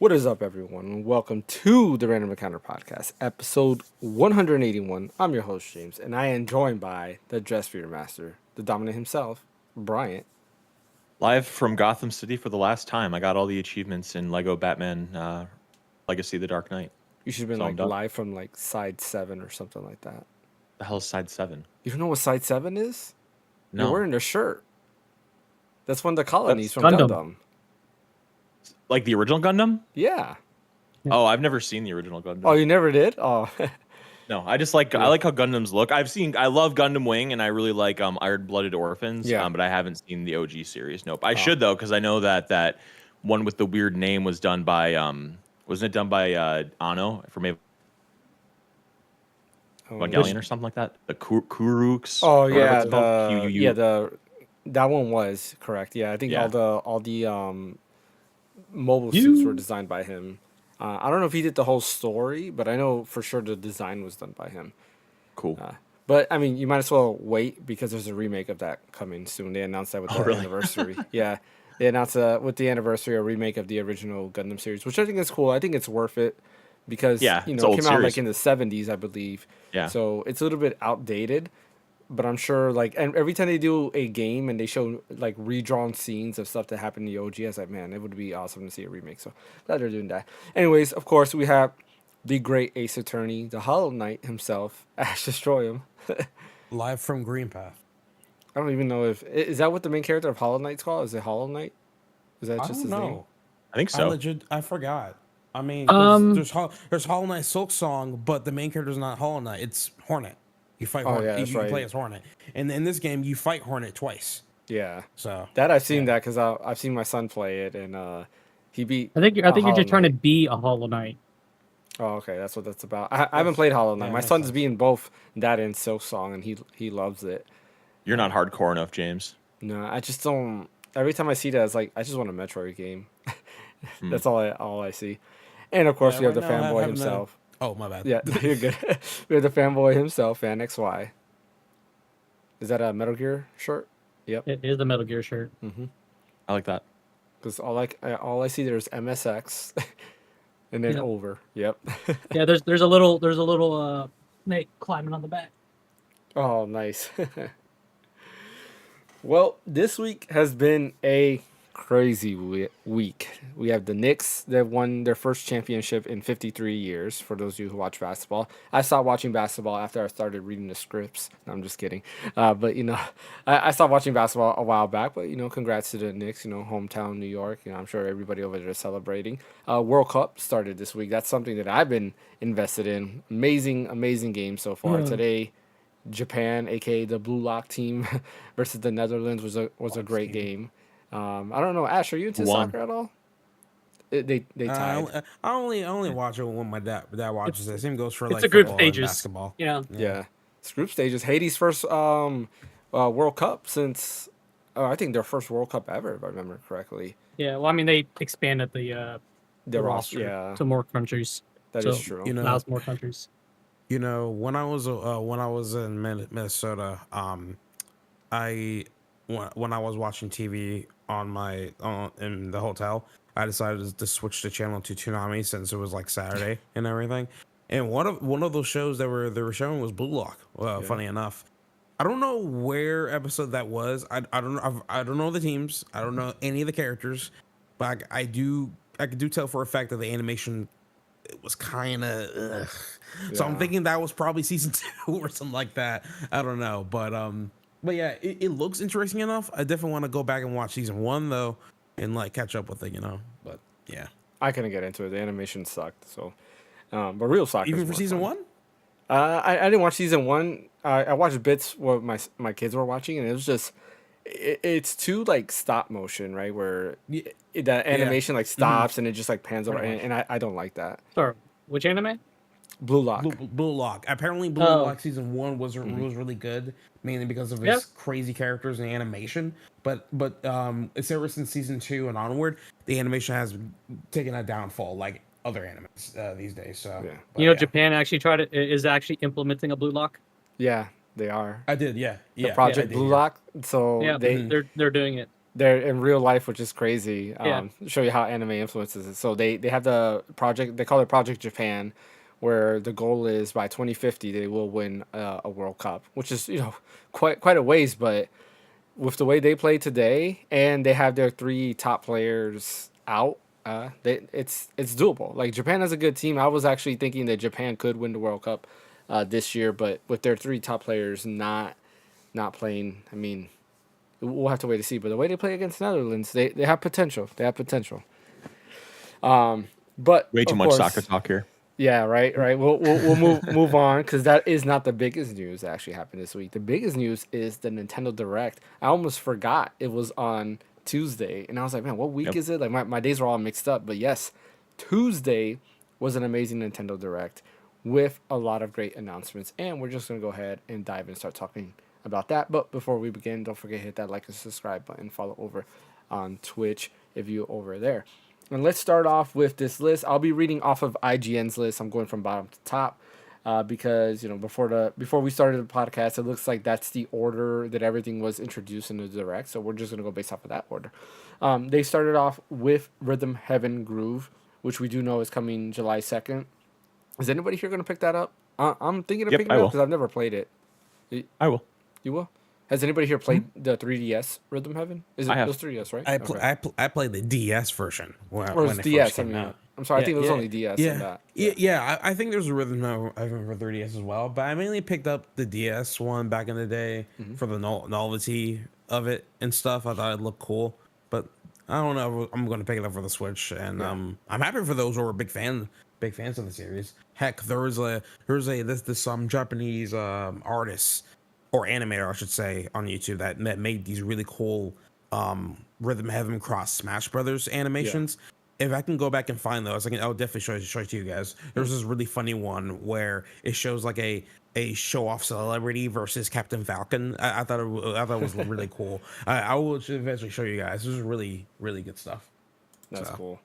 What is up, everyone? Welcome to the Random Encounter Podcast, episode 181. I'm your host, James, and I am joined by the Dress for Your Master, the Dominant himself, Bryant. Live from Gotham City for the last time. I got all the achievements in Lego Batman Legacy of the Dark Knight. You should have been So I'm like done. live from like side 7 or something like that. The hell's side 7? You don't know what side 7 is? You're No, wearing the shirt. That's one of the colonies that's from Gundam. Gundam. like the original Gundam. Yeah. Oh, I've never seen the original Oh, Gundam. you never did? Oh. No, I just like Yeah. I like how Gundams look. I love Gundam Wing, and I really like Iron Blooded Orphans. Yeah. But I haven't seen the OG series. Nope. I Oh. should though, because I know that one with the weird name was done by wasn't it done by Anno for maybe Evangelion or something like that? The Kuruks. Oh or whatever yeah, it's called. that one was correct. Yeah, I think Yeah. all the mobile suits were designed by him. I don't know if he did the whole story, but I know for sure the design was done by him. Cool. But I mean, you might as well wait because there's a remake of that coming soon. They announced that with the really? anniversary. Yeah, they announced with the anniversary a remake of the original Gundam series, which I think is cool. I think it's worth it because Yeah, you it's know it old came out like series. in the 70s, I believe. Yeah. So it's a little bit outdated, but I'm sure like and every time they do a game and they show like redrawn scenes of stuff that happened in the OG, I was like, man, it would be awesome to see a remake. So glad they're doing that. Anyways, of course we have the great Ace Attorney, the Hollow Knight himself, Ash Destroy him. Live from Green Path. I don't even know if is that what the main character of Hollow Knight's called? Is it Hollow Knight? Is that I just don't his name? know. I think so. I forgot. I mean, 'cause Um, there's Hollow Knight Silk Song, but the main character's not Hollow Knight. It's Hornet. You fight Oh, Hornet. yeah, that's you right. play as Hornet, and in this game you fight Hornet twice. Yeah, So that I've seen Yeah. that because I've seen my son play it and he beat. I think you're Hollow just trying to Knight. be a Hollow Knight. Oh, okay, that's what that's about. I haven't played Hollow Knight. yeah, My makes son's sense. being both that and Silk Song, and he loves it. You're not hardcore enough, James. No, I just don't. Every time I see that, it's like I just want a Metroid game. That's all I see. And of course, Yeah, we have the right now, fanboy having a- himself. Oh my bad. Yeah, you're good. We have the fanboy himself, Phaneckswhy. Is that a Metal Gear shirt? Yep. It is the Metal Gear shirt. I like that. Because all I see there is MSX, and then Yep. over. Yep. Yeah, there's a little snake climbing on the back. Oh, nice. Well, this week has been a crazy week. We have the Knicks that won their first championship in 53 years, for those of you who watch basketball. I stopped watching basketball after I started reading the scripts. No, I'm just kidding. But, you know, I stopped watching basketball a while back. But, you know, congrats to the Knicks, you know, hometown New York. You know, I'm sure everybody over there is celebrating. World Cup started this week. That's something that I've been invested in. Amazing game so far. Today, Japan, aka the Blue Lock team, versus the Netherlands was a great game. I don't know, Ash, are you into Won. soccer at all? They tied. I only watch it when my dad watches it. Same goes for It's like the group football and stages. basketball. Yeah. Yeah, it's group stages. Haiti's first World Cup since I think their first World Cup ever, if I remember correctly. Yeah. Well, I mean, they expanded the roster Yeah, to more countries. that so is true. You know, allows more countries. You know, when I was in Minnesota, when I was watching TV in the hotel, I decided to switch the channel to Toonami since it was like Saturday and everything. And one of those shows they were showing was Blue Lock. Well, funny enough, I don't know where episode that was. I don't know the teams. I don't know any of the characters, but I could do tell for a fact that the animation, it was kind of so I'm Yeah. thinking that was probably season 2 or something like that. I don't know, but yeah, it looks interesting enough. I definitely want to go back and watch season 1 though, and like catch up with it, you know. But yeah, I couldn't get into it. The animation sucked. So, but real soccer. even for season 1. I didn't watch season 1. I watched bits what my kids were watching, and it was just it's too like stop motion, right? Where the animation like stops and it just like pans over, Pretty much. and I don't like that. Sorry, which anime? Blue Lock. Blue Lock. Apparently, Blue Oh. Lock season 1 was really good, mainly because of Yeah. his crazy characters and animation. But it's ever since season 2 and onward, the animation has taken a downfall, like other animes these days. So Yeah. but You know, yeah. Japan actually is actually implementing a blue lock. Yeah, they are. I did, yeah, The Project I did, Blue yeah. Lock. So Yeah, they're doing it. they're in real life, which is crazy. Yeah. Show you how anime influences it. So they have the project. They call it Project Japan, where the goal is by 2050 they will win a World Cup, which is quite a ways. But with the way they play today, and they have their 3 top players out, it's doable. Like Japan has a good team. I was actually thinking that Japan could win the World Cup this year, but with their three top players not playing, I mean, we'll have to wait to see. But the way they play against Netherlands, they have potential. They have potential. But Way too of much course, soccer talk here. yeah, right. We'll move on because that is not the biggest news that actually happened this week. The biggest news is the Nintendo Direct. I almost forgot it was on Tuesday, and I was like, man, what week Yep. is it? Like my days were all mixed up. But yes, Tuesday was an amazing Nintendo Direct with a lot of great announcements, and we're just gonna go ahead and dive in and start talking about that. But before we begin, don't forget to hit that like and subscribe button. Follow over on Twitch if you're over there. And let's start off with this list. I'll be reading off of IGN's list. I'm going from bottom to top because before we started the podcast, it looks like that's the order that everything was introduced in the direct. So we're just gonna go based off of that order. They started off with Rhythm Heaven Groove, which we do know is coming July 2nd. Is anybody here gonna pick that up? I'm thinking of Yep, picking I it up will. because I've never played it. I will. You will? Has anybody here played the 3DS Rhythm Heaven? Is it I have. those 3DS, right? I played the DS version when Or when it's it DS. first came out. I'm sorry. I think it was yeah, only DS. Yeah, And that. I think there's a Rhythm Heaven for 3DS as well, but I mainly picked up the DS one back in the day for the novelty of it and stuff. I thought it looked cool, but I don't know. I'm going to pick it up for the Switch, and I'm happy for those who are big fans of the series. Heck, there's this Japanese artist or animator, I should say, on YouTube that made these really cool Rhythm Heaven cross Smash Brothers animations. If I can go back and find those, I'll definitely show it to you guys. There's this really funny one where it shows like a show off celebrity versus Captain Falcon. I thought it was really cool. I will eventually show you guys. This is really good stuff. That's So, cool.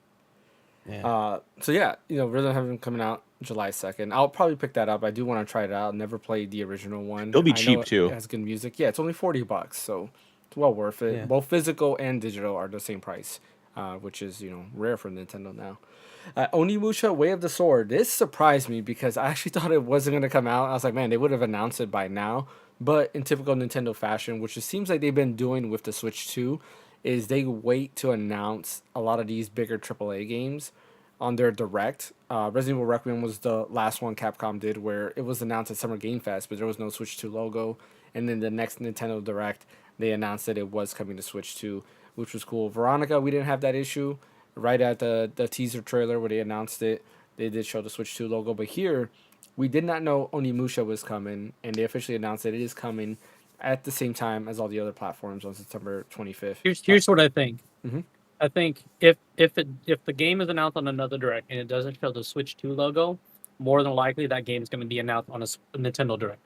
Yeah. So yeah, Rhythm Heaven coming out July 2nd. I'll probably pick that up. I do want to try it out. Never played the original one. It'll be I know cheap, too. It has good music. Yeah, it's only $40, so it's well worth it. Yeah. Both physical and digital are the same price, which is rare for Nintendo now. Onimusha Way of the Sword. This surprised me because I actually thought it wasn't going to come out. I was like, man, they would have announced it by now. But in typical Nintendo fashion, which it seems like they've been doing with the Switch 2, is they wait to announce a lot of these bigger AAA games on their direct. Resident Evil Requiem was the last one Capcom did where it was announced at Summer Game Fest, but there was no Switch 2 logo. And then the next Nintendo Direct, they announced that it was coming to Switch 2, which was cool. Veronica, we didn't have that issue. Right at the teaser trailer where they announced it, they did show the Switch 2 logo. But here, we did not know Onimusha was coming, and they officially announced that it is coming at the same time as all the other platforms on September 25th. Here's what I think. Mhm. I think if the game is announced on another direct and it doesn't show the Switch 2 logo, more than likely that game is going to be announced on a Nintendo Direct.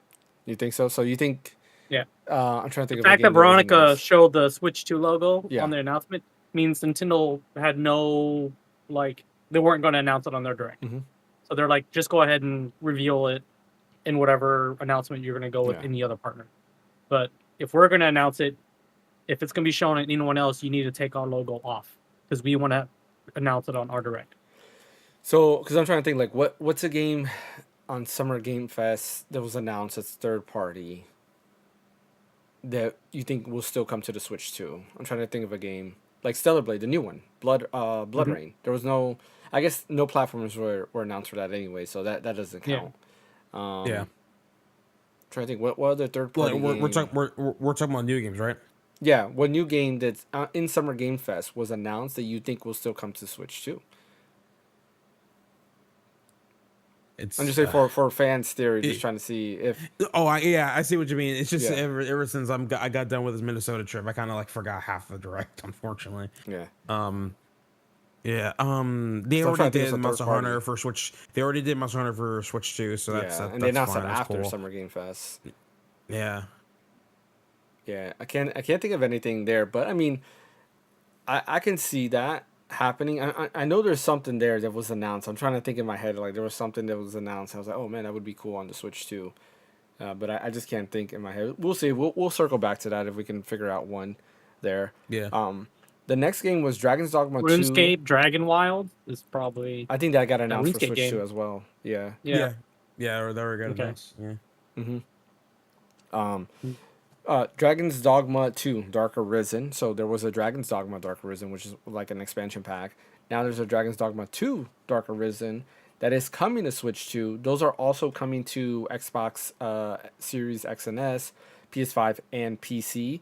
You think so? So you think? Yeah. I'm trying to think The of a fact game that Veronica announced. showed the Switch 2 logo Yeah. on their announcement means Nintendo had no, they weren't going to announce it on their direct. Mhm. So they're like, just go ahead and reveal it in whatever announcement you're going to go with Yeah. any other partner. But if we're going to announce it, if it's going to be shown at anyone else, you need to take our logo off because we want to announce it on our direct. So, because I'm trying to think, like, what's a game on Summer Game Fest that was announced as third party that you think will still come to the Switch 2? I'm trying to think of a game like Stellar Blade, the new one, Blood Rain. There was no, I guess, no platforms were announced for that anyway, so that doesn't Yeah. count. Yeah. Trying to think, what other third party? We're talking about new games, right? Yeah, what new game that's in Summer Game Fest was announced that you think will still come to Switch 2? I'm just saying for fans' theory, just trying to see if. I see what you mean. It's just Yeah. ever since I got done with this Minnesota trip, I kind of forgot half the direct, unfortunately. Yeah. They So I'm trying already to think did of a Monster third party. Hunter for Switch. They already did Monster Hunter for Switch too, so that's Yeah, that's and they announced fine. that That's after cool. Summer Game Fest. Yeah. Yeah, I can't think of anything there, but I mean, I can see that happening. I know there's something there that was announced. I'm trying to think in my head, like there was something that was announced. I was like, oh man, that would be cool on the Switch too. But I just can't think in my head. We'll see. We'll circle back to that if we can figure out one there. Yeah. The next game was Dragon's Dogma 2. RuneScape, Dragon Wild is probably. I think that got announced for RuneScape Switch game. 2 as well. Yeah. Yeah. Yeah, they were good. Okay. Yeah. Dragon's Dogma 2 Dark Arisen. So there was a Dragon's Dogma Dark Arisen, which is like an expansion pack. Now there's a Dragon's Dogma 2 Dark Arisen that is coming to Switch 2. Those are also coming to Xbox Series X and S, PS5, and PC.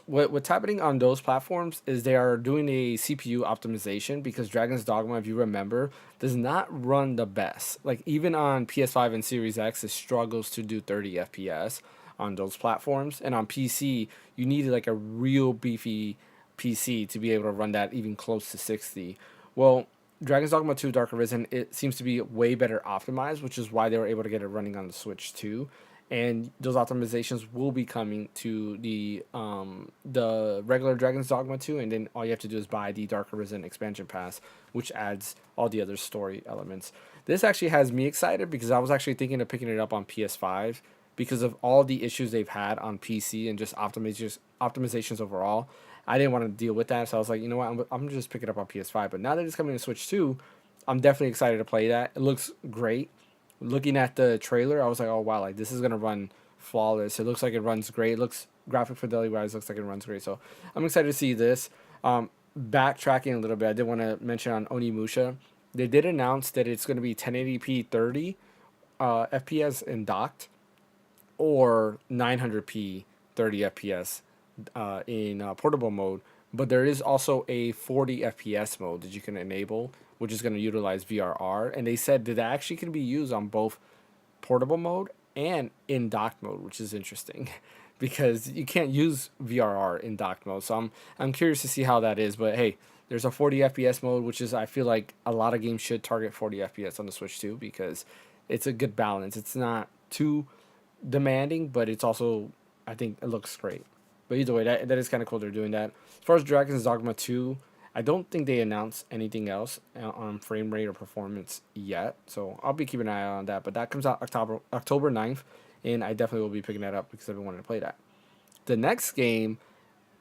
What's happening on those platforms is they are doing a CPU optimization because Dragon's Dogma, if you remember, does not run the best. Like even on PS5 and Series X, it struggles to do 30 FPS on those platforms, and on PC, you need like a real beefy PC to be able to run that even close to 60. Well, Dragon's Dogma 2 Dark Arisen, it seems to be way better optimized, which is why they were able to get it running on the Switch too. And those optimizations will be coming to the regular Dragon's Dogma 2, and then all you have to do is buy the Dark Arisen expansion pass, which adds all the other story elements. This actually has me excited because I was actually thinking of picking it up on PS5 because of all the issues they've had on PC and just optimizations overall. I didn't want to deal with that, so I was like, you know what, I'm gonna just pick it up on PS5. But now that it's coming to Switch 2, I'm definitely excited to play that. It looks great. Looking at the trailer, I was like, oh wow, like this is gonna run flawless. It looks like it runs great. It looks graphic fidelity wise, looks like it runs great. So I'm excited to see this. Backtracking a little bit, I did want to mention on Onimusha, they did announce that it's gonna be 1080p 30 FPS in docked, or 900p 30 FPS in portable mode. But there is also a 40 FPS mode that you can enable, which is going to utilize VRR. And they said that actually can be used on both portable mode and in dock mode, which is interesting because you can't use VRR in dock mode. So I'm curious to see how that is. But hey, there's a 40 FPS mode, which is, I feel like a lot of games should target 40 FPS on the Switch too, because it's a good balance. It's not too demanding, but it's also, I think it looks great. But either way, that is kind of cool they're doing that. As far as Dragon's Dogma 2, I don't think they announced anything else on frame rate or performance yet. So I'll be keeping an eye on that. But that comes out October 9th, and I definitely will be picking that up because I've been wanting to play that. The next game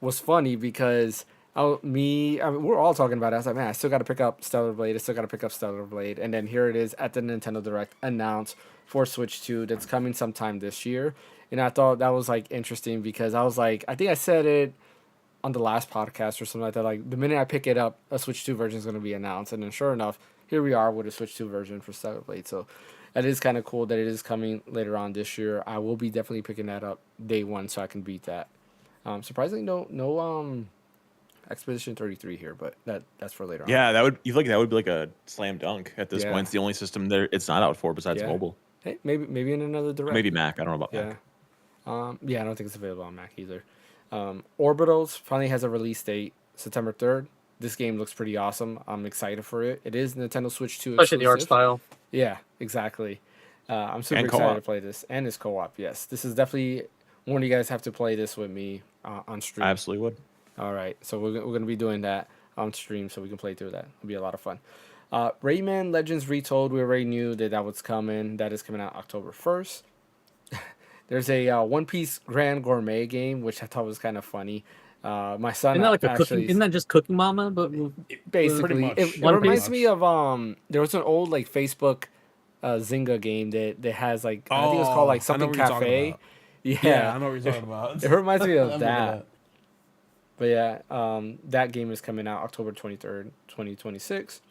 was funny because we're all talking about it. I was like, man, I still got to pick up Stellar Blade. And then here it is at the Nintendo Direct announced for Switch 2 that's coming sometime this year. And I thought that was like interesting because I was like, I think I said it on the last podcast or something like that. Like the minute I pick it up, a Switch 2 version is going to be announced. And then sure enough, here we are with a Switch 2 version for Stellar Blade. So that is kind of cool that it is coming later on this year. I will be definitely picking that up day one so I can beat that. Surprisingly, no Expedition 33 here, but that's for later on. Yeah, that would be like a slam dunk at this point. It's the only system there it's not out for besides mobile. Hey, maybe in another Direct. Maybe Mac. I don't know about Mac. I don't think it's available on Mac either. Orbitals finally has a release date, September 3rd. This game looks pretty awesome. I'm excited for it. It is Nintendo Switch 2 especially the art style. Yeah, exactly. I'm super excited to play this. And it's co-op, yes. This is definitely one of you guys have to play this with me on stream. I absolutely would. All right, so we're going to be doing that on stream so we can play through that. It'll be a lot of fun. Rayman Legends Retold, we already knew that was coming. That is coming out October 1st. There's a One Piece Grand Gourmet game, which I thought was kind of funny. My son isn't that just Cooking Mama? But basically, it reminds me of there was an old like Facebook Zynga game that has like I think it was called like something cafe. Yeah, I know what you're talking about. It reminds me of that. But yeah, that game is coming out October 23rd, 2026.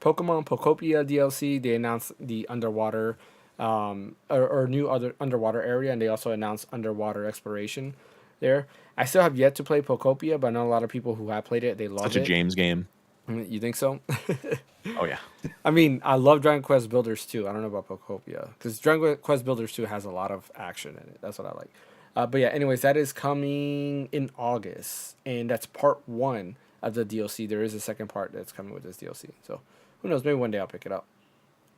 Pokemon Pokopia DLC, they announced the underwater or new other underwater area, and they also announced underwater exploration there. I still have yet to play Pokopia, but I know a lot of people who have played it, they love it. Such a James game. You think so? Oh yeah. I mean, I love Dragon Quest Builders 2. I don't know about Pokopia because Dragon Quest Builders 2 has a lot of action in it. That's what I like. But yeah, anyways, that is coming in August, and that's part 1 of the DLC. There is a second part that's coming with this DLC. So who knows? Maybe one day I'll pick it up.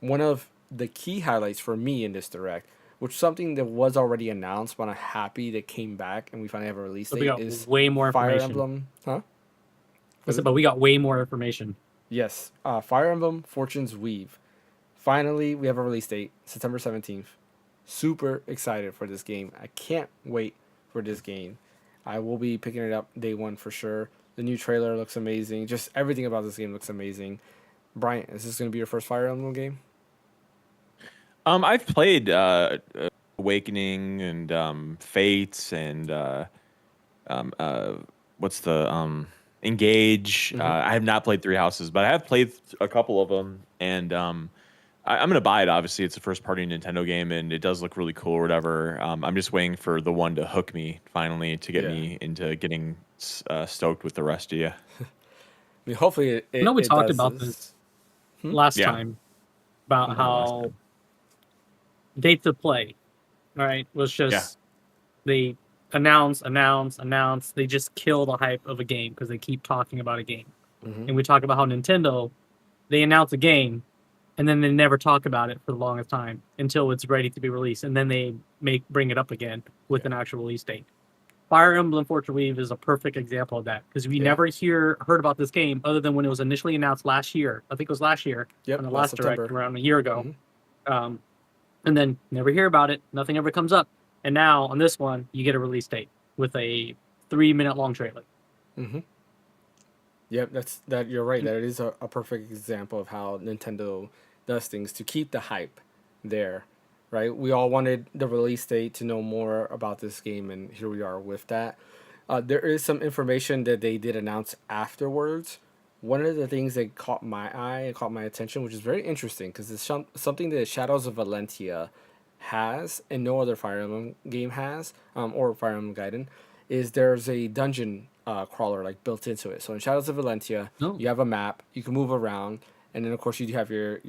One of the key highlights for me in this Direct, which is something that was already announced, but I'm happy that came back and we finally have a release date, is way more Fire information. Emblem. Huh? But we got way more information. Yes. Fire Emblem Fortune's Weave. Finally, we have a release date, September 17th. Super excited for this game. I can't wait for this game. I will be picking it up day one for sure. The new trailer looks amazing. Just everything about this game looks amazing. Brian, is this going to be your first Fire Emblem game? I've played Awakening and Fates and what's the Engage. I have not played Three Houses, but I have played a couple of them, and I'm gonna buy it. Obviously, it's a first party Nintendo game, and it does look really cool or whatever. I'm just waiting for the one to hook me finally to get Yeah. me into getting stoked with the rest of you. I mean, hopefully I know we it talked does about this last Yeah. time about Mhm. Last how time. date to play, right, was Yeah. just they announce. They just kill the hype of a game because they keep talking about a game. Mhm. And we talk about how Nintendo, they announce a game and then they never talk about it for the longest time until it's ready to be released, and then they bring it up again with an actual release date. Fire Emblem Fortune Weave is a perfect example of that because we Yeah. never heard about this game other than when it was initially announced last year. I think it was last year Yep, on the last last direct September. around a year ago. Mhm. And then never hear about it. Nothing ever comes up. And now on this one, you get a release date with a 3-minute long trailer. Mm-hmm. Yep, that. You're right. That is a perfect example of how Nintendo does things to keep the hype there, right? We all wanted the release date to know more about this game, and here we are with that. There is some information that they did announce afterwards. One of the things that caught my eye and caught my attention, which is very interesting, because it's something that Shadows of Valentia has and no other Fire Emblem game has, or Fire Emblem Gaiden, is there's a dungeon crawler like built into it. So in Shadows of Valentia, Oh. you have a map, you can move around, and then of course you do have your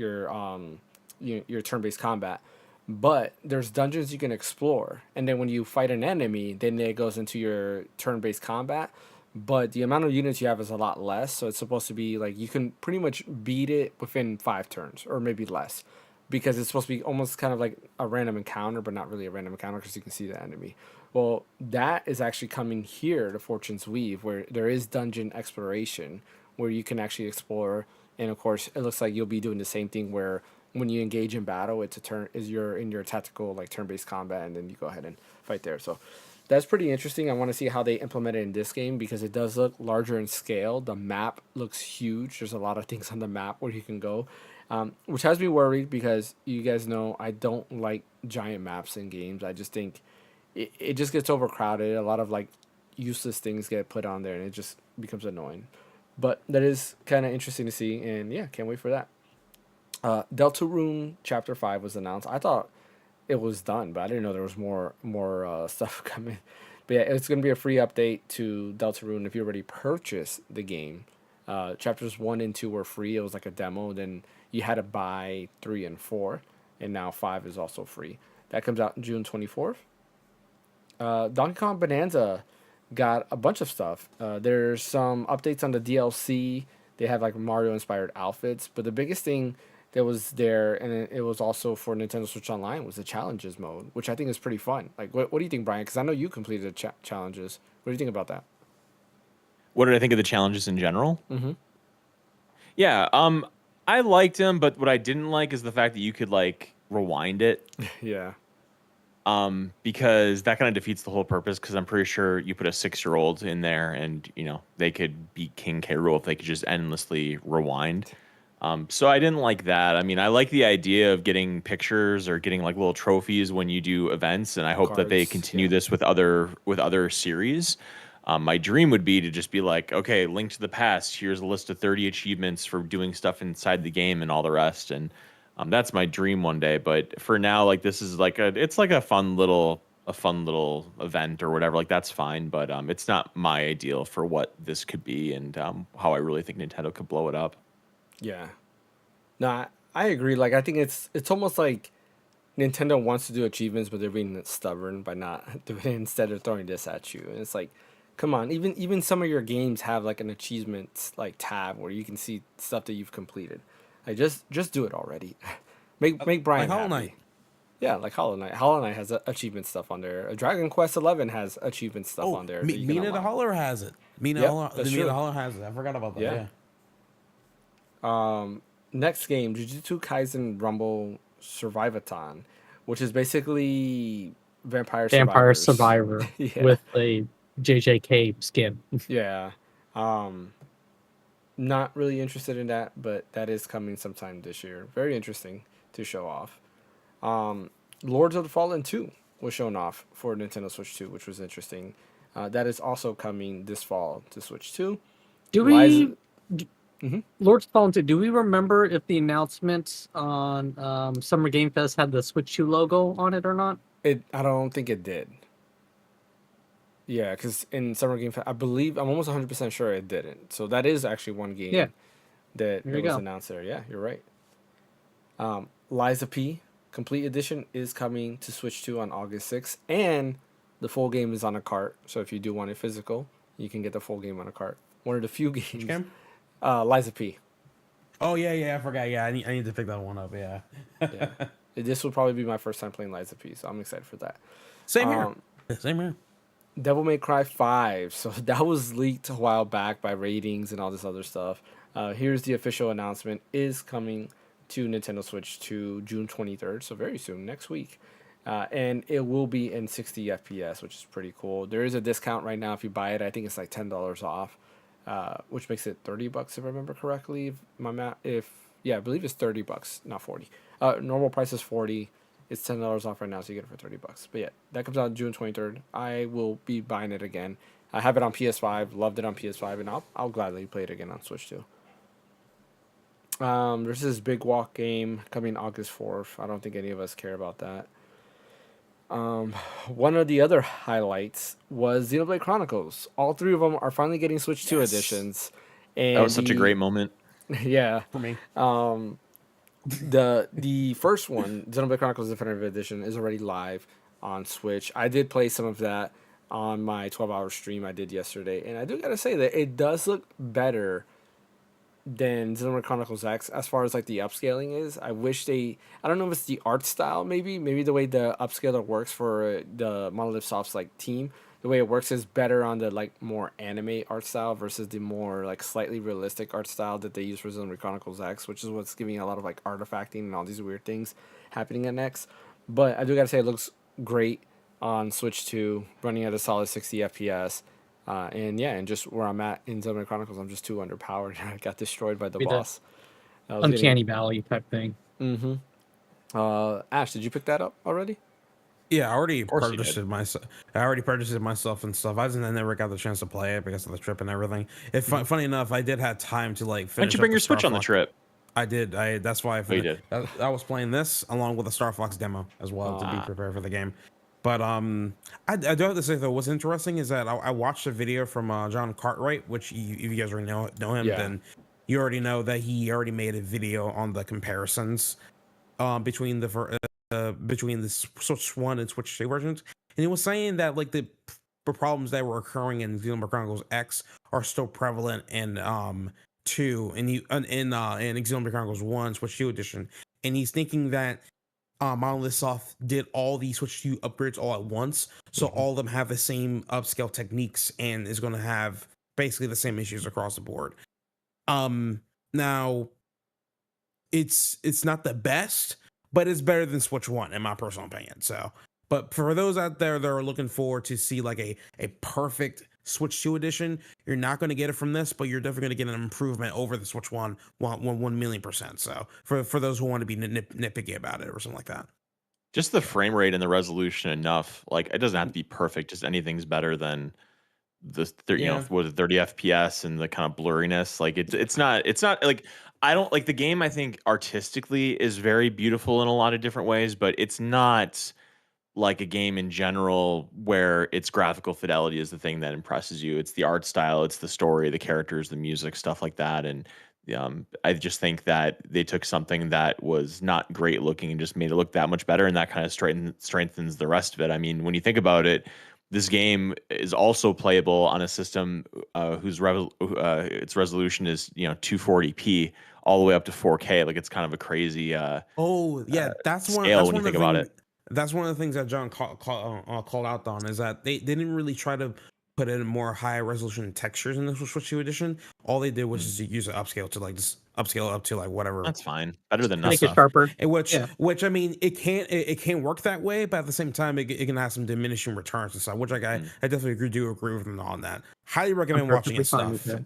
turn-based combat. But there's dungeons you can explore, and then when you fight an enemy, then it goes into your turn-based combat. But the amount of units you have is a lot less, so it's supposed to be like you can pretty much beat it within 5 turns or maybe less, because it's supposed to be almost kind of like a random encounter, but not really a random encounter because you can see the enemy. Well, that is actually coming here to Fortune's Weave, where there is dungeon exploration, where you can actually explore, and of course, it looks like you'll be doing the same thing where when you engage in battle, it's a turn is you're in your tactical like turn-based combat, and then you go ahead and fight there. So that's pretty interesting. I want to see how they implement it in this game because it does look larger in scale. The map looks huge. There's a lot of things on the map where you can go, which has me worried because you guys know I don't like giant maps in games. I just think it just gets overcrowded. A lot of like useless things get put on there, and it just becomes annoying. But that is kind of interesting to see, and yeah, can't wait for that. Deltarune Chapter 5 was announced. I thought it was done, but I didn't know there was more stuff coming. But yeah, it's going to be a free update to Deltarune if you already purchased the game. Chapters 1 and 2 were free. It was like a demo. Then you had to buy 3 and 4. And now 5 is also free. That comes out June 24th. Donkey Kong Bonanza got a bunch of stuff. There's some updates on the DLC. They have like Mario inspired outfits. But the biggest thing that was there, and it was also for Nintendo Switch Online, was the challenges mode, which I think is pretty fun. Like, what do you think, Brian? Because I know you completed the challenges. What do you think about that? What did I think of the challenges in general? Mm-hmm. Yeah, I liked them, but what I didn't like is the fact that you could like rewind it. Yeah. Because that kind of defeats the whole purpose. Because I'm pretty sure you put a 6-year-old in there, and they could beat King K. Rool if they could just endlessly rewind. So I didn't like that. I mean, I like the idea of getting pictures or getting like little trophies when you do events, and I hope that they Cards, continue yeah. this with other series. My dream would be to just be like, okay, Link to the Past. Here's a list of 30 achievements for doing stuff inside the game and all the rest, and that's my dream one day. But for now, like this is like it's like a fun little event or whatever. Like that's fine, but it's not my ideal for what this could be and how I really think Nintendo could blow it up. Yeah. No, I agree. Like, I think it's almost like Nintendo wants to do achievements, but they're being stubborn by not doing it instead of throwing this at you. And it's like, come on, even some of your games have like an achievements like tab where you can see stuff that you've completed. Like, just do it already. make Brian Hollow happy. Knight. Yeah, like Hollow Knight. Hollow Knight has achievement stuff on there. Dragon Quest 11 has achievement stuff on there. that you can Mina the unlock. Holler has it. Mina Yep, that's true. the Holler has it. I forgot about that. Yeah. Yeah. Next game, Jujutsu Kaisen Rumble Survivathon, which is basically Vampire Survivors. Survivor Yeah. with a JJK skin. Yeah. Not really interested in that, but that is coming sometime this year. Very interesting to show off. Lords of the Fallen 2 was shown off for Nintendo Switch 2, which was interesting. That is also coming this fall to Switch 2. Do Liza- we, d- Mhm. Lord's Fallen 2, do we remember if the announcement on Summer Game Fest had the Switch 2 logo on it or not? I don't think it did. Yeah, because in Summer Game Fest, I believe I'm almost 100% sure it didn't. So that is actually one game Yeah, that there you was go. announced there. Yeah, you're right. Liza P Complete Edition is coming to Switch 2 on August 6th, and the full game is on a cart. So if you do want it physical, you can get the full game on a cart. One of the few Which games. game? Liza P. Oh yeah, I forgot. Yeah, I need to pick that one up. Yeah. Yeah. This will probably be my first time playing Liza P, so I'm excited for that. Same here. Same here. Devil May Cry 5. So that was leaked a while back by ratings and all this other stuff. Here's the official announcement. Is coming to Nintendo Switch to June 23rd, so very soon, next week. And it will be in 60 FPS, which is pretty cool. There is a discount right now if you buy it. I think it's like $10 off, which makes it $30 if I remember correctly. I believe it's $30, not 40. Normal price is 40. It's $10 off right now, so you get it for $30. But yeah, that comes out June 23rd. I will be buying it again. I have it on PS5, loved it on PS5, and I'll gladly play it again on Switch too. There's this big walk game coming August 4th. I don't think any of us care about that. One of the other highlights was Xenoblade Chronicles. All three of them are finally getting Switch 2 editions. And That was such a great moment. Yeah. For me. The first one, Xenoblade Chronicles Definitive Edition, is already live on Switch. I did play some of that on my 12-hour stream I did yesterday, and I do gotta say that it does look better than Xenoblade Chronicles X as far as like the upscaling is. I don't know if it's the art style, maybe the way the upscaler works for the Monolith Soft's like team. The way it works is better on the like more anime art style versus the more like slightly realistic art style that they use for Xenoblade Chronicles X, which is what's giving a lot of like artifacting and all these weird things happening in X. But I do gotta say it looks great on Switch 2, running at a solid 60 FPS. And just where I'm at in Xenoblade Chronicles, I'm just too underpowered. I got destroyed by the Be the boss. I was getting. Uncanny Valley type thing. Ash, did you pick that up already? Yeah, I already course you purchased did. it myself. I already purchased it myself and stuff. I never got the chance to play it because of the trip and everything. Funny enough, I did have time to like Why finish. don't you up bring the your Switch Star on the Fox. trip? I did. That's why Oh, you did. I was playing this along with the Star Fox demo as well to be prepared for the game. But I do have to say though, what's interesting is that I watched a video from John Cartwright, which if you guys already know him, Yeah. then you already know that he already made a video on the comparisons between the Switch 1 and Switch 2 versions, and he was saying that like the problems that were occurring in Xenoblade Chronicles X are still prevalent in 2 and in Xenoblade Chronicles 1 Switch 2 edition, and he's thinking that Monolith Soft did all the Switch 2 upgrades all at once, so all of them have the same upscale techniques and is going to have basically the same issues across the board. Now it's not the best, but it's better than Switch 1 in my personal opinion. So, but for those out there that are looking forward to see like a perfect Switch 2 edition, you're not going to get it from this, but you're definitely going to get an improvement over the Switch 1 1,000,000%. So for those who want to be nitpicky about it or something like that. Just the frame rate and the resolution enough. Like it doesn't have to be perfect. Just anything's better than Yeah. with 30 FPS and the kind of blurriness. Like it's not like I don't like the game. I think artistically is very beautiful in a lot of different ways, but it's not like a game in general where its graphical fidelity is the thing that impresses you. It's the art style, it's the story, the characters, the music, stuff like that. And I just think that they took something that was not great looking and just made it look that much better, and that kind of strengthens the rest of it. I mean, when you think about it, this game is also playable on a system its resolution is 240p all the way up to 4K. Like it's kind of a crazy Oh yeah, scale when you think about it. That's one of the things that John called out on is that they didn't really try to put in more high resolution textures in the Switch 2 edition. All they did was just use an upscale to like just upscale up to like whatever. That's fine. Better than Make nothing. it sharper. And Yeah. which I mean, it can't work that way, but at the same time, it can have some diminishing returns and stuff. Which I definitely agree with them on that. Highly recommend watching it perfectly fine stuff. with it.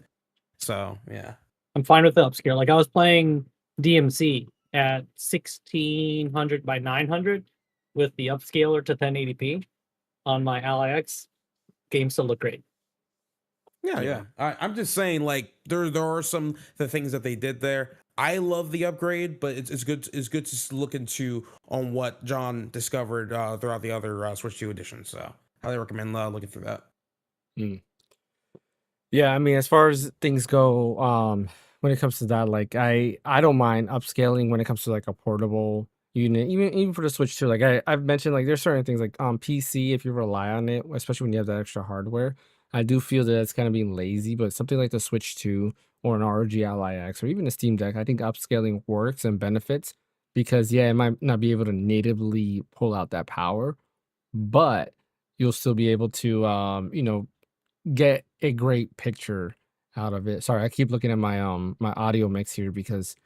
So yeah. I'm fine with the upscale. Like I was playing DMC at 1600 by 900 with the upscaler to 1080p on my Ally X. Game still look great. Yeah, Yeah. yeah. I'm just saying, like there are some the things that they did there. I love the upgrade, but it's good to look into on what John discovered throughout the other Switch 2 editions. So highly recommend looking through that. Mm. Yeah, I mean, as far as things go, when it comes to that, like I don't mind upscaling when it comes to like a portable unit, even for the Switch too. Like I've mentioned, like there's certain things like on PC, if you rely on it, especially when you have that extra hardware, I do feel that it's kind of being lazy. But something like the Switch 2 or an ROG Ally X or even a Steam Deck, I think upscaling works and benefits because yeah, it might not be able to natively pull out that power, but you'll still be able to get a great picture out of it. Sorry, I keep looking at my audio mix here because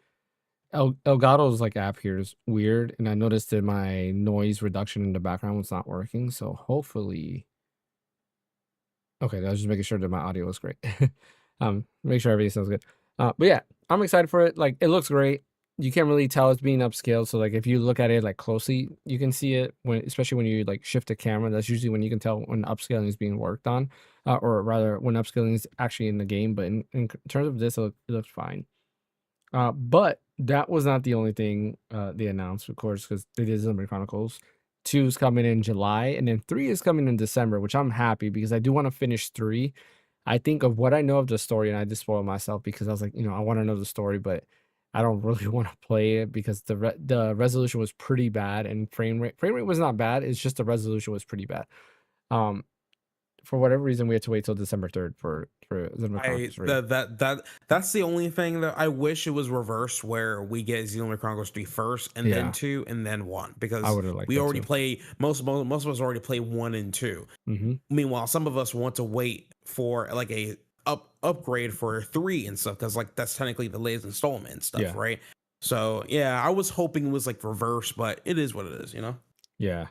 Elgato's like app here is weird, and I noticed that my noise reduction in the background was not working. So hopefully, okay, I was just making sure that my audio was great. Make sure everything sounds good. But yeah, I'm excited for it. Like it looks great. You can't really tell it's being upscaled. So like if you look at it like closely, you can see it when, especially when you like shift the camera. That's usually when you can tell when upscaling is being worked on, or rather when upscaling is actually in the game. But in terms of this, it looks fine. But that was not the only thing they announced, of course, because it is Xenoblade Chronicles. 2 is coming in July, and then 3 is coming in December, which I'm happy because I do want to finish 3. I think of what I know of the story, and I just spoiled myself because I was like, I want to know the story, but I don't really want to play it because the resolution was pretty bad, and frame rate was not bad. It's just the resolution was pretty bad. Um, for whatever reason, we had to wait till December 3rd for Xenoblade Chronicles 3. That's the only thing that I wish it was reversed, where we get Xenoblade Chronicles 3 first, and then Yeah, 2, and then 1, I because would have liked we that already too. play most of us already play 1 and 2. Hmm. Meanwhile, some of us want to wait for like a upgrade for 3 and stuff, because like that's technically the latest installment and stuff, Yeah, right? So yeah, I was hoping it was like reverse, but it is what it is, you know. yeah.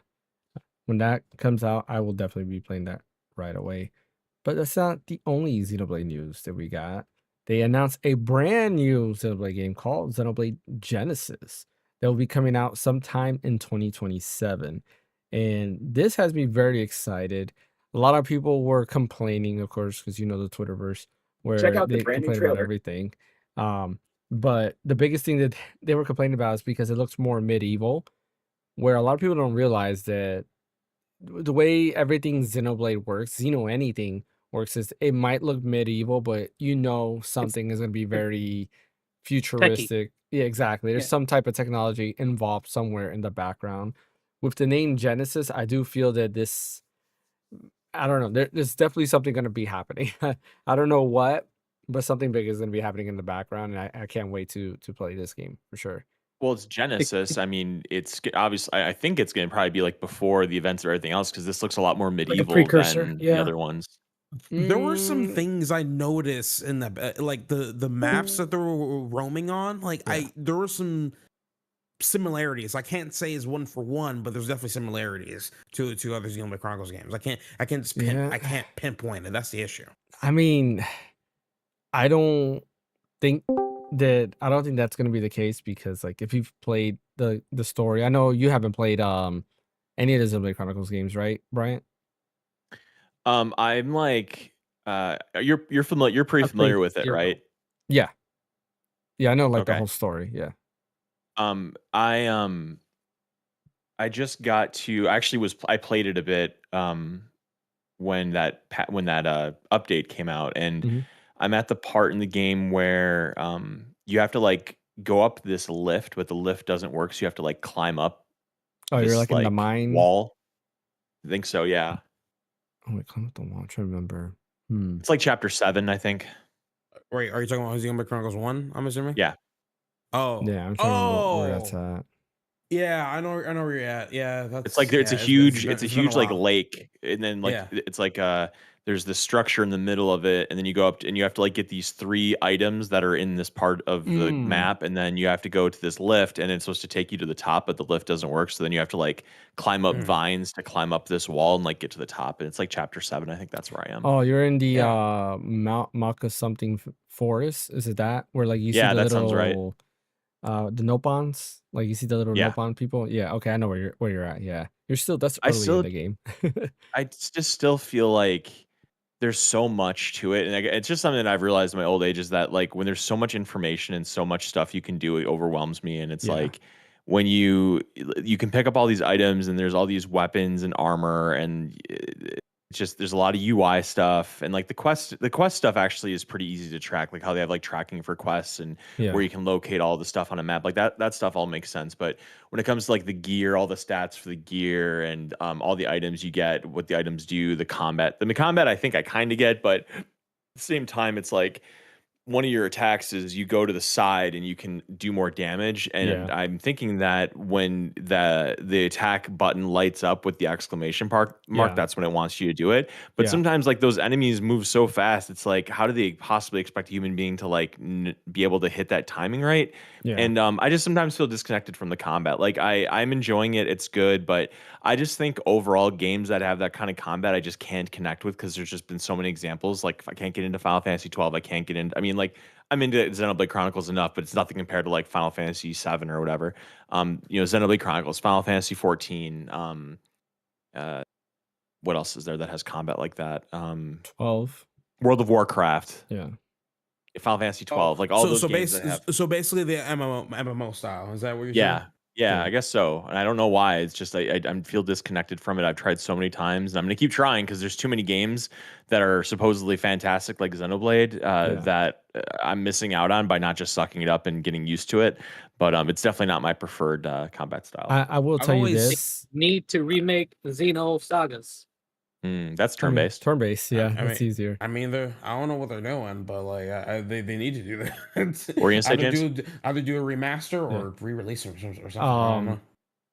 When that comes out, I will definitely be playing that right away. But that's not the only Xenoblade news that we got. They announced a brand new Xenoblade game called Xenoblade Genesis that will be coming out sometime in 2027. And this has me very excited. A lot of people were complaining, of course, because the Twitterverse, Check where out the they brand new complain about trailer. everything. Um, but the biggest thing that they were complaining about is because it looks more medieval, where a lot of people don't realize that the way everything Xenoblade works, anything works is it might look medieval, but It's something is going to be it's very techie. futuristic. Yeah, exactly. There's Yeah. some type of technology involved somewhere in the background. With the name Genesis, I do feel that this, I don't know, there's definitely something going to be happening. I don't know what, but something big is going to be happening in the background, and I can't wait to play this game for sure. Well, it's It, Genesis. I mean, obviously. I think it's going to probably be like before the events of everything else because this looks a lot more like a medieval precursor. than the Yeah. other ones. There were some Mm, things I noticed in the like the maps that they were roaming on. Like yeah. there were some similarities. I can't say is one for one, but there's definitely similarities to other Xenoblade Chronicles games. Yeah. I can't pinpoint it. That's the issue. I mean, I don't think I don't think that's gonna be the case because like if you've played the story, I know you haven't played any of the Xenoblade Chronicles games, right, Bryant? I'm like, you're familiar. You're pretty I played familiar with it, 0. right? Yeah. Yeah, I know like the Okay. whole story. Yeah. Um, I um, I just got to. I played it a bit. When that update came out, and Hmm. I'm at the part in the game where you have to like go up this lift, but the lift doesn't work, so you have to like climb up Oh, you're this like in the like mine. wall. I think so, yeah. Oh wait, climb up the wall. I'm trying to remember. Hmm. It's like chapter 7, I think. Wait, are you talking about Xenoblade Chronicles 1? I'm assuming. Yeah. Oh, Yeah, I'm trying to remember where that's oh, at. yeah. I know where you're at. Yeah, It's like that's it's a yeah. huge it's a It's been a huge like while. lake, and then like Yeah. it's like there's this structure in the middle of it, and then you go up and you have to like get these 3 items that are in this part of the Mm. map, and then you have to go to this lift, and it's supposed to take you to the top, but the lift doesn't work, so then you have to like climb up Mm, vines to climb up this wall and like get to the top, and it's like chapter 7, I think that's where I am. Oh, you're in the yeah. Mount Maka something forest. Is it that where like you see Yeah, the that sounds right. little the Nopons? Like you see the little Yeah. Nopon people? Yeah, okay, I know where you're at. Yeah. You're still that's I early in still the game. I just still feel like there's so much to it, and it's just something that I've realized in my old age is that like when there's so much information and so much stuff you can do, it overwhelms me. And it's Yeah. like when you can pick up all these items and there's all these weapons and armor, and it's just there's a lot of UI stuff, and like the quest stuff actually is pretty easy to track, like how they have like tracking for quests and Yeah. where you can locate all the stuff on a map, like that stuff all makes sense. But when it comes to like the gear, all the stats for the gear, and all the items you get, what the items do, the combat I think I kind of get, but at the same time it's like one of your attacks is you go to the side and you can do more damage. And Yeah. I'm thinking that when the attack button lights up with the exclamation mark, Yeah. that's when it wants you to do it. But Yeah. sometimes like those enemies move so fast, it's like how do they possibly expect a human being to like be able to hit that timing right? Yeah. And I just sometimes feel disconnected from the combat. Like I'm enjoying it, it's good, but I just think overall games that have that kind of combat I just can't connect with, because there's just been so many examples. Like if I can't get into Final Fantasy 12, I can't get into. I mean, like I'm into Xenoblade Chronicles enough, but it's nothing compared to like Final Fantasy 7 or whatever. Xenoblade Chronicles, Final Fantasy 14. Uh, what else is there that has combat like that? 12. World of Warcraft, Yeah. Final Fantasy Oh, 12, like all those games that have. so basically the MMO style. Is that what you're Yeah. saying? Yeah, Cool. I guess so. And I don't know why. It's just I feel disconnected from it. I've tried so many times, and I'm gonna keep trying because there's too many games that are supposedly fantastic, like Xenoblade, Yeah. that I'm missing out on by not just sucking it up and getting used to it. But it's definitely not my preferred combat style. I will I've tell you always- this. Need to remake the Xeno sagas. That's I mean, turn-based. Turn-based, yeah, I that's mean- easier. I mean, I don't know what they're doing, but like they need to do that. What were you gonna say, either do a remaster or re-release or something. I don't know.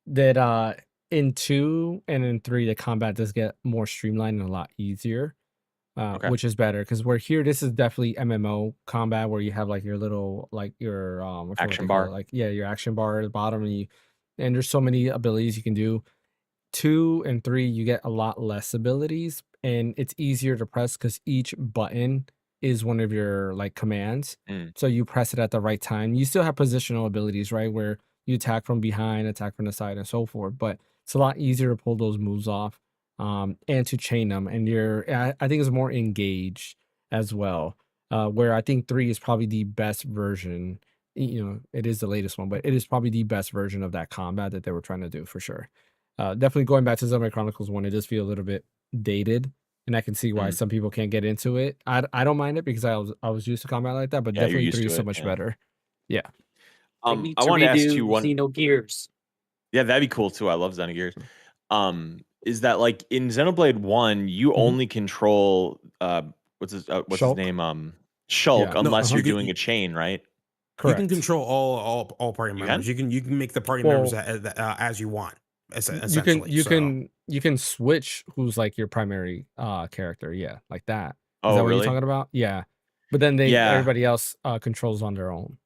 That in 2 and in 3 the combat does get more streamlined and a lot easier, Okay. which is better because we're here. This is definitely MMO combat where you have like your little like your I forget what Action they call it, bar. like your action bar at the bottom, and there's so many abilities you can do. 2 and 3 you get a lot less abilities, and it's easier to press because each button is one of your like commands. Mm. So you press it at the right time. You still have positional abilities, right, where you attack from behind, attack from the side, and so forth, but it's a lot easier to pull those moves off, and to chain them, and I think it's more engaged as well, where I think 3 is probably the best version. It is the latest one, but it is probably the best version of that combat that they were trying to do for sure. Definitely going back to Xenoblade Chronicles 1, it does feel a little bit dated, and I can see why some people can't get into it. I don't mind it because I was used to combat like that, but Yeah, you're definitely used 3 to is so it, much yeah. better. Yeah. They I need to wanted to ask redo you one. Xenogears. Yeah, that'd be cool too. I love Xenogears. Is that like in Xenoblade 1, you Mhm. only control what's his Shulk? name? Shulk, Yeah. No, unless you're you- doing a chain, right? Correct. You can control all party You members. can? You can make the party Well, members as you want. you Essentially, you can switch who's like your primary character, yeah, like that. Is Oh, that what you're really? talking about? Yeah. But then Yeah. everybody else controls on their own.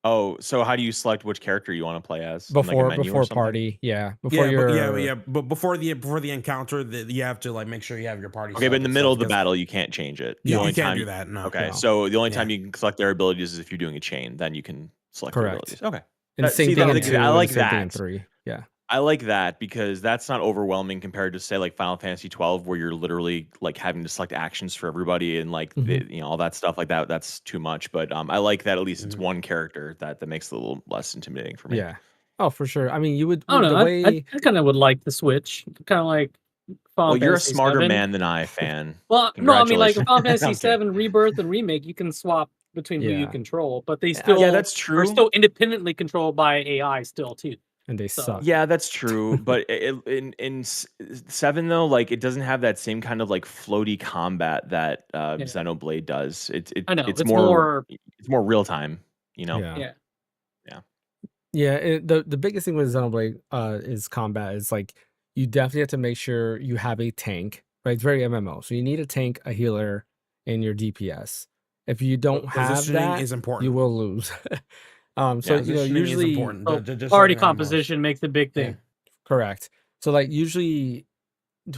Oh, so how do you select which character you want to play as? In, like, a menu or Before something? party, yeah. Before But before the encounter, you have to like make sure you have your party. Okay, but in the selected middle of the because battle, you can't change it. The You, only you can't time do that. No. Okay, No. so the only Yeah. time you can select their abilities is if you're doing a chain. Then you can select their Correct. abilities. Okay. And That- same see, thing that- in 2 I like and same thing in that. 3. Yeah. I like that because that's not overwhelming compared to say like Final Fantasy 12, where you're literally like having to select actions for everybody and like all that stuff like that. That's too much. But I like that at least it's one character that makes it a little less intimidating for me. Yeah. Oh, for sure. I mean, you would I don't know. the way I kind of would like the Switch. Kind of like Final Well, you're a Fantasy smarter 7. man than I, fan. Well, no, I mean like Congratulations. Final Fantasy I'm kidding. 7 Rebirth and Remake, you can swap between who you Yeah. control, but they still Yeah, that's are true. still independently controlled by AI still too. and they So- suck. Yeah, that's true. But in 7 though, like it doesn't have that same kind of like floaty combat that Xenoblade does. I know, it's it's more real time. You know. Yeah. Yeah. Yeah, the biggest thing with Xenoblade is combat. Is like you definitely have to make sure you have a tank, right? It's very MMO, so you need a tank, a healer, and your DPS. If you don't have Positioning that, is important. you will lose. So Yeah, Positioning is usually important. So Just party like in MMOs. composition makes the big thing. correct. So like usually,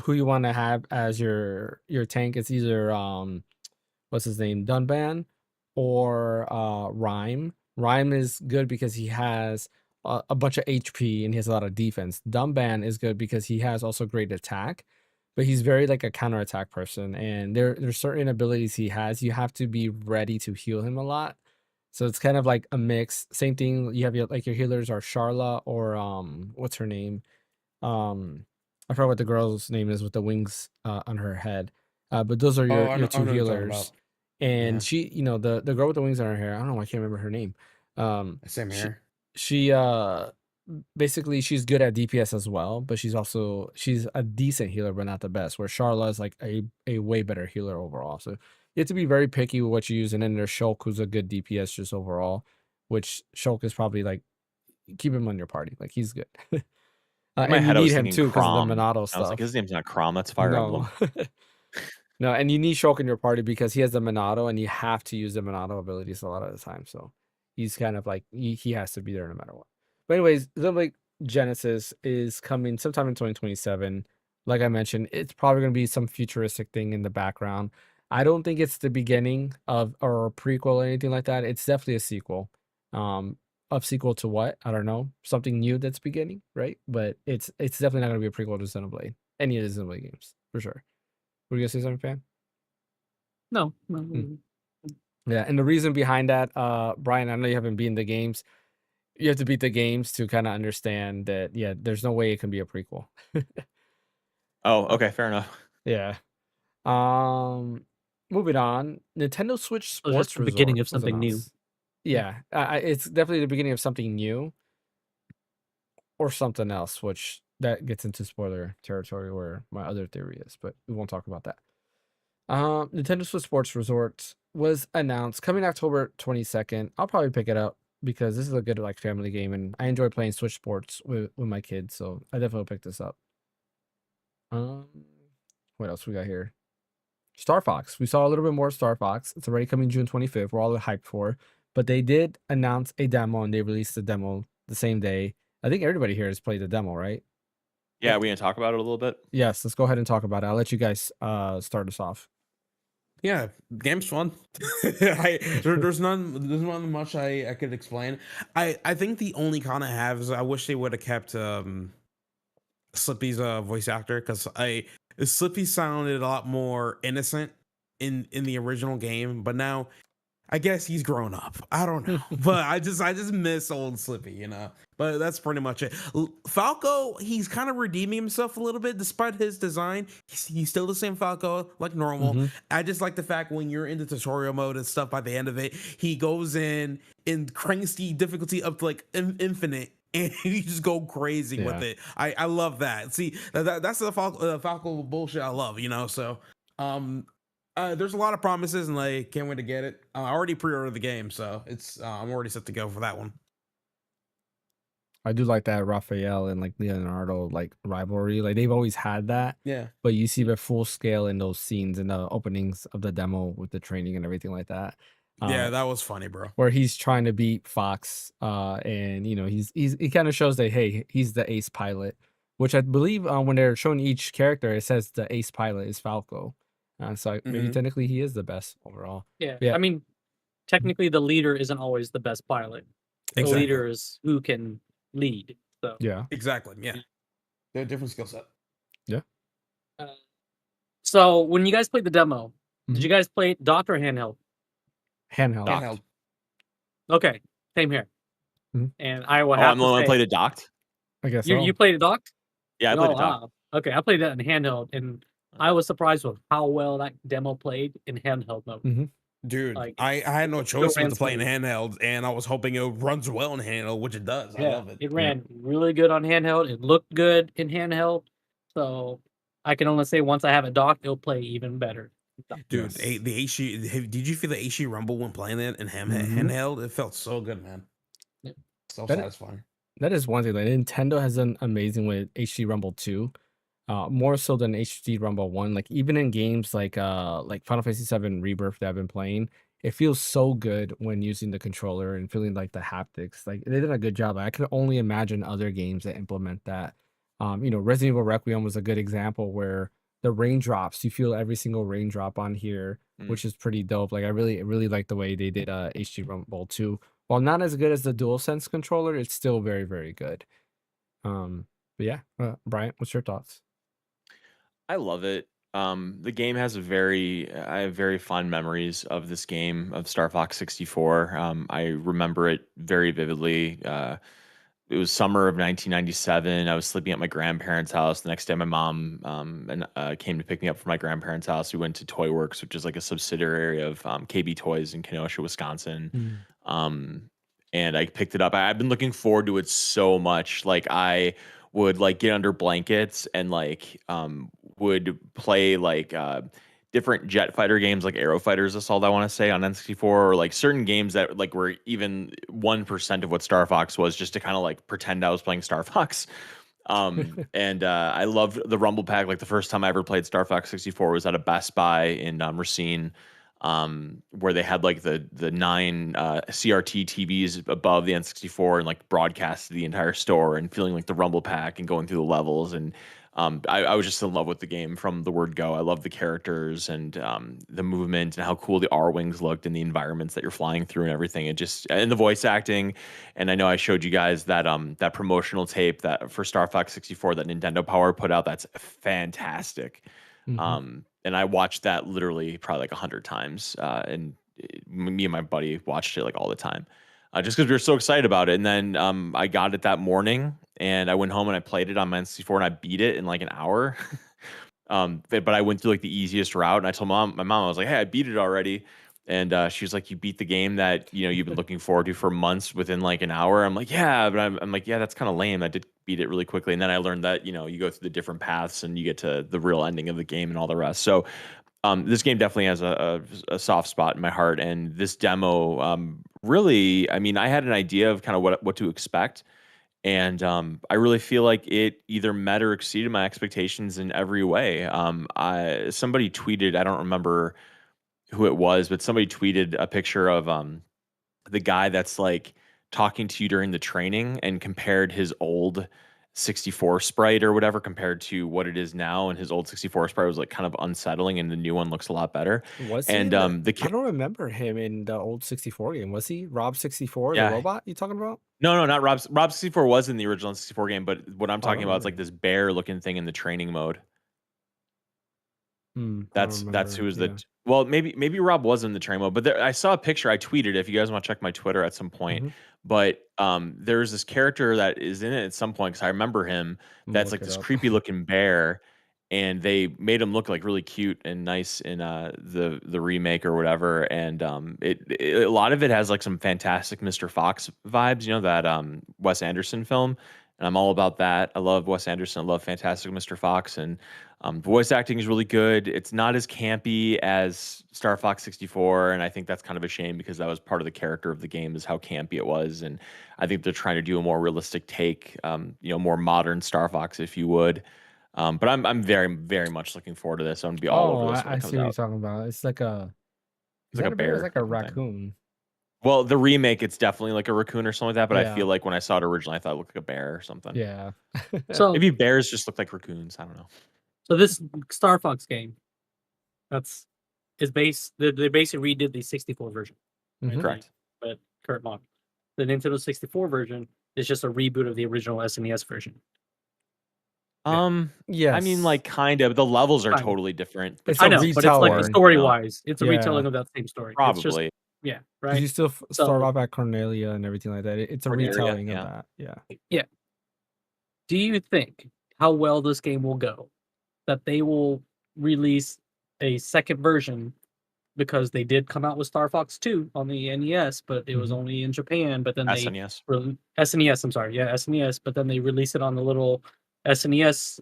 who you want to have as your tank is either what's his name, Dunban, or Rhyme. Rhyme is good because he has a bunch of HP and he has a lot of defense. Dunban is good because he has also great attack, but he's very like a counterattack person, and there's certain abilities he has. You have to be ready to heal him a lot. So it's kind of like a mix. Same thing. You have your healers are Charla or what's her name? I forgot what the girl's name is with the wings on her head. But those are Oh, your I two know what you're talking about. healers. And Yeah. she, the girl with the wings on her hair, I don't know, I can't remember her name. Same She here. she basically she's good at DPS as well, but she's a decent healer, but not the best. Where Charla is like a way better healer overall. So you have to be very picky with what you use. And then there's Shulk, who's a good DPS just overall, which Shulk is probably like keep him on your party. Like he's good. In my And you head, I need was him thinking too because of the Crom. Monado I was like, stuff. his name's not Crom. That's Fire No. Emblem. No, and you need Shulk in your party because he has the Monado, and you have to use the Monado abilities a lot of the time. So he's kind of like he has to be there no matter what. But anyways, Xenoblade Genesis is coming sometime in 2027. Like I mentioned, it's probably going to be some futuristic thing in the background. I don't think it's the beginning of or a prequel or anything like that. It's definitely a sequel. Of sequel to what? I don't know. Something new that's beginning, right? But it's definitely not going to be a prequel to Xenoblade. Any of the Xenoblade games, for sure. Were you gonna say something, fan? No. Yeah, and the reason behind that, Brian, I know you haven't beaten the games. You have to beat the games to kind of understand that. Yeah, there's no way it can be a prequel. Oh, okay, fair enough. Yeah. Moving on. Nintendo Switch So just Sports the beginning Resort of was something new. announced. Yeah, it's definitely the beginning of something new, or something else, which that gets into spoiler territory where my other theory is, but we won't talk about that. Nintendo Switch Sports Resort was announced coming October 22nd. I'll probably pick it up because this is a good like family game, and I enjoy playing Switch Sports with my kids, so I definitely will pick this up. What else we got here? Star Fox. We saw a little bit more Star Fox. It's already coming June 25th. We're all hyped for, but they did announce a demo, and they released the demo the same day. I think everybody here has played the demo, right? Yeah, we gonna talk about it a little bit. Yes, let's go ahead and talk about it. I'll let you guys start us off. Yeah, game's fun. There's not much I could explain. I think the only con I have is I wish they would have kept Slippy's voice actor, because Slippy sounded a lot more innocent in the original game, but now I guess he's grown up. I don't know, but I just miss old Slippy, you know. But that's pretty much it. Falco, he's kind of redeeming himself a little bit despite his design. He's still the same Falco like normal. Mhm. I just like the fact when you're in the tutorial mode and stuff. By the end of it, he goes in and cranks the difficulty up to like infinite. And you just go crazy with Yeah. it. I love that. See, that's the Falco bullshit I love, you know. So, there's a lot of promises, and I can't wait to get it. I already pre-ordered the game, so it's I'm already set to go for that one. I do like that Raphael and like Leonardo like rivalry. Like they've always had that, Yeah, but you see the full scale in those scenes in the openings of the demo with the training and everything like that. yeah, that was funny, bro. Where he's trying to beat Fox, and he kind of shows that hey, he's the ace pilot, which I believe when they're showing each character, it says the ace pilot is Falco, so maybe Mhm. technically he is the best overall. Yeah. Yeah. I mean, technically, the leader isn't always the best pilot. The Exactly. leader is who can lead. So Yeah. Exactly. Yeah, they're a different skill set. So when you guys played the demo, did Mhm. you guys play it docked or handheld? Handheld. Docked. Handheld. Okay, same here. Mhm. And I will Oh, have I'm the to one that say, played it docked. I guess you so. you played it docked? Yeah, I played it docked. Wow. Okay, I played that in handheld, and I was surprised with how well that demo played in handheld mode. Dude, Like, I had no it choice but ran to play in smooth. handheld, and I was hoping it runs well in handheld, which it does. I love it. It ran really good on handheld. It looked good in handheld. So I can only say once I have it docked, it'll play even better. Dude, Yes. the AC. Did you feel the AC rumble when playing it in Mhm. handheld? It felt so good, man. Yeah. So That- satisfying. That is one thing. Like Nintendo has done amazing with HD Rumble 2. More so than HD Rumble 1. Like even in games like Final Fantasy 7 Rebirth that I've been playing, it feels so good when using the controller and feeling like the haptics. Like they did a good job. I can only imagine other games that implement that. Resident Evil Requiem was a good example where the raindrops, you feel every single raindrop on here, which is pretty dope. Like I really like the way they did HD Rumble 2. While not as good as the DualSense controller, it's still very, very good. But yeah, Brian, what's your thoughts? I love it. The game has I have very fond memories of this game of Star Fox 64. I remember it very vividly. It was summer of 1997. I was sleeping at my grandparents' house. The next day, my mom came to pick me up from my grandparents' house. We went to Toy Works, which is like a subsidiary of KB Toys in Kenosha, Wisconsin. Mm. Um, and I picked it up. I've been looking forward to it so much. Like I would like get under blankets and like would play like different jet fighter games like Aero Fighters Assault, I want to say, on N64, or like certain games that like were even 1% of what Star Fox was, just to kind of like pretend I was playing Star Fox. And I loved the Rumble Pack. Like the first time I ever played Star Fox 64 was at a Best Buy in Racine, where they had like the 9 CRT TVs above the N64 and like broadcasted the entire store, and feeling like the Rumble Pack and going through the levels. And I was just in love with the game from the word go. I love the characters and the movement and how cool the R wings looked and the environments that you're flying through and everything. It just, and the voice acting. And I know I showed you guys that that promotional tape that for Star Fox 64 that Nintendo Power put out. That's fantastic. And I watched that literally probably like 100 times. Me and my buddy watched it like all the time, just because we were so excited about it. And then I got it that morning, and I went home and I played it on my N64, and I beat it in like an hour. But I went through like the easiest route, and I told my mom, I was like, "Hey, I beat it already." And she was like, "You beat the game that you've been looking forward to for months within like an hour." I'm like, "Yeah," but I'm like, "Yeah, that's kind of lame. I did beat it really quickly." And then I learned that you go through the different paths and you get to the real ending of the game and all the rest. So this game definitely has a soft spot in my heart. And this demo, really, I mean, I had an idea of kind of what to expect, and I really feel like it either met or exceeded my expectations in every way. Somebody tweeted, I don't remember who it was, but somebody tweeted a picture of the guy that's like talking to you during the training, and compared his old 64 sprite or whatever compared to what it is now. And his old 64 sprite was like kind of unsettling, and the new one looks a lot better. Was he And in I don't remember him in the old 64 game. Was he Rob 64, the yeah, robot you talking about? no, not Rob 64 was in the original 64 game, but what I'm Oh, I talking don't about is like remember. this bear looking thing in the training mode. I don't That's remember. who is Yeah. well, maybe Rob was in the train mode, but I saw a picture. I tweeted if you guys want to check my Twitter at some point. Mm-hmm. But there's this character that is in it at some point, because I remember him. I'm gonna That's look like it this up. creepy looking bear, and they made him look like really cute and nice in the remake or whatever. And a lot of it has like some fantastic Mr. Fox vibes. That Wes Anderson film, and I'm all about that. I love Wes Anderson. I love Fantastic Mr. Fox, and voice acting is really good. It's not as campy as Star Fox 64, and I think that's kind of a shame, because that was part of the character of the game, is how campy it was. And I think they're trying to do a more realistic take, more modern Star Fox, if you would. But I'm very, very much looking forward to this. I'm gonna be all Oh, over this when I it see comes what you're out. talking about. It's like a It's is like a that a bear? It's bear like a looking thing. raccoon. Well, the remake, it's definitely like a raccoon or something like that. But I Yeah. feel like when I saw it originally, I thought it looked like a bear or something. Yeah. So Maybe bears just look like raccoons. I don't know. so this Star Fox game, that's is based. They basically redid the 64 version, right? Mhm. Correct. But current model. The Nintendo 64 version is just a reboot of the original SNES version. I mean, Yes. like kind of. The levels are Kind of. totally different, but It's I a know, but it's like retelling. story wise, it's a Yeah. retelling of that same story. It's just probably. yeah, 'Cause right. you still start So off at Cornelia and everything like that. It's a Cornelia, retelling yeah. of that. Yeah. yeah. Do you think how well this game will go? That they will release a second version, because they did come out with Star Fox 2 on the NES, but it was Mhm. only in Japan. But then they SNES. SNES. I'm sorry, yeah, SNES. But then they released it on the little SNES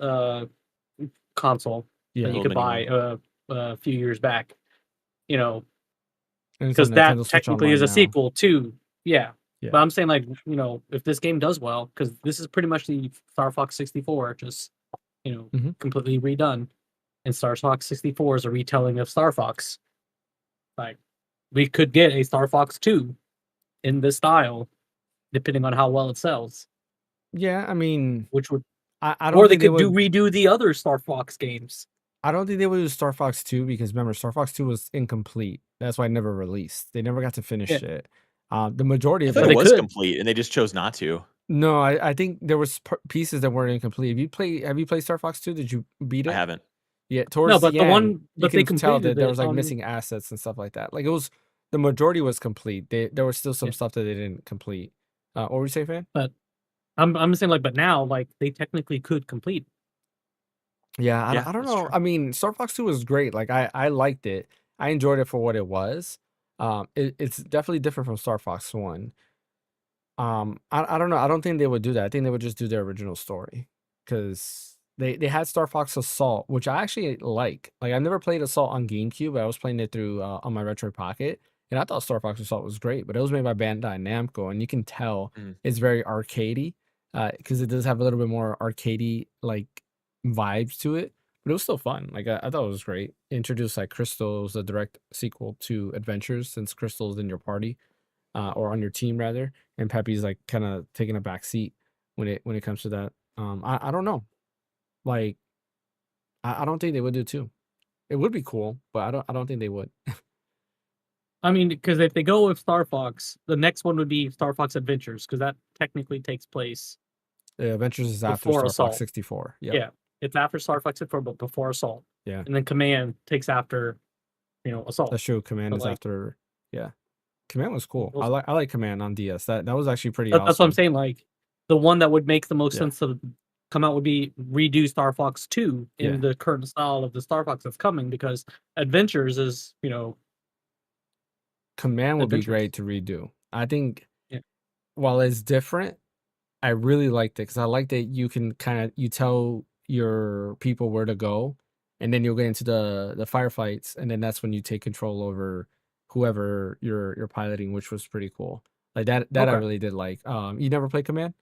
console Yeah. that you Little could mini buy a few years back. You know, And it's on because that Nintendo Switch technically is Online a now. sequel to yeah. Yeah. But I'm saying, like, if this game does well, because this is pretty much the Star Fox 64, just Mhm. completely redone, and Star Fox 64 is a retelling of Star Fox. Like, we could get a Star Fox 2 in this style, depending on how well it sells. Yeah, I mean, Which would, I don't or they think they could would. redo the other Star Fox games. I don't think they would do Star Fox 2 because remember, Star Fox 2 was incomplete. That's why it never released. They never got to finish Yeah. it. The majority I of thought But it they was could. complete, and they just chose not to. No, I think there was pieces that weren't incomplete. Have you played Star Fox 2? Did you beat I it? haven't. Yeah, No, towards but the the end, one, you but they can tell that completed there it was like on. missing assets and stuff like that. Like it was the majority was complete. There was still some Yeah. stuff that they didn't complete. What were you saying, fan? But I'm saying like, but now like they technically could complete. Yeah, Yeah, I don't that's know. true. I mean, Star Fox 2 was great. Like I liked it. I enjoyed it for what it was. It's definitely different from Star Fox 1. I don't know. I don't think they would do that. I think they would just do their original story because they had Star Fox Assault, which I actually like. Like I never played Assault on GameCube, but I was playing it through on my Retro Pocket, and I thought Star Fox Assault was great. But it was made by Bandai Namco, and you can tell Mm. it's very arcadey because it does have a little bit more arcadey like vibes to it. But it was still fun. Like I thought it was great. It introduced like Crystal's a direct sequel to Adventures since Crystal's in your party or on your team rather, and Pepe's like kind of taking a back seat when it comes to that. I don't know, like I don't think they would do too. It would be cool, but I don't think they would. I mean, because if they go with Star Fox, the next one would be Star Fox Adventures, because that technically takes place Adventures is after before Star Fox Assault. 64. Yep. Yeah, it's after Star Fox 64, but before Assault. Yeah. And then Command takes after, Assault. That's true. Command But, is like, after. Yeah, Command was cool. those- I like Command on DS. That was actually pretty That's what awesome. I'm saying. Like, the one that would make the most Yeah. sense to come out would be redo Star Fox 2 in Yeah. the current style of the Star Fox that's coming, because Adventures is, Command would be Adventures. great to redo. I think Yeah. while it's different, I really liked it because I like that you can you tell your people where to go, and then you'll get into the firefights, and then that's when you take control over whoever you're piloting, which was pretty cool. Like that I Okay. really did like. You never played Command?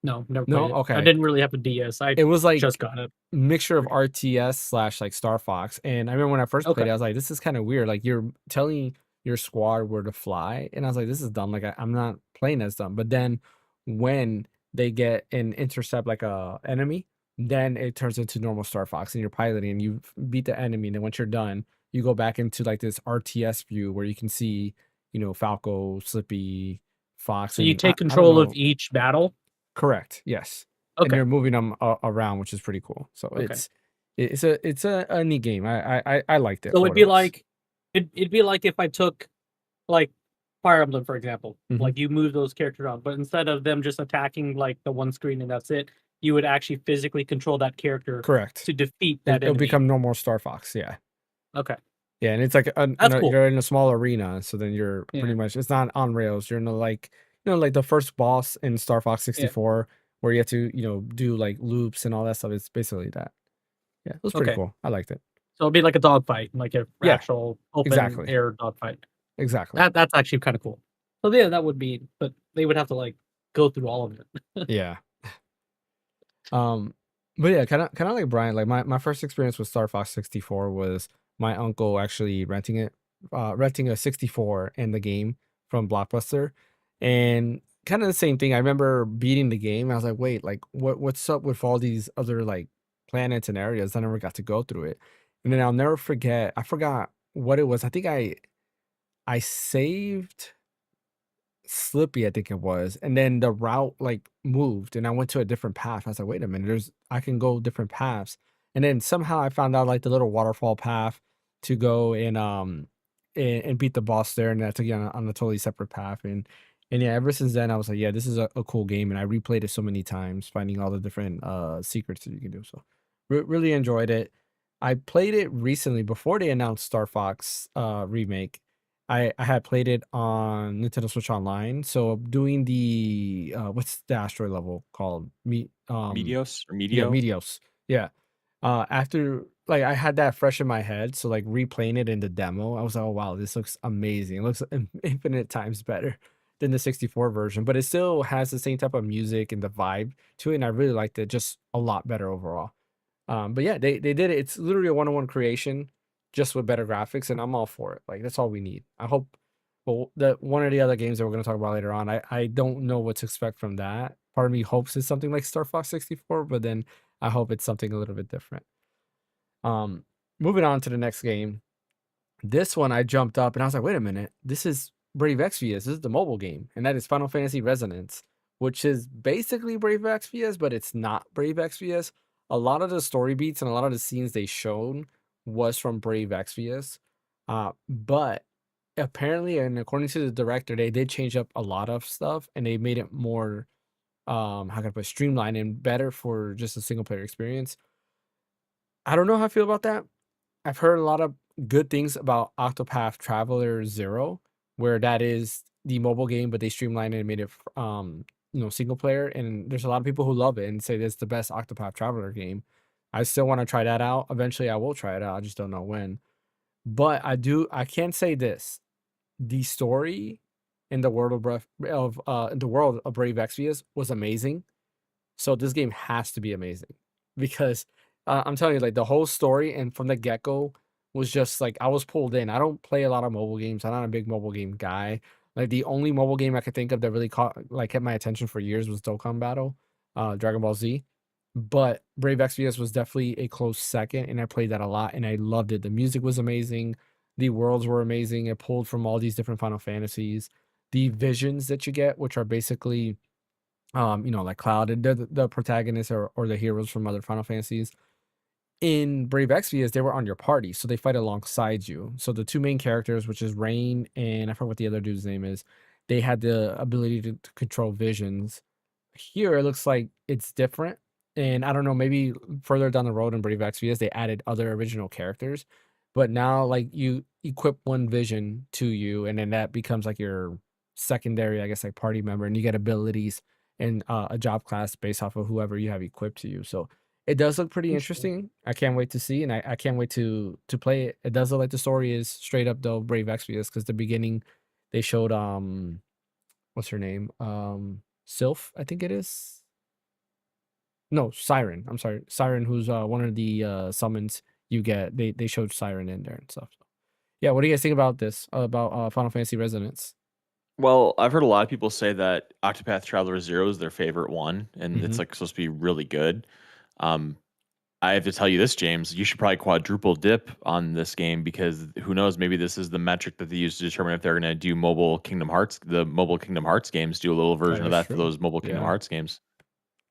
No, never No? played it. I Okay. didn't really have a DS. I It was like just got it. mixture of RTS slash like Star Fox. And I remember when I first played Okay. it, I was like, this is kind of weird. Like you're telling your squad where to fly. And I was like, this is dumb. Like I'm not playing as dumb. But then when they get and intercept like a enemy, then it turns into normal Star Fox and you're piloting and you beat the enemy. And then once you're done, you go back into like this RTS view where you can see, Falco, Slippy, Fox. So you And take I don't control of know. each battle. Correct. Yes. And Okay. you're moving them around, which is pretty cool. So Okay. it's a neat game. I liked it. So for it'd what be it was. like it'd be like if I took like Fire Emblem, for example. Mhm. Like you move those characters around, but instead of them just attacking like the one screen and that's it, you would actually physically control that character Correct. to defeat that It'll enemy. become normal Star Fox. Yeah. Okay. Yeah, and it's like That's cool. you're in a small arena, so then you're Yeah. pretty much it's not on rails. You're in the like like the first boss in Star Fox 64 where you have to do like loops and all that stuff. It's basically that. Yeah, it was pretty Okay. cool. I liked it. So it'd be like a dogfight, like an Yeah, actual open exactly. air dogfight. Exactly. That's actually kind of cool. So yeah, that would be, but they would have to like go through all of it. Yeah. But yeah, kind of like Brian. Like my first experience with Star Fox 64 was my uncle actually renting a 64 in the game from Blockbuster, and kind of the same thing. I remember beating the game. I was like, wait, like what's up with all these other like planets and areas? I never got to go through it, and then I'll never forget. I forgot what it was. I think I saved Slippy, I think it was, and then the route like moved, and I went to a different path. I was like, wait a minute, I can go different paths, and then somehow I found out like the little waterfall path to go and beat the boss there, and that took you on a totally separate path, and yeah, ever since then I was like, yeah, this is a cool game, and I replayed it so many times, finding all the different secrets that you can do. So really enjoyed it. I played it recently before they announced Star Fox remake. I had played it on Nintendo Switch Online. So doing the what's the asteroid level called? Medios or Yeah, Medio? Meteos. Yeah. After like I had that fresh in my head, so like replaying it in the demo, I was like, oh wow, this looks amazing. It looks infinite times better than the 64 version, but it still has the same type of music and the vibe to it, and I really liked it just a lot better overall. But yeah, they did it. It's literally a one-on-one creation, just with better graphics, and I'm all for it. Like that's all we need. I hope. Well, the one of the other games that we're going to talk about later on, I don't know what to expect from that. Part of me hopes it's something like Star Fox 64, but then I hope it's something a little bit different. Moving on to the next game. This one I jumped up and I was like, wait a minute, this is Brave Exvius. This is the mobile game, and that is Final Fantasy Resonance, which is basically Brave Exvius, but it's not Brave Exvius. a lot of the story beats and a lot of the scenes they showed was from Brave Exvius. But apparently, and according to the director, they did change up a lot of stuff and they made it more how can I put it, streamlined and better for just a single player experience. I don't know how I feel about that. I've heard a lot of good things about Octopath Traveler 0, where that is the mobile game, but they streamlined it and made it single player. And there's a lot of people who love it and say it's the best Octopath Traveler game. I still want to try that out. Eventually I will try it out. I just don't know when. But I can say this. The story in the world of Brave Exvius was amazing. So this game has to be amazing because I'm telling you, like the whole story and from the get go was just like I was pulled in. I don't play a lot of mobile games. I'm not a big mobile game guy. Like the only mobile game I could think of that really kept my attention for years was Dokkan Battle, Dragon Ball Z. But Brave Exvius was definitely a close second, and I played that a lot, and I loved it. The music was amazing, the worlds were amazing. It pulled from all these different Final Fantasies. The visions that you get, which are basically like Cloud, the protagonists or the heroes from other Final Fantasies. In Brave Exvius, they were on your party, so they fight alongside you. So the two main characters, which is Rain and I forget what the other dude's name is, they had the ability to control visions. Here, it looks like it's different, and I don't know, maybe further down the road in Brave Exvius, they added other original characters, but now like you equip one vision to you, and then that becomes like your secondary, I guess, like party member, and you get abilities and a job class based off of whoever you have equipped to you. So it does look pretty Interesting. interesting. I can't wait to see, and I can't wait to play it. It does look like the story is straight up though Brave Exvius because the beginning they showed what's her name? Sylph, I think it is. No, Siren. I'm sorry. Siren, who's one of the summons you get. They showed Siren in there and stuff. So, yeah, what do you guys think about this? About Final Fantasy Resonance? Well, I've heard a lot of people say that Octopath Traveler 0 is their favorite one, and it's Mhm. like supposed to be really good. Um, I have to tell you this, James, you should probably quadruple dip on this game because who knows, maybe this is the metric that they use to determine if they're going to do the mobile Kingdom Hearts games, do a little That version of is that for true. those mobile Kingdom Yeah, Hearts games.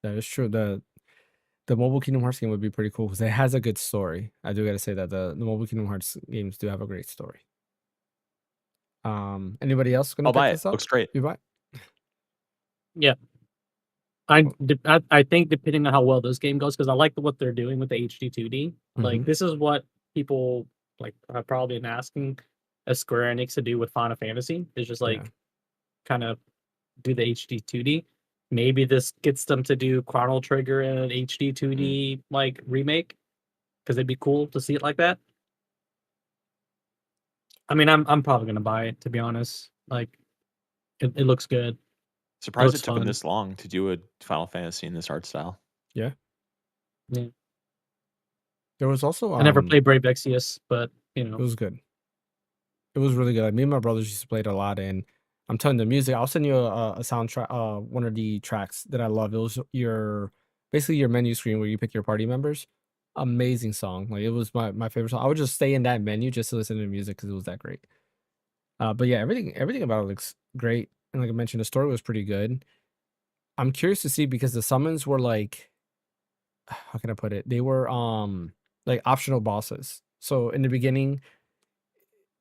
that is true. The mobile Kingdom Hearts game would be pretty cool because it has a good story. I do gotta say that the mobile Kingdom Hearts games do have a great story. Anybody else gonna I'll pick buy it. this up? Looks great. You buy? Yeah, I think depending on how well this game goes, because I like what they're doing with the HD 2D. Like Mhm. this is what people like have probably been asking a Square Enix to do with Final Fantasy. Is just Yeah. like kind of do the HD 2D. Maybe this gets them to do Chrono Trigger in an HD 2D like remake because it'd be cool to see it like that. I mean, I'm probably gonna buy it to be honest. Like it looks good. It Surprised looks it took them fun. this long to do a Final Fantasy in this art style. Yeah. Yeah. There was also I never played Brave Exvius, but you it know, was good. It was really good. Like, me and my brothers used to play it a lot, and I'm telling you, the music. I'll send you a soundtrack, one of the tracks that I love. It was basically your menu screen where you pick your party members. Amazing song. Like it was my favorite song. I would just stay in that menu just to listen to the music because it was that great. But yeah, everything about it looks great, and like I mentioned, the story was pretty good. I'm curious to see because the summons were like, how can I put it? They were like optional bosses. So in the beginning,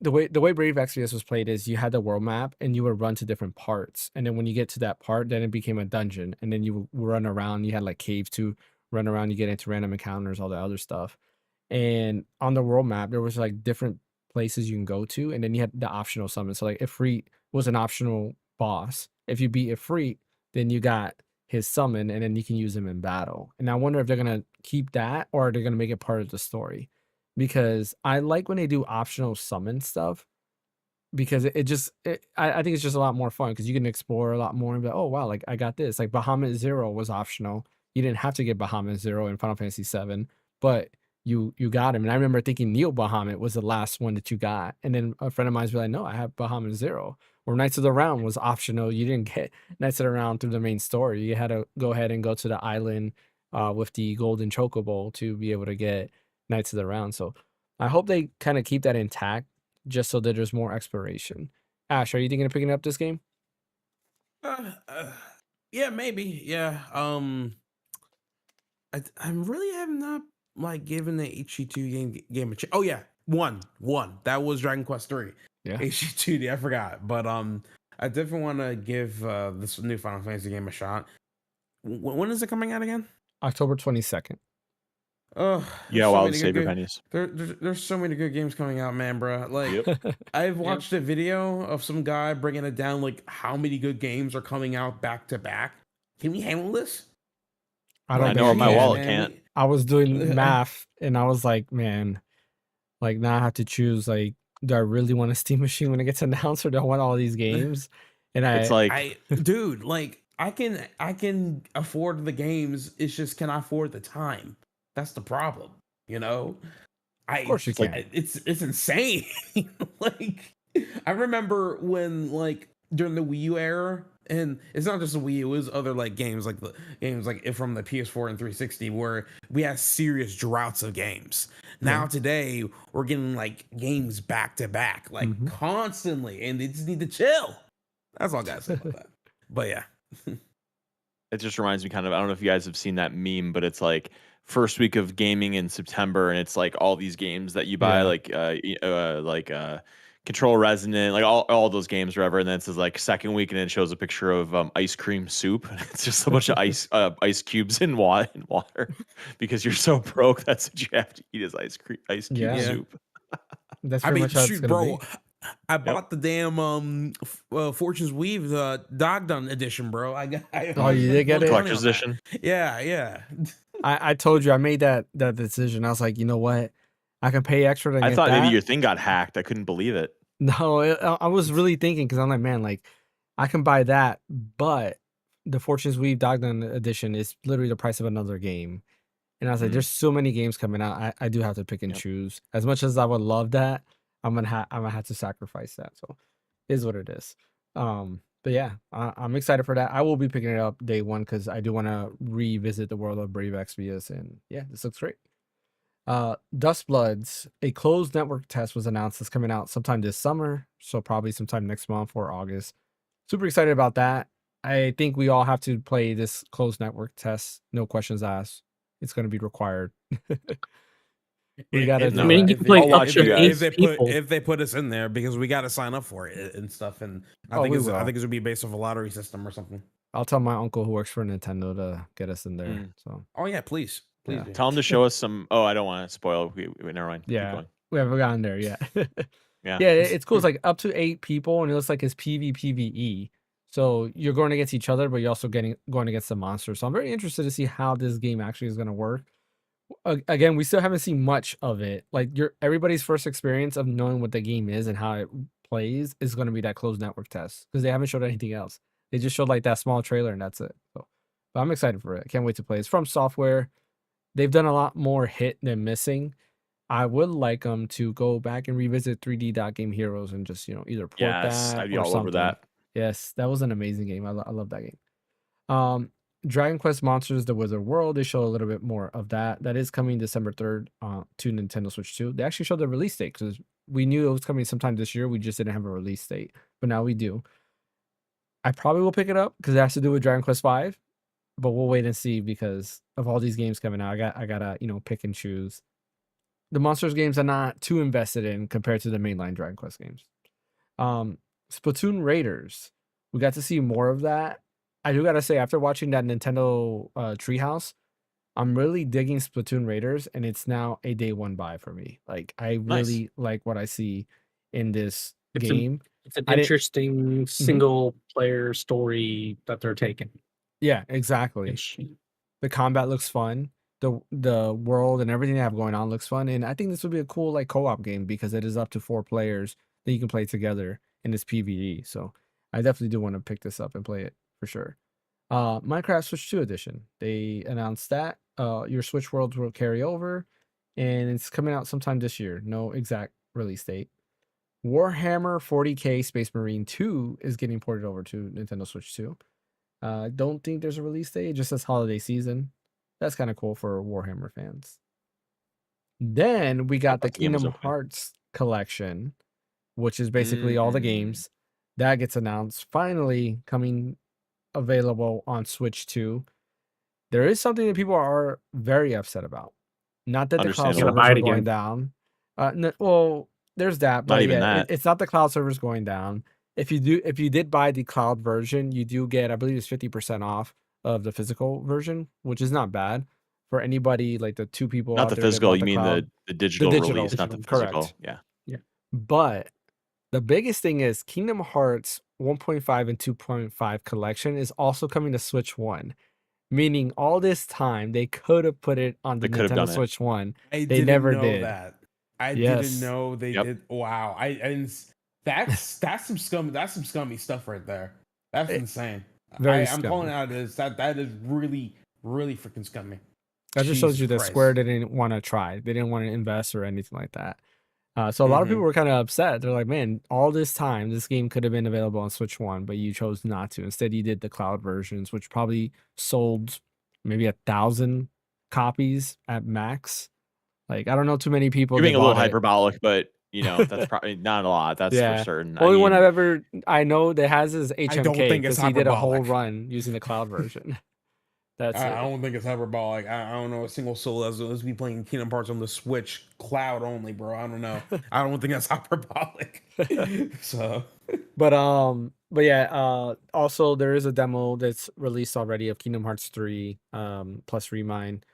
the way Brave Exvius was played is you had the world map and you would run to different parts, and then when you get to that part, then it became a dungeon, and then you would run around. You had like caves to run around. You get into random encounters, all that other stuff. And on the world map, there was like different places you can go to, and then you had the optional summons. So like Ifrit was an optional boss. If you beat Ifrit, then you got his summon, and then you can use him in battle. And I wonder if they're gonna keep that or they're gonna make it part of the story, because I like when they do optional summon stuff because I think it's just a lot more fun because you can explore a lot more and be like, oh wow, like I got this. Like Bahamut Zero was optional. You didn't have to get Bahamut Zero in Final Fantasy VII, but you got him. And I remember thinking Neo Bahamut was the last one that you got, and then a friend of mine's be like, no, I have Bahamut Zero. Or Knights of the Round was optional. You didn't get Knights of the Round through the main story. You had to go ahead and go to the island with the golden chocobo to be able to get Knights of the Round. So I hope they kind of keep that intact just so that there's more exploration. Ash, are you thinking of picking up this game? Uh, uh, yeah, maybe. Yeah. I really have not like given the HG2 game a chance. Oh yeah, one that was Dragon Quest 3. Yeah. HG2, I forgot, but I definitely want to give this new Final Fantasy game a shot. When is it coming out again? October 22nd. Oh, Yeah, while the save your pennies. There's so many good games coming out, man, bro. Like, Yep. I've watched a video of some guy bringing it down, like how many good games are coming out back to back. Can we handle this? I don't I think know I my can. wallet can't. I was doing math and I was like, man, like now I have to choose like, do I really want a Steam machine when it gets announced or do I want all these games? And It's like dude, like I can afford the games. It's just can I afford the time? That's the problem, you know. of course you It's like- can. It's insane. Like I remember when like during the Wii U era, and it's not just the Wii U, it was other like games like the games like from the PS4 and 360 where we had serious droughts of games. Now Yeah. today we're getting like games back to back, like Mhm. constantly, and they just need to chill. That's all I gotta say about that. But yeah. it just reminds me kind of, I don't know if you guys have seen that meme, but it's like first week of gaming in September, and it's like all these games that you buy, Yeah. like Control Resonant, like all those games, whatever. And then it says like second week, and it shows a picture of ice cream soup. And it's just a bunch of ice cubes in water because you're so broke. That's what you have to eat is ice cube Yeah. soup. That's I pretty mean, much how it's shoot, gonna bro. be. I bought the damn Fortune's Weave Dog Done edition, bro. Oh, you did get it? Collector's edition. Yeah. I told you I made that decision. I was like, you know what? I can pay extra to I get thought that. maybe your thing got hacked. I couldn't believe it. No, I was really thinking because I'm like, man, like I can buy that, but the Fortune's Weave Dogden edition is literally the price of another game. And I was like, Mm. there's so many games coming out. I do have to pick and Yep. choose. As much as I would love that, I'm gonna have to sacrifice that. So, it is what it is. But yeah, I'm excited for that. I will be picking it up day one because I do want to revisit the world of Brave Exvius, and yeah, this looks great. Dust Bloods, a closed network test was announced. It's coming out sometime this summer, so probably sometime next month or August. Super excited about that. I think we all have to play this closed network test. No questions asked. It's going to be required. We got to If- do I mean, that. you can play I'll up watch to you eight guys. people. if they put us in there because we got to sign up for it and stuff, and I Oh, think we it's will. gonna be based off a lottery system or something. I'll tell my uncle who works for Nintendo to get us in there. Mm. So Oh yeah, please Yeah. do. Tell them to show us some. Oh, I don't want to spoil. Never mind. Keep yeah, going. we haven't gotten there yet. Yeah. Yeah, it's cool. It's like up to 8 people, and it looks like it's PvPvE. So you're going against each other, but you're also going against the monsters. So I'm very interested to see how this game actually is going to work. Again, we still haven't seen much of it. Like everybody's first experience of knowing what the game is and how it plays is going to be that closed network test because they haven't showed anything else. They just showed like that small trailer and that's it. So, but I'm excited for it. I can't wait to play. It's from Software. They've done a lot more hit than missing. I would like them to go back and revisit 3D Dot Game Heroes and just either port Yes, that I'd be or all something. over that. Yes, that was an amazing game. I love that game. Dragon Quest Monsters: The Wizard World. They show a little bit more of that. That is coming December 3rd to Nintendo Switch 2. They actually showed the release date because we knew it was coming sometime this year. We just didn't have a release date, but now we do. I probably will pick it up because it has to do with Dragon Quest 5, but we'll wait and see because of all these games coming out. I gotta pick and choose. The Monsters games I'm not too invested in compared to the mainline Dragon Quest games. Splatoon Raiders. We got to see more of that. I do gotta say, after watching that Nintendo Treehouse, I'm really digging Splatoon Raiders, and it's now a day one buy for me. Like I really like what I see in this game. It's an I didn't- interesting single player story that they're taking. Yeah, exactly. The combat looks fun. The world and everything they have going on looks fun, and I think this would be a cool like co-op game because it is up to 4 players that you can play together in this PvE. So I definitely do want to pick this up and play it for sure. Minecraft Switch 2 edition. They announced that your Switch worlds will carry over, and it's coming out sometime this year. No exact release date. Warhammer 40K Space Marine 2 is getting ported over to Nintendo Switch 2. I don't think there's a release date. It just says holiday season. That's kind of cool for Warhammer fans. Then we got the thought the game was Kingdom okay. Hearts collection, which is basically all the games. That gets announced. Finally coming available on Switch 2. there is something that people are very upset about. Not that the cloud Understandable. Gotta buy servers it are going again. down. Well, there's that, Not but even yeah, that. it's not the cloud servers going down. If you did buy the cloud version, you do get, I believe it's 50% off of the physical version, which is not bad for anybody, like the 2 people Not out the there that physical. bought You the mean cloud. the digital digital, release, not the correct. physical. Yeah. But the biggest thing is Kingdom Hearts 1.5 and 2.5 collection is also coming to Switch 1. Meaning all this time they could have put it on the They could have Nintendo done it. Switch 1. I They didn't never know did. that. I didn't Yes. know they Yep. did. Wow. I didn't. That's some scummy. That's some scummy stuff right there. That's It- insane. very I'm calling scummy. out this. That is really freaking scummy. That just shows you that Jesus Square Christ. didn't want to try. They didn't want to invest or anything like that. So a lot of people Mhm. were kind of upset. They're like, man, all this time, this game could have been available on Switch 1, but you chose not to. Instead, you did the cloud versions, which probably sold maybe 1,000 copies at max. Like, I don't know too many people You're that being a little bought it. hyperbolic, but that's probably not a lot. That's for Yeah. certain. Only one mean, I know that has is don't HMK think it's because he did a whole hyperbolic. run using the cloud version. That's I it. don't think it's hyperbolic. I don't know a single soul that's be playing Kingdom Hearts on the Switch cloud only, bro. I don't know. I don't think that's hyperbolic. So, But yeah, also there is a demo that's released already of Kingdom Hearts 3 plus Remind,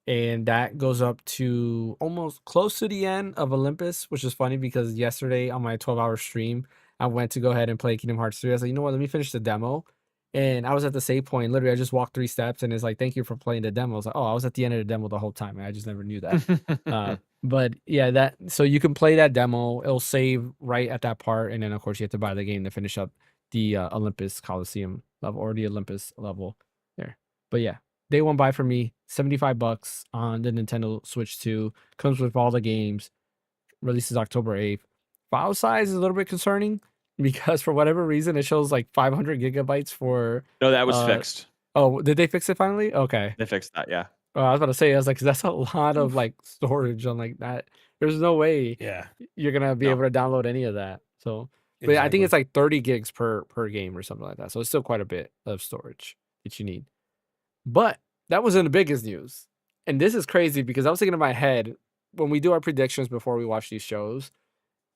and that goes up to almost close to the end of Olympus, which is funny because yesterday on my 12-hour stream, I went to go ahead and play Kingdom Hearts 3. I was like, you know what, let me finish the demo. And I was at the save point. Literally, I just walked 3 steps and it's like, thank you for playing the demo. I was like, oh, I was at the end of the demo the whole time. And I just never knew that. But yeah, so you can play that demo. It'll save right at that part. And then, of course, you have to buy the game to finish up the Olympus Coliseum level or the Olympus level there. But yeah, day one buy for me, $75 on the Nintendo Switch 2. Comes with all the games. Releases October 8th. File size is a little bit concerning because for whatever reason it shows like 500 gigabytes for. no, that was fixed. Oh, did they fix it finally? Okay. They fixed that. Yeah. I was about to say, I was like, 'cause that's a lot of like storage on like that. There's no way yeah. you're gonna be No. able to download any of that. So, but yeah, I think it's like 30 gigs per game or something like that. So it's still quite a bit of storage that you need. But that wasn't the biggest news. And this is crazy because I was thinking in my head when we do our predictions before we watch these shows,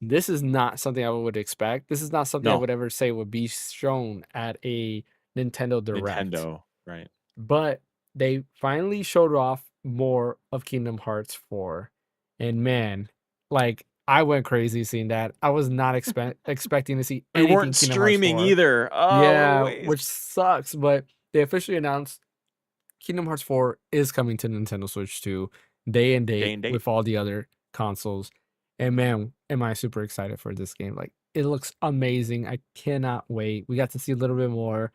this is not something I would expect. This is not something I No. would ever say would be shown at a Nintendo Direct. Nintendo, right? But they finally showed off more of Kingdom Hearts 4. And man, like I went crazy seeing that. I was not expecting to see We anything weren't Kingdom streaming Hearts 4. either. Oh, Yeah, what a waste. which sucks. But they officially announced Kingdom Hearts 4 is coming to Nintendo Switch 2 day and date with all the other consoles. And man, am I super excited for this game. Like it looks amazing. I cannot wait. We got to see a little bit more.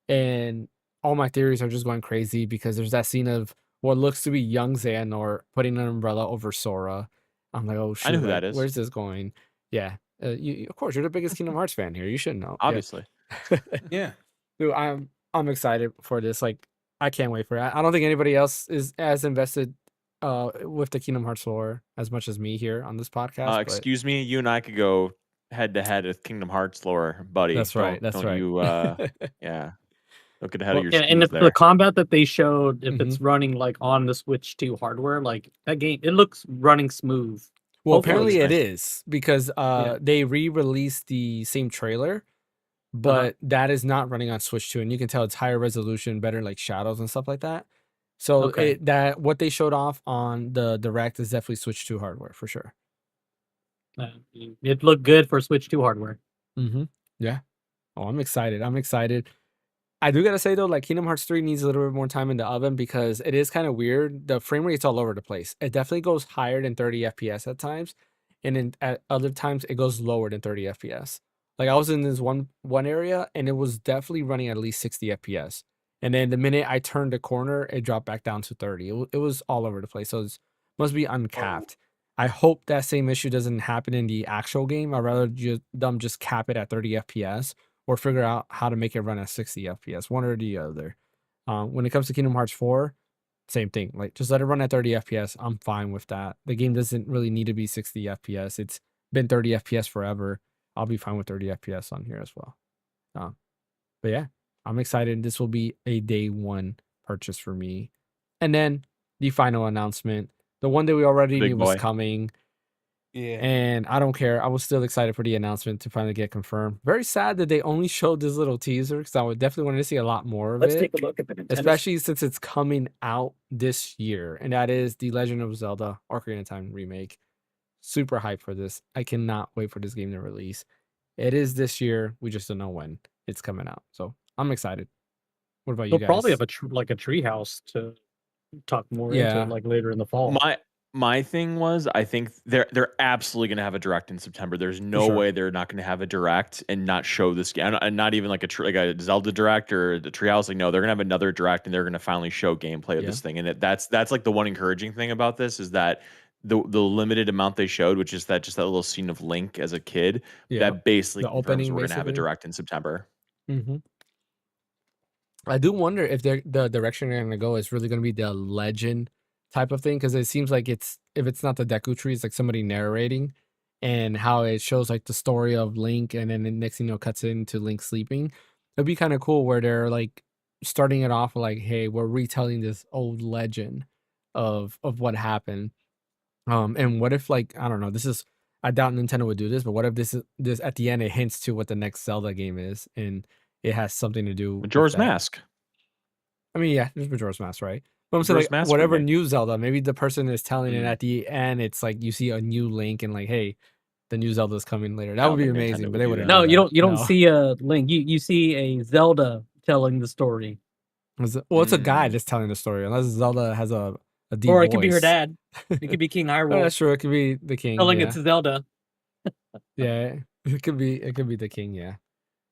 And all my theories are just going crazy because there's that scene of what looks to be young Xehanort putting an umbrella over Sora. I'm like, oh shoot, I know who that is. Where's this going? Yeah, of course you're the biggest Kingdom Hearts fan here. You should know. Obviously. Yeah. Dude, I'm excited for this. Like, I can't wait for it. I don't think anybody else is as invested with the Kingdom Hearts lore as much as me here on this podcast. But Excuse me, you and I could go head to head with Kingdom Hearts lore, buddy. that's right. That's don't right. You, yeah. Don't get ahead of your Yeah, skis and if there. the combat that they showed, if Mhm. it's running like on the Switch 2 hardware, like that game, it looks running smooth. Well, Hopefully apparently it nice. is because Yeah. they re-released the same trailer, but that is not running on Switch 2, and you can tell it's higher resolution, better like shadows and stuff like that. So Okay. what they showed off on the Direct is definitely Switch 2 hardware for sure. It looked good for Switch 2 hardware. Mm-hmm. Yeah. Oh, I'm excited. I do gotta say though, like Kingdom Hearts 3 needs a little bit more time in the oven because it is kind of weird. The frame rate's all over the place. It definitely goes higher than 30 FPS at times, and then at other times it goes lower than 30 FPS. Like I was in this one area and it was definitely running at least 60 FPS. And then the minute I turned the corner, it dropped back down to 30. It was all over the place. So it must be uncapped. I hope that same issue doesn't happen in the actual game. I'd rather them just cap it at 30 FPS or figure out how to make it run at 60 FPS, one or the other. When it comes to Kingdom Hearts 4, same thing. Like, just let it run at 30 FPS. I'm fine with that. The game doesn't really need to be 60 FPS. It's been 30 FPS forever. I'll be fine with 30 FPS on here as well. But yeah, I'm excited. This will be a day one purchase for me. And then the final announcement, the one that we already Big knew was boy. coming. Yeah. And I don't care. I was still excited for the announcement to finally get confirmed. Very sad that they only showed this little teaser because I would definitely want to see a lot more of Let's it. take a look at the Nintendo. Especially since it's coming out this year, and that is the Legend of Zelda Ocarina of Time remake. Super hyped for this. I cannot wait for this game to release. It is this year. We just don't know when it's coming out. So I'm excited. What about you They'll guys? probably have a like a treehouse to talk more into Yeah. like later in the fall. My thing was, I think they're absolutely going to have a direct in September. There's no sure. way they're not going to have a direct and not show this game, and not even like a Zelda direct or the Treehouse. Like, no, they're going to have another direct, and they're going to finally show gameplay of Yeah. this thing. And that's like the one encouraging thing about this is that the limited amount they showed, which is that little scene of Link as a kid, Yeah. that basically The confirms opening, we're going to have a basically. direct in September. Mm-hmm. I do wonder if the direction they're gonna go is really gonna be the legend type of thing, because it seems like if it's not the Deku Tree, it's like somebody narrating, and how it shows like the story of Link, and then the next thing cuts into Link sleeping. It'd be kind of cool where they're like starting it off like, hey, we're retelling this old legend of what happened. And what if, like, I don't know, I doubt Nintendo would do this, but what if this at the end it hints to what the next Zelda game is, and it has something to do with Majora's that. Mask. I mean, yeah, there's Majora's Mask, right? But I'm saying, Majora's like, Mask whatever remake. new Zelda, maybe the person is telling it Mm. at the end, it's like you see a new Link and like, hey, the new Zelda's coming later. I That don't would be think amazing, Nintendo but would they do wouldn't. that. No, do you that. don't No. see a Link. You see a Zelda telling the story. Well, it's a guy Mm. that's telling the story, unless Zelda has a deep Or voice. it could be her dad. It could be King Oh, Hyrule that's true. It could be the king. telling Yeah, it to Zelda. yeah. It could be the king. Yeah.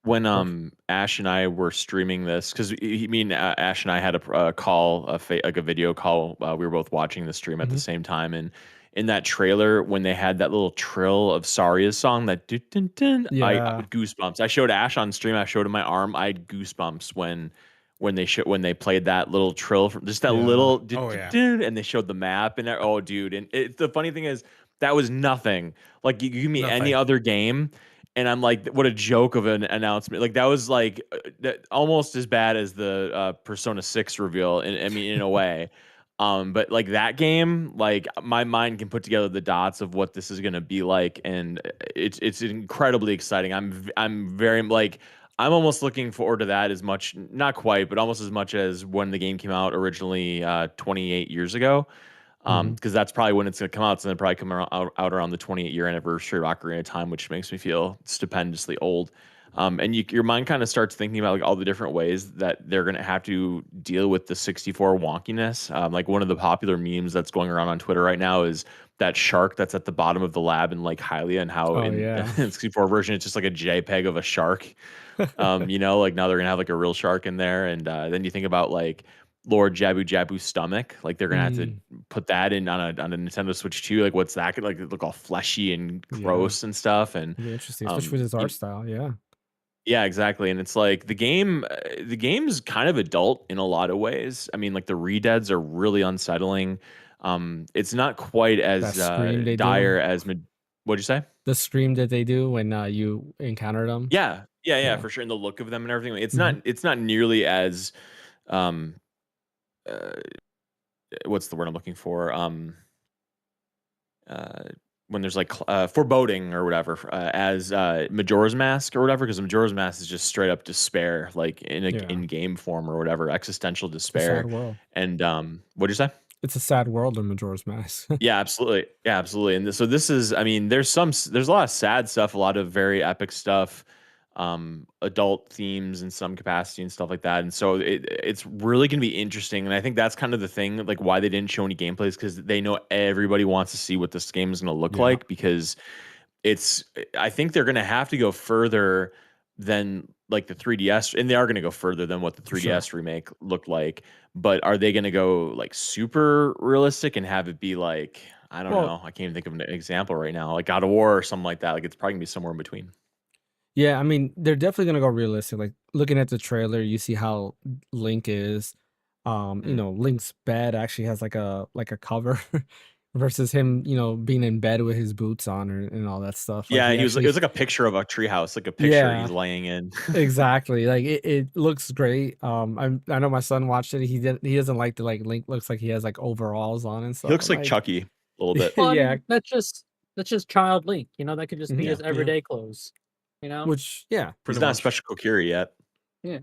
When Or- Ash and I were streaming this, because Ash and I had a call, like a video call. We were both watching the stream at the Mhm. same time, and in that trailer, when they had that little trill of Saria's song, that dun, dun, dun, I Yeah. had goosebumps. I showed Ash on stream. I showed him my arm. I had goosebumps when they played that little trill from just that Yeah. little Oh, yeah. and they showed the map and oh dude, and the funny thing is that was nothing. Like you give me any Nothing. other game and I'm like, what a joke of an announcement. Like that was like almost as bad as the Persona 6 reveal. I mean, in a way. But like that game, like my mind can put together the dots of what this is going to be like, and it's incredibly exciting. I'm very like I'm almost looking forward to that as much, not quite, but almost as much as when the game came out originally 28 years ago. Mhm. Because that's probably when it's gonna come out. It's gonna probably come out around the 28-year anniversary of Ocarina of Time, which makes me feel stupendously old. And your mind kind of starts thinking about like all the different ways that they're gonna have to deal with the 64 wonkiness. Like one of the popular memes that's going around on Twitter right now is that shark that's at the bottom of the lab in Lake Hylia, and how Oh in yeah. the 64 version it's just like a JPEG of a shark. Like now they're gonna have like a real shark in there, and then you think about like Lord Jabu Jabu's stomach. Like they're gonna have to Mm, put that in on a Nintendo Switch too. Like what's that gonna like look all fleshy and yeah. gross and stuff. And It'd be interesting, especially with his art style. Yeah. yeah, exactly. And it's like the game's kind of adult in a lot of ways. I mean, like the redeads are really unsettling. It's not quite as That scream they dire do. as what'd you say? The scream that they do when you encounter them. Yeah, Yeah. for sure. And the look of them and everything. It's Mhm. not nearly as um uh, what's the word I'm looking for? Uh, when there's like foreboding or whatever, as Majora's Mask or whatever, because Majora's Mask is just straight up despair, like in a Yeah. in game form or whatever, existential It's a sad despair. world. And what'd you say? It's a sad world in Majora's Mask. Yeah, absolutely. Yeah, absolutely. And so this is, I mean, there's a lot of sad stuff, a lot of very epic stuff, adult themes in some capacity and stuff like that. And so it's really going to be interesting. And I think that's kind of the thing, like why they didn't show any gameplays, because they know everybody wants to see what this game is going to look Yeah. like, because it's, I think they're going to have to go further than like the 3DS, and they are going to go further than what the For sure. 3DS remake looked like. But are they going to go like super realistic and have it be like, I don't Well, know, I can't even think of an example right now, like God of War or something like that. Like it's probably gonna be somewhere in between. yeah, I mean, they're definitely gonna go realistic. Like looking at the trailer, you see how Link is. Mm. Link's bed actually has like a cover versus him, being in bed with his boots on and all that stuff. Like Yeah, he it actually, was like a picture of a treehouse, like a picture yeah, he's laying in. exactly. Like it looks great. I know my son watched it. He doesn't like the like Link looks like he has like overalls on and He stuff. looks I'm like like, Chucky a little bit. Well, I yeah, mean, that's just child Link. That could just be mhm. his Yeah. everyday clothes. Which yeah, He's Pretty not a much. special Kokiri yet. Yeah.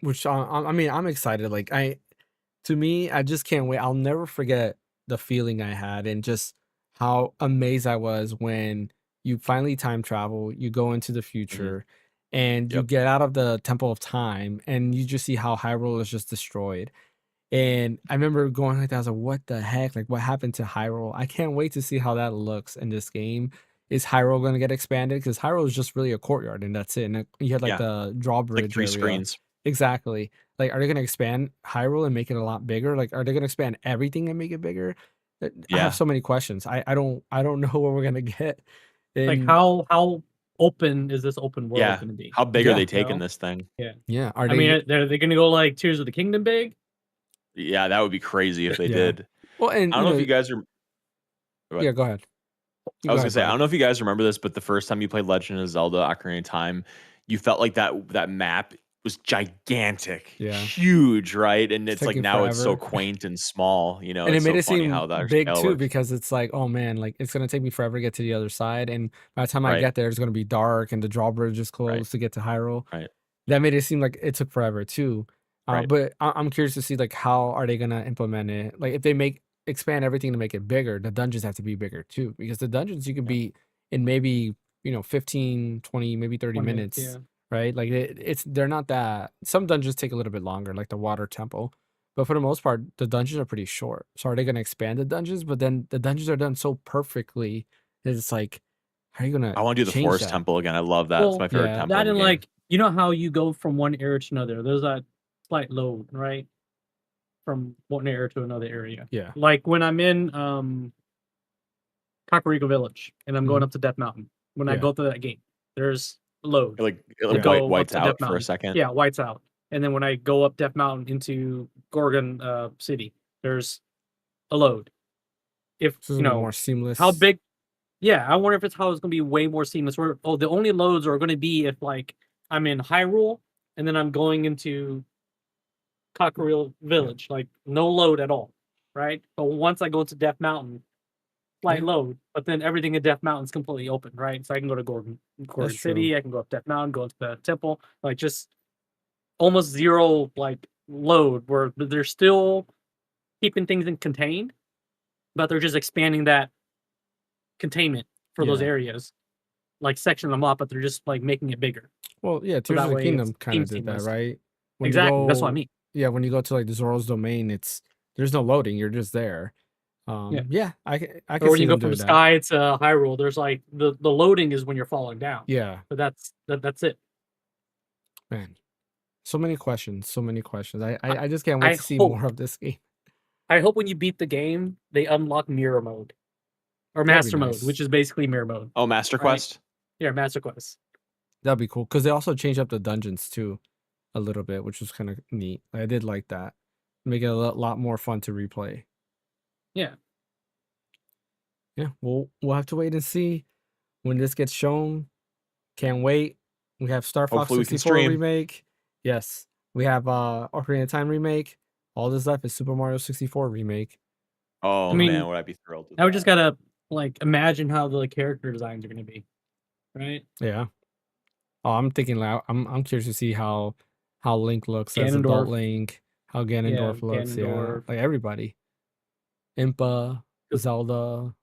which I mean I'm excited. Like to me, I just can't wait. I'll never forget the feeling I had and just how amazed I was when you finally time travel, you go into the future, and you Yep. get out of the Temple of Time, and you just see how Hyrule is just destroyed. And I remember going like that. I was like, "What the heck? Like, what happened to Hyrule?" I can't wait to see how that looks in this game. Is Hyrule going to get expanded? Because Hyrule is just really a courtyard, and that's it. And you had like Yeah. the Like drawbridge 3 area. screens. Exactly. Like, are they gonna expand Hyrule and make it a lot bigger? Like, are they gonna expand everything and make it bigger? I have Yeah. so many questions. I don't know what we're gonna get. Like And how open is this open world Yeah. going to be? How big are yeah, they You taking know? this thing? yeah. Are I they? mean, are they going to go like Tears of the Kingdom big? Yeah, that would be crazy if they Yeah. did. Well, and I don't know if you guys are. yeah. Go ahead. You I go was gonna ahead, say, I brother. don't know if you guys remember this, but the first time you played Legend of Zelda: Ocarina of Time, you felt like that map was gigantic, Yeah. huge, right? And It's it's like taking now it's so forever. quaint and small. And it It's made so it funny seem how that big scale too works. because it's like, oh man, like it's gonna take me forever to get to the other side, and by the time I Right, get there, it's gonna be dark, and the drawbridge is right, closed to get to Hyrule. right, That made it seem like it took forever too. right. But I'm curious to see like how are they gonna implement it? Like if they expand everything to make it bigger, the dungeons have to be bigger too because the dungeons you can Yeah, beat in maybe 15, 20, maybe 30 20, minutes, yeah. right? Like they're not that. Some dungeons take a little bit longer, like the water temple, but for the most part, the dungeons are pretty short. So are they gonna expand the dungeons? But then the dungeons are done so perfectly that it's like, how are you gonna I want to do the change Forest that? Temple again. I love that. It's Well, my favorite Yeah. temple in that the and game. like, how you go from one area to another. There's that slight load, right? From one area to another area. Yeah. Like when I'm in Kakariko Village and I'm going Mhm. up to Death Mountain. When I Yeah. go through that gate, there's a load It to Yeah. go up whites to Death out for a Mountain. second. Yeah, whites out. And then when I go up Death Mountain into Gorgon City, there's a load. If This is a bit more seamless. how big? Yeah, I wonder if it's gonna be way more seamless. Where the only loads are gonna be if like I'm in Hyrule and then I'm going into Kakariko Village, like no load at all, right? But once I go to Death Mountain, slight Yeah. load, but then everything in Death Mountain is completely open, right? So I can go to Gorgon That's City, true. I can go up Death Mountain, go into the temple, like just almost zero like load where they're still keeping things in contained, but they're just expanding that containment for those Yeah. areas, like sectioning them up, but they're just like making it bigger. Well, yeah, So Tears of that the way it's Kingdom kind of did that, seamless. right? When you Exactly. That's what I go, mean. yeah, when you go to like the Zoro's domain, there's no loading, you're just there. Yeah. Yeah, I Or can when see you go them from doing that. Sky to Hyrule, there's like the loading is when you're falling down. Yeah, But that's it. man. So many questions, so many questions. I just can't wait I to see hope more of this game. I hope when you beat the game, they unlock mirror mode or That'd be master mode, nice. which is basically mirror mode. Oh, Master Right. Quest. Yeah, master quest. That'd be cool because they also changed up the dungeons too a little bit, which was kind of neat. I did like that. Make it a lot more fun to replay. Yeah. Yeah, we'll have to wait and see when this gets shown. Can't wait. We have Star Fox Hopefully we can 64 stream. remake. Yes. We have Ocarina of Time remake. All that's left is Super Mario 64 remake. Oh I mean, man, would I be thrilled with Now we that. just gotta like imagine how the character designs are gonna be. Right? Yeah. Oh, I'm thinking loud. I'm curious to see how Link looks as adult Ganondorf. Link, how Yeah, Ganondorf looks, yeah. Ganondorf. Like everybody. Impa, 'Cause- Zelda.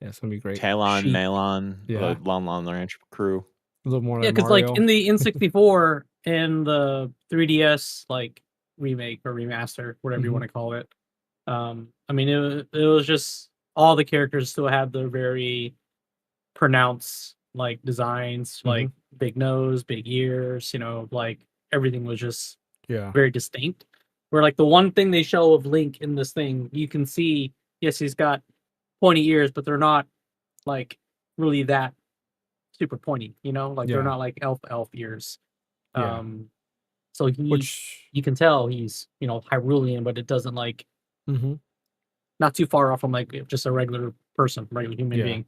Yeah, it's gonna be great. Talon, Sheik. Malon, Yeah. the Lon Lon Ranch crew. A little more Yeah, like because like Mario. in the N64 and the 3DS like remake or remaster, whatever you Mhm. want to call it. I mean it was just all the characters still had their very pronounced like designs, like big nose, big ears, like everything was just Yeah. very distinct. Where like the one thing they show of Link in this thing, you can see, yes, he's got pointy ears, but they're not like really that super pointy, like they're Yeah. not like elf ears. Yeah. So Which you can tell he's Hyrulean, but it doesn't like Mhm. not too far off from like just a regular person, regular human Yeah. being.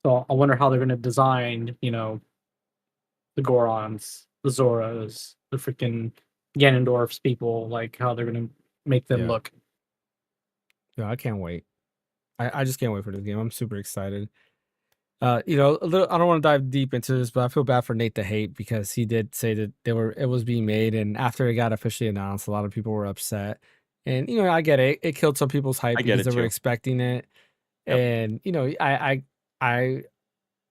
So I wonder how they're going to design, the Gorons, the Zoras, the freaking Ganondorfs people, like how they're going to make them Yeah. look. Yeah, I can't wait. I just can't wait for this game. I'm super excited. A little. I don't want to dive deep into this, but I feel bad for Nate the Hate because he did say that it was being made, and after it got officially announced, a lot of people were upset. And I get it. It killed some people's hype I get because it they were too. expecting it. Yep. And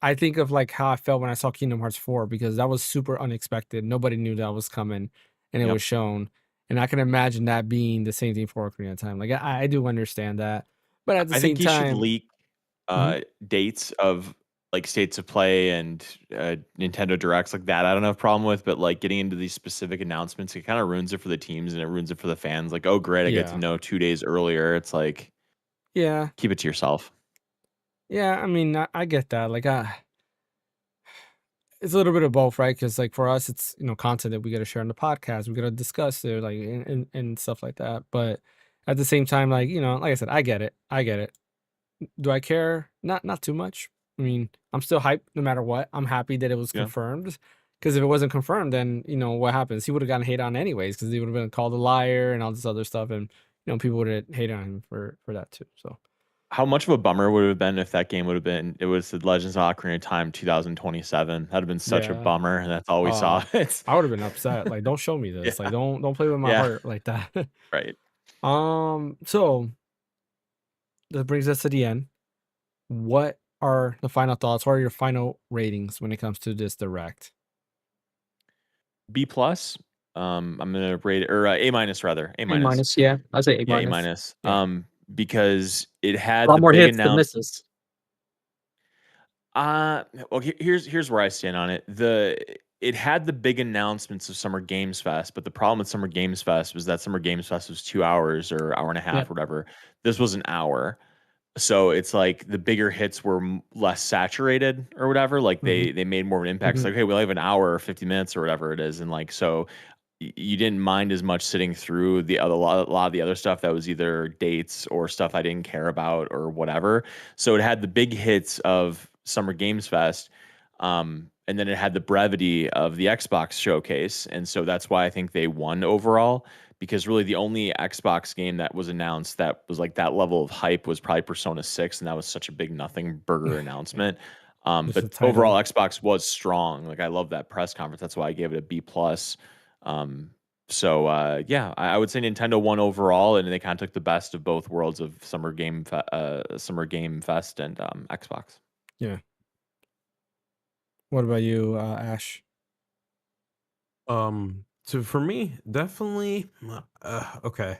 I think of like how I felt when I saw Kingdom Hearts 4 because that was super unexpected. Nobody knew that was coming, and it Yep. was shown. And I can imagine that being the same thing for Ocarina of Time. Like I do understand that, but at the I same think he should time, leak Mhm. dates of like states of play and Nintendo Directs like that. I don't have a problem with, but like getting into these specific announcements, it kind of ruins it for the teams and it ruins it for the fans. Like, oh, great, I get to Yeah, know 2 days earlier. It's like yeah, keep it to yourself. yeah. I mean, I get that. Like, it's a little bit of both, right? Because like for us, it's content that we got to share on the podcast, we got to discuss it, like and stuff like that. But at the same time, like like I said, I get it. I get it. Do I care? Not too much. I mean, I'm still hyped no matter what. I'm happy that it was Yeah. confirmed. Because if it wasn't confirmed, then what happens? He would have gotten hate on anyways, because he would have been called a liar and all this other stuff, and people would have hated on him for that too. So How much of a bummer would it have been if that game would have been it was the Legends of Ocarina of Time 2027? That'd have been such a yeah, bummer, and that's all we uh, saw. It's I would have been upset. Like, don't show me this. Like, yeah, don't play with my yeah, heart like that. right. So that brings us to the end. What are the final thoughts? What are your final ratings when it comes to this direct? B plus. I'm gonna rate it or A minus rather. A A minus. minus, yeah. I'd say A Yeah, A minus. minus. Yeah. Because it A had lot the more big hits than announce. misses. Well, here's where I stand on it. It had the big announcements of Summer Games Fest, but the problem with Summer Games Fest was that Summer Games Fest was 2 hours or hour and a Yeah. half, or whatever. This was an hour, so it's like the bigger hits were less saturated or whatever. Like Mhm. they made more of an impact. It's Mhm. like, hey, we only have an hour or 50 minutes or whatever it is, and like so you didn't mind as much sitting through a lot of the other stuff that was either dates or stuff I didn't care about or whatever. So it had the big hits of Summer Games Fest, and then it had the brevity of the Xbox showcase, and so that's why I think they won overall. Because really, the only Xbox game that was announced that was like that level of hype was probably Persona 6, and that was such a big nothing burger Yeah. announcement. Just the But title. overall, Xbox was strong. Like I love that press conference. That's why I gave it a B plus. Um, yeah, I would say Nintendo won overall, and they kind of took the best of both worlds of Summer Game Fest and Xbox. Yeah. What about you, Ash? So for me, definitely, okay.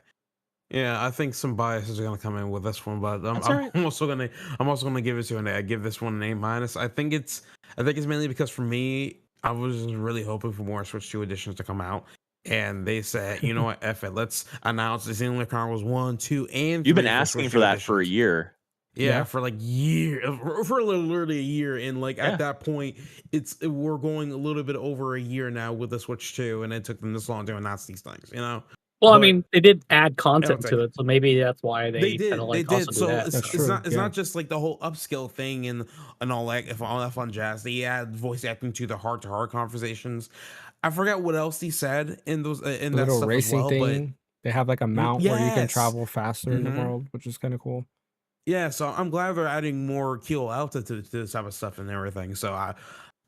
Yeah, I think some biases are gonna come in with this one, but That's all right. I'm also gonna give it to an A. I give this one an A minus. I think it's mainly because for me, I was really hoping for more Switch 2 editions to come out. And they said, you know what, F it, let's announce the Xenoblade Chronicles 1, 2, and You've been 3 for asking Switch for 2 that for a editions. year. Yeah, Yeah. for like year, for literally a year, and like at Yeah. that point, we're going a little bit over a year now with the Switch 2, and it took them this long to announce these things, you know. Well, I But mean, they did add it'll content to take it, so maybe that's why they they kind of did, they like did. also do So that. That's So. true. it's Yeah. not just like the whole upskill thing and all that if all that fun jazz. They add voice acting to the heart to heart conversations. I forgot what else he said in those in The that little stuff as racing well, but thing. They have like a mount where you can yes. travel faster in the Hmm. world, which is kind of cool. Yeah, so I'm glad they're adding more kilo alpha to this type of stuff and everything. So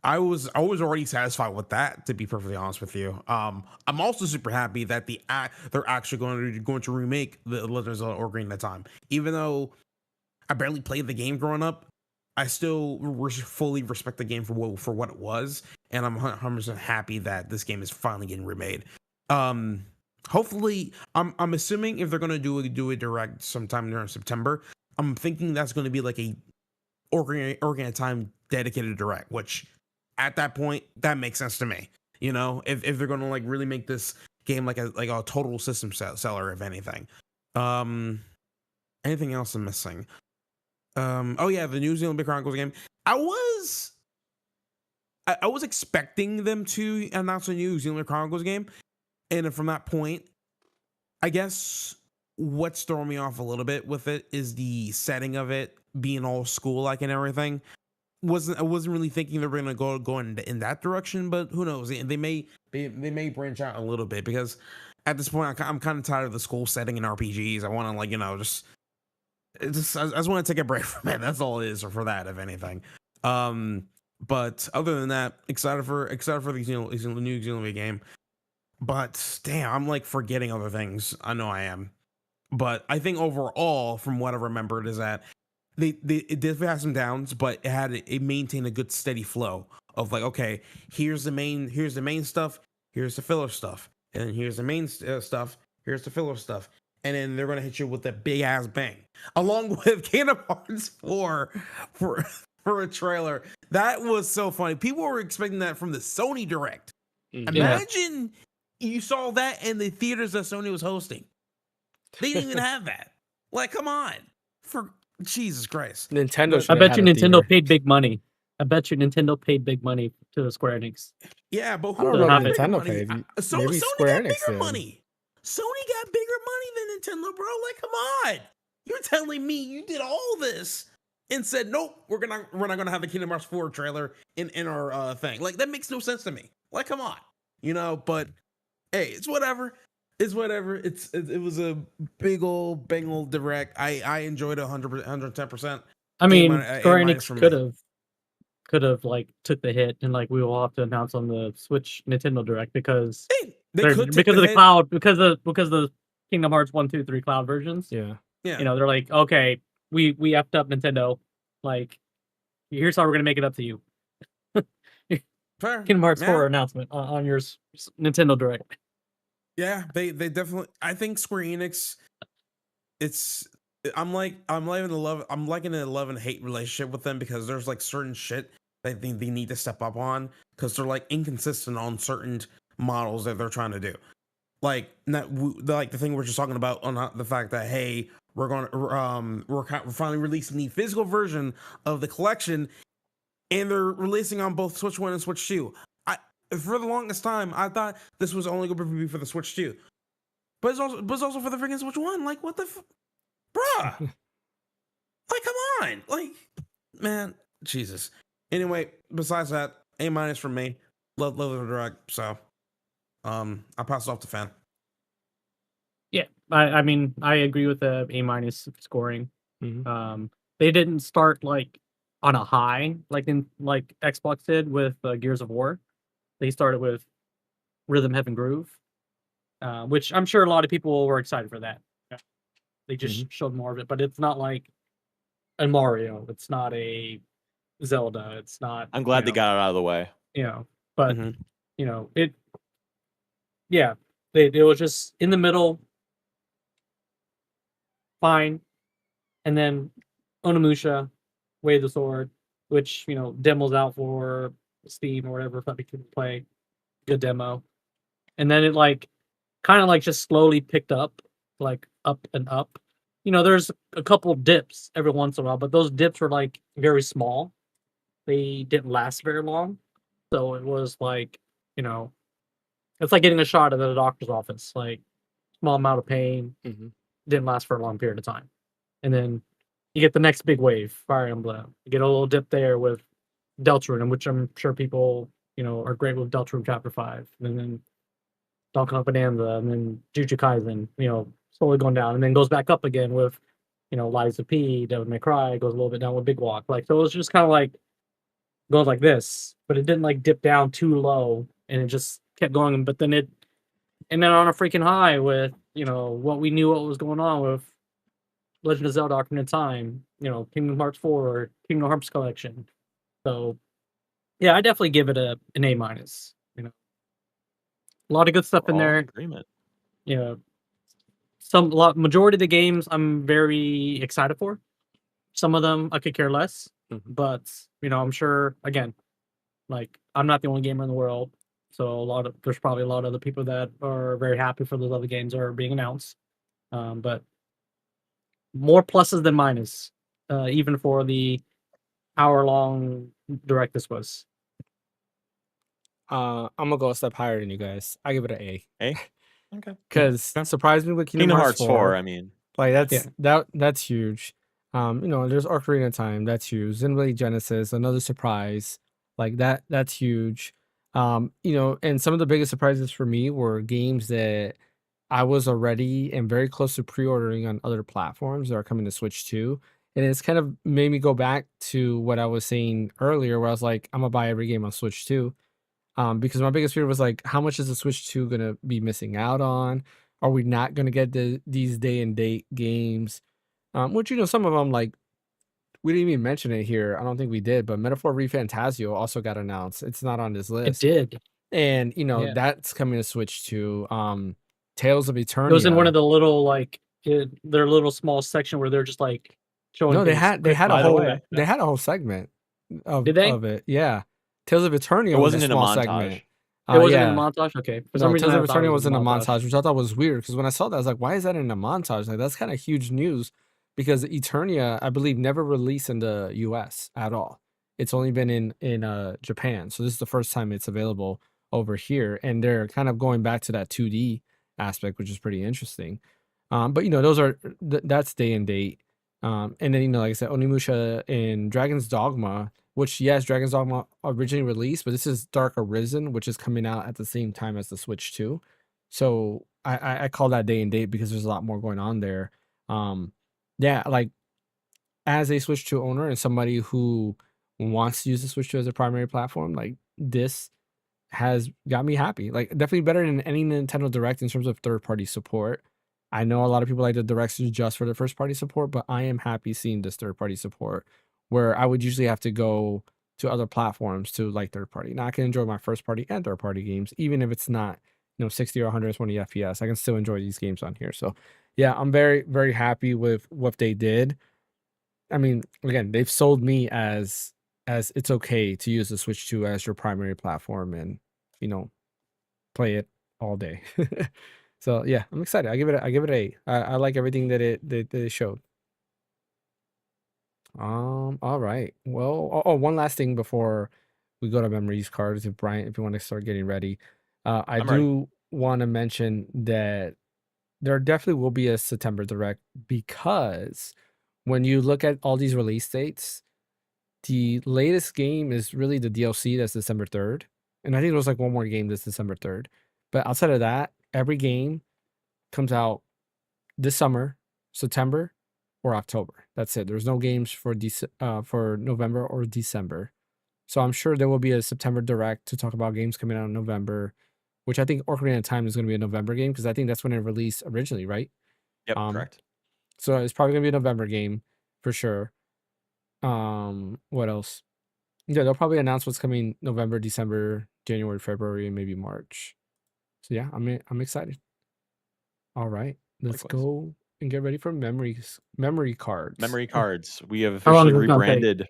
I was already satisfied with that, to be perfectly honest with you. I'm also super happy that they're actually going to remake the Legend of Zelda Ocarina of Time. Even though I barely played the game growing up, I still fully respect the game for what it was, and I'm 100% happy that this game is finally getting remade. Um, Hopefully, I'm assuming if they're gonna do a direct sometime during September, I'm thinking that's gonna be like a Ocarina of Time dedicated direct, which at that point that makes sense to me. You know, if they're gonna like really make this game like a total system seller, if anything. Um, Anything else I'm missing? Oh yeah, the New Zealand Big Chronicles game. I was expecting them to announce a New Zealand Chronicles game, and from that point, I guess what's throwing me off a little bit with it is the setting of it being all school like and everything. I wasn't really thinking they were gonna go in that direction, but who knows? They may branch out a little bit, because at this point I'm kind of tired of the school setting in RPGs. I want to, like, I just want to take a break from it. That's all it is for that, if anything. But other than that, excited for the new Xenoblade game. But damn, I'm like forgetting other things. I know I am. But I think overall, from what I remembered, is that it did have some downs, but it maintained a good steady flow of, like, okay, here's the main stuff, here's the filler stuff, and then here's the main stuff, here's the filler stuff, and then they're gonna hit you with a big ass bang, along with Kingdom Hearts 4 for a trailer. That was so funny. People were expecting that from the Sony Direct. Imagine you saw that in the theaters that Sony was hosting. They didn't even have that. Like, come on, for Jesus Christ. Nintendo. I bet you Nintendo paid big money. I bet you Nintendo paid big money to Square Enix. Yeah, but I don't know have if it. Nintendo paid. Sony Maybe got Square Enix bigger did. money. Sony got bigger money than Nintendo, bro. Like, come on. You're telling me you did all this and said, nope, we're not gonna have a Kingdom Hearts 4 trailer in our thing. Like, that makes no sense to me. Like, come on. But hey, it's whatever. It's whatever. It was a big old direct. I enjoyed it 100%, 110%. I mean, Square A- Enix could have like took the hit, and like we will have to announce on the Switch Nintendo Direct, because they could because of the cloud, because of the Kingdom Hearts 1, 2, 3 cloud versions. Yeah. They're like, okay, we effed up Nintendo. Like, here's how we're gonna make it up to you. Fair. Kingdom Hearts 4 announcement on your Nintendo Direct. Yeah, they definitely. I think Square Enix. I'm like in a love and hate relationship with them, because there's like certain shit that I think they need to step up on, because they're like inconsistent on certain models that they're trying to do. Like the thing we're just talking about on the fact that, hey, we're finally releasing the physical version of the collection, and they're releasing on both Switch 1 and Switch 2. For the longest time, I thought this was only going to be for the Switch 2. But it's also for the freaking Switch 1. Like, what the bruh? Like, come on. Like, man, Jesus. Anyway, besides that, A- from me. Love the direct. So, I'll pass it off to Fan. Yeah, I mean, I agree with the A- scoring. Mhm. They didn't start like on a high like Xbox did with Gears of War. They started with Rhythm, Heaven, Groove, which I'm sure a lot of people were excited for that. They just showed more of it, but it's not like a Mario. It's not a Zelda. It's not. I'm glad they got it out of the way. But it. Yeah, it was just in the middle. Fine, and then Onimusha, Way of the Sword, which demos out for Steam or whatever, if people play. Good demo, and then it like kind of like just slowly picked up, like up and up. There's a couple dips every once in a while, but those dips were like very small. They didn't last very long, so it was like it's like getting a shot at the doctor's office, like small amount of pain, didn't last for a long period of time, and then you get the next big wave, Fire Emblem. You get a little dip there with Deltarune, which I'm sure people are great with Deltarune Chapter 5, and then Donkey Kong Bonanza, and then Jujutsu Kaisen, slowly going down, and then goes back up again with, Liza P, Devil May Cry, goes a little bit down with Big Walk. Like, so it was just kind of like goes like this, but it didn't like dip down too low, and it just kept going. But then and then on a freaking high with, what we knew what was going on with Legend of Zelda: Ocarina of Time, Kingdom Hearts 4, Kingdom Hearts Collection. So, yeah, I definitely give it an A-. A lot of good stuff in there. Agreement. Majority of the games I'm very excited for. Some of them I could care less, but I'm sure, again, like, I'm not the only gamer in the world, so there's probably a lot of other people that are very happy for those other games that are being announced. But more pluses than minuses, even for the hour-long direct this was. I'm gonna go a step higher than you guys. I give it an A. A? Okay. because Yeah. surprised me with Kingdom Hearts 4. I mean, Like Yeah. that's huge. There's Ocarina of Time, that's huge. Xenoblade Genesis, another surprise. Like that's huge. And some of the biggest surprises for me were games that I was already and very close to pre-ordering on other platforms that are coming to Switch too. And it's kind of made me go back to what I was saying earlier, where I was like, I'm gonna buy every game on Switch too. Because my biggest fear was like, how much is the Switch 2 gonna be missing out on? Are we not gonna get these day and date games? Which some of them like we didn't even mention it here. I don't think we did, but Metaphor ReFantasio also got announced. It's not on this It list, did. and Yeah. that's coming to Switch 2. Tales of It was in one Eternia. of the little their little small section where they're just like showing No, they things. had they had a by the whole way, they had a whole segment Did they? of it. Yeah, Tales of it Eternia was a wasn't in a small montage. segment. It wasn't in the Yeah. montage. Okay, for some No, reason Tales I of thought it Eternia was was in in the a montage. montage, which I thought was weird because when I saw that, I was like, why is that in a montage? Like, that's kind of huge news because Eternia, I believe, never released in the US at all. It's only been in Japan. So this is the first time it's available over here. And they're kind of going back to that 2D aspect, which is pretty interesting. But those are that's day and date. And then like I said, Onimusha and Dragon's Dogma, which yes, Dragon's Dogma originally released, but this is Dark Arisen, which is coming out at the same time as the Switch 2. So I call that day and date because there's a lot more going on there. Yeah, like as a Switch 2 owner and somebody who wants to use the Switch 2 as a primary platform, like this has got me happy. Like definitely better than any Nintendo Direct in terms of third party support. I know a lot of people like the directs just for the first party support, but I am happy seeing this third party support where I would usually have to go to other platforms to like third party. Now I can enjoy my first party and third party games, even if it's not 60 or 120 FPS. I can still enjoy these games on here. So yeah, I'm very very happy with what they did. I mean, again, they've sold me as it's okay to use the Switch 2 as your primary platform and you know play it all day. So yeah, I'm excited. I give it a. I like everything that it showed. All right. Well, one last thing before we go to memories cards. If Brian, if you want to start getting ready, I I'm ready. do want to mention that there definitely will be a September direct because when you look at all these release dates, the latest game is really the DLC that's December 3rd. And I think there's like one more game that's December 3rd. But outside of that, every game comes out this summer, September, or October. That's it. There's no games for November or December. So I'm sure there will be a September direct to talk about games coming out in November, which I think Ocarina of Time is going to be a November game because I think that's when it released originally, right? Yep, Um, correct. so it's probably going to be a November game for sure. What else? Yeah, they'll probably announce what's coming November, December, January, February, and maybe March. So yeah, I'm excited. All right, let's Likewise. go and get ready for memory cards. Memory cards. We have How long officially is it gonna take? rebranded.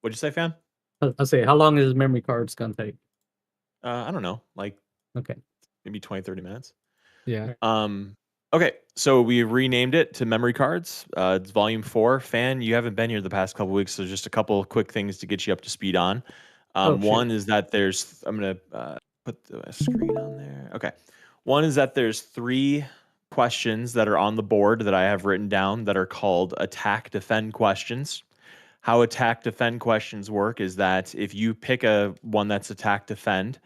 What'd you say, fan? I'll say, how long is memory cards gonna take? I don't know, like Okay. maybe 20, 30 minutes. Yeah. Okay, so we renamed it to Memory Cards. It's Volume 4. Fan, you haven't been here the past couple weeks, so just a couple of quick things to get you up to speed on. One is that I'm going to put the screen on there. Okay. One is that there's 3 questions that are on the board that I have written down that are called attack defend questions. How attack defend questions work is that if you pick one that's attack defend,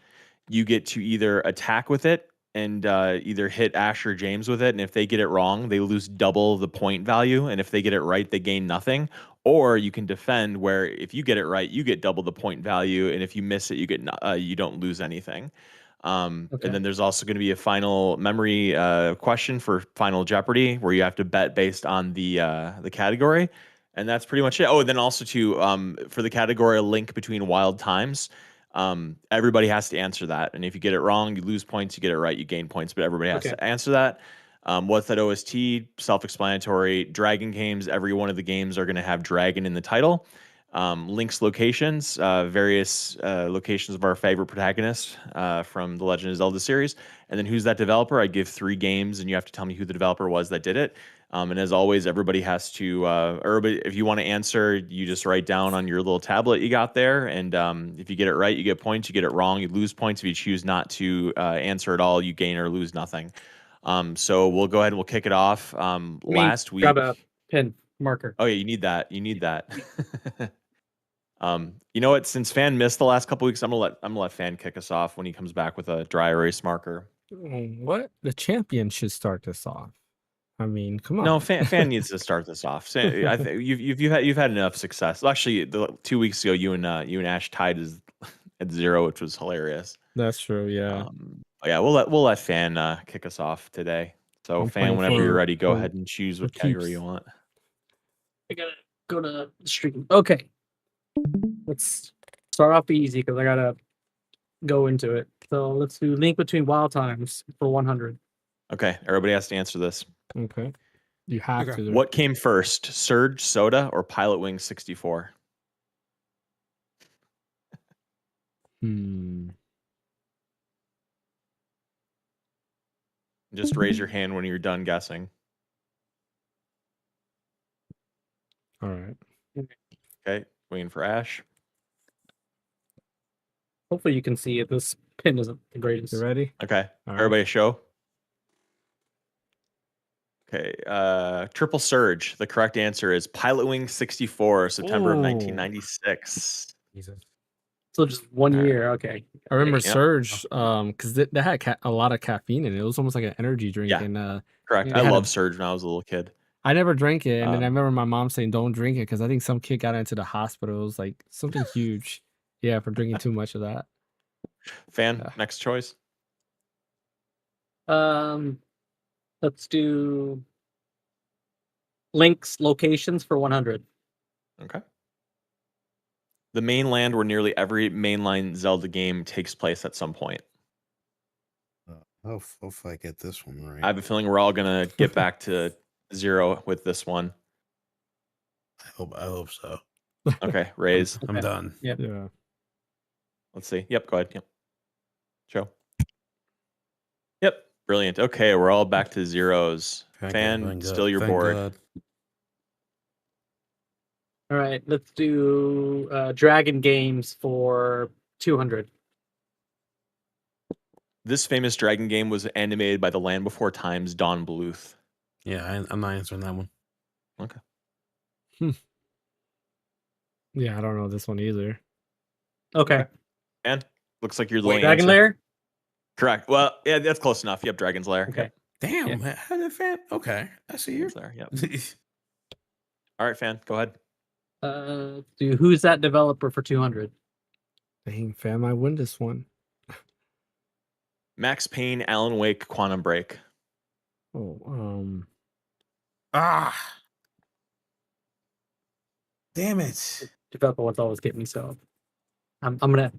you get to either attack with it and either hit Ash or James with it. And if they get it wrong, they lose double the point value. And if they get it right, they gain nothing. Or you can defend, where if you get it right, you get double the point value. And if you miss it, you don't lose anything. And then there's also going to be a final memory question for Final Jeopardy, where you have to bet based on the category. And that's pretty much it. Oh, and then also for the category, a link between Wild Times. Everybody has to answer that, and if you get it wrong, you lose points. You get it right, you gain points. But everybody has to answer that. What's that OST? Self-explanatory. Dragon games. Every one of the games are going to have dragon in the title. Link's locations, various locations of our favorite protagonists from the Legend of Zelda series. And then who's that developer? I give 3 games, and you have to tell me who the developer was that did it. And as always, everybody has to, if you want to answer, you just write down on your little tablet you got there. And if you get it right, you get points. You get it wrong, you lose points. If you choose not to answer at all, you gain or lose nothing. So we'll go ahead and we'll kick it off. Last week. Grab a pen marker. Oh, yeah, you need that. You need that. You know what? Since Fan missed the last couple weeks, I'm gonna let Fan kick us off when he comes back with a dry erase marker. What? The champion should start this off. I mean, come on. No, Fan needs to start this off. So, you've had enough success. Well, actually, 2 weeks ago, you and Ash tied at 0, which was hilarious. That's true. Yeah. Yeah, we'll let Fan kick us off today. So, I'm Fan, playing whenever you're for- ready, go for- ahead and choose what for category keeps. you want. I gotta go to the stream. Okay. Let's start off easy because I gotta go into it. So let's do link between wild times for 100. Okay, everybody has to answer this. Okay. You have Okay. to. What came first, Surge Soda or Pilot Wing 64? Just raise your hand when you're done guessing. All right. Okay, waiting for Ash. Hopefully you can see it. This pin isn't the greatest. You ready? Okay, All right. everybody show. Okay, Triple Surge. The correct answer is Pilot Wing 64, September of Ooh. 1996. Jesus. So just 1 Alright. year. Okay. I remember Yep. Surge, because they had a lot of caffeine in it. It was almost like an energy drink, Yeah. and Correct. Yeah. I They had love a- Surge when I was a little kid. I never drank it. And then I Um, remember my mom saying, "Don't drink it," because I think some kid got into the hospital. It was like something huge, yeah, for drinking too much of that. Fan, Yeah. next choice. Let's do links locations for 100. Okay. The mainland where nearly every mainline Zelda game takes place at some point. Hopefully I get this one right. I have a feeling we're all gonna get back to 0 with this one. I hope so. Okay, Raise. I'm Okay. done. Yeah. Let's see. Yep, go ahead. Yep. Show. Yep. Brilliant. Okay, we're all back to zeros. Thank Fan, God, thank God, still your thank board. God. All right. Let's do Dragon games for 200. This famous dragon game was animated by the Land Before Time's Don Bluth. Yeah, I'm not answering that one. Yeah, I don't know this one either. Okay. And looks like you're the Wait, only Dragon answer. Lair? Correct. Well, yeah, that's close enough. Yep, Dragon's Lair. Okay. Yep, Damn, Yeah. man, how did Fan? Okay, I see you. Dragon's Lair. Yep. All right, Fan, go ahead. Do who's that developer for 200? Dang, fam, I win this one. Max Payne, Alan Wake, Quantum Break. Oh, Ah, damn it. Developer ones always get me, so I'm gonna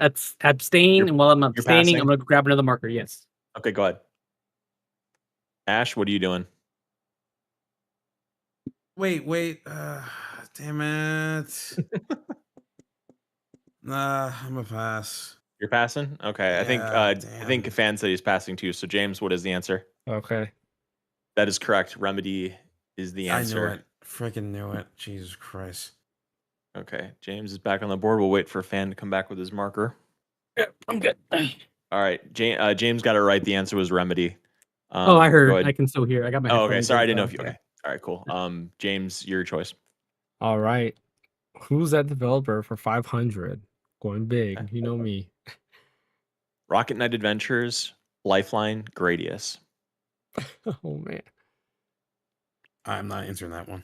abstain, You're- and while I'm abstaining, passing? I'm gonna grab another marker. Yes. Okay, go ahead. Ash, what are you doing? Wait. Damn it. Nah, I'm a pass. You're passing? Okay. I think Yeah, I damn. think a fan said he's passing too. So James, what is the answer? okay. That is correct. Remedy is the answer. I knew it. Freaking knew it. Jesus Christ. Okay. James is back on the board. We'll wait for a fan to come back with his marker. Yeah, I'm good. All right. James got it right. The answer was Remedy. Oh, I Go heard. ahead. I can still hear. I got my. Oh, okay. headphones Sorry, I in, didn't know so, if you. yeah. Okay. All right. Cool. James, your choice. All right. Who's that developer for 500? Going big. Okay. You know me. Rocket Knight Adventures, Lifeline, Gradius. Oh, man. I'm not answering that one.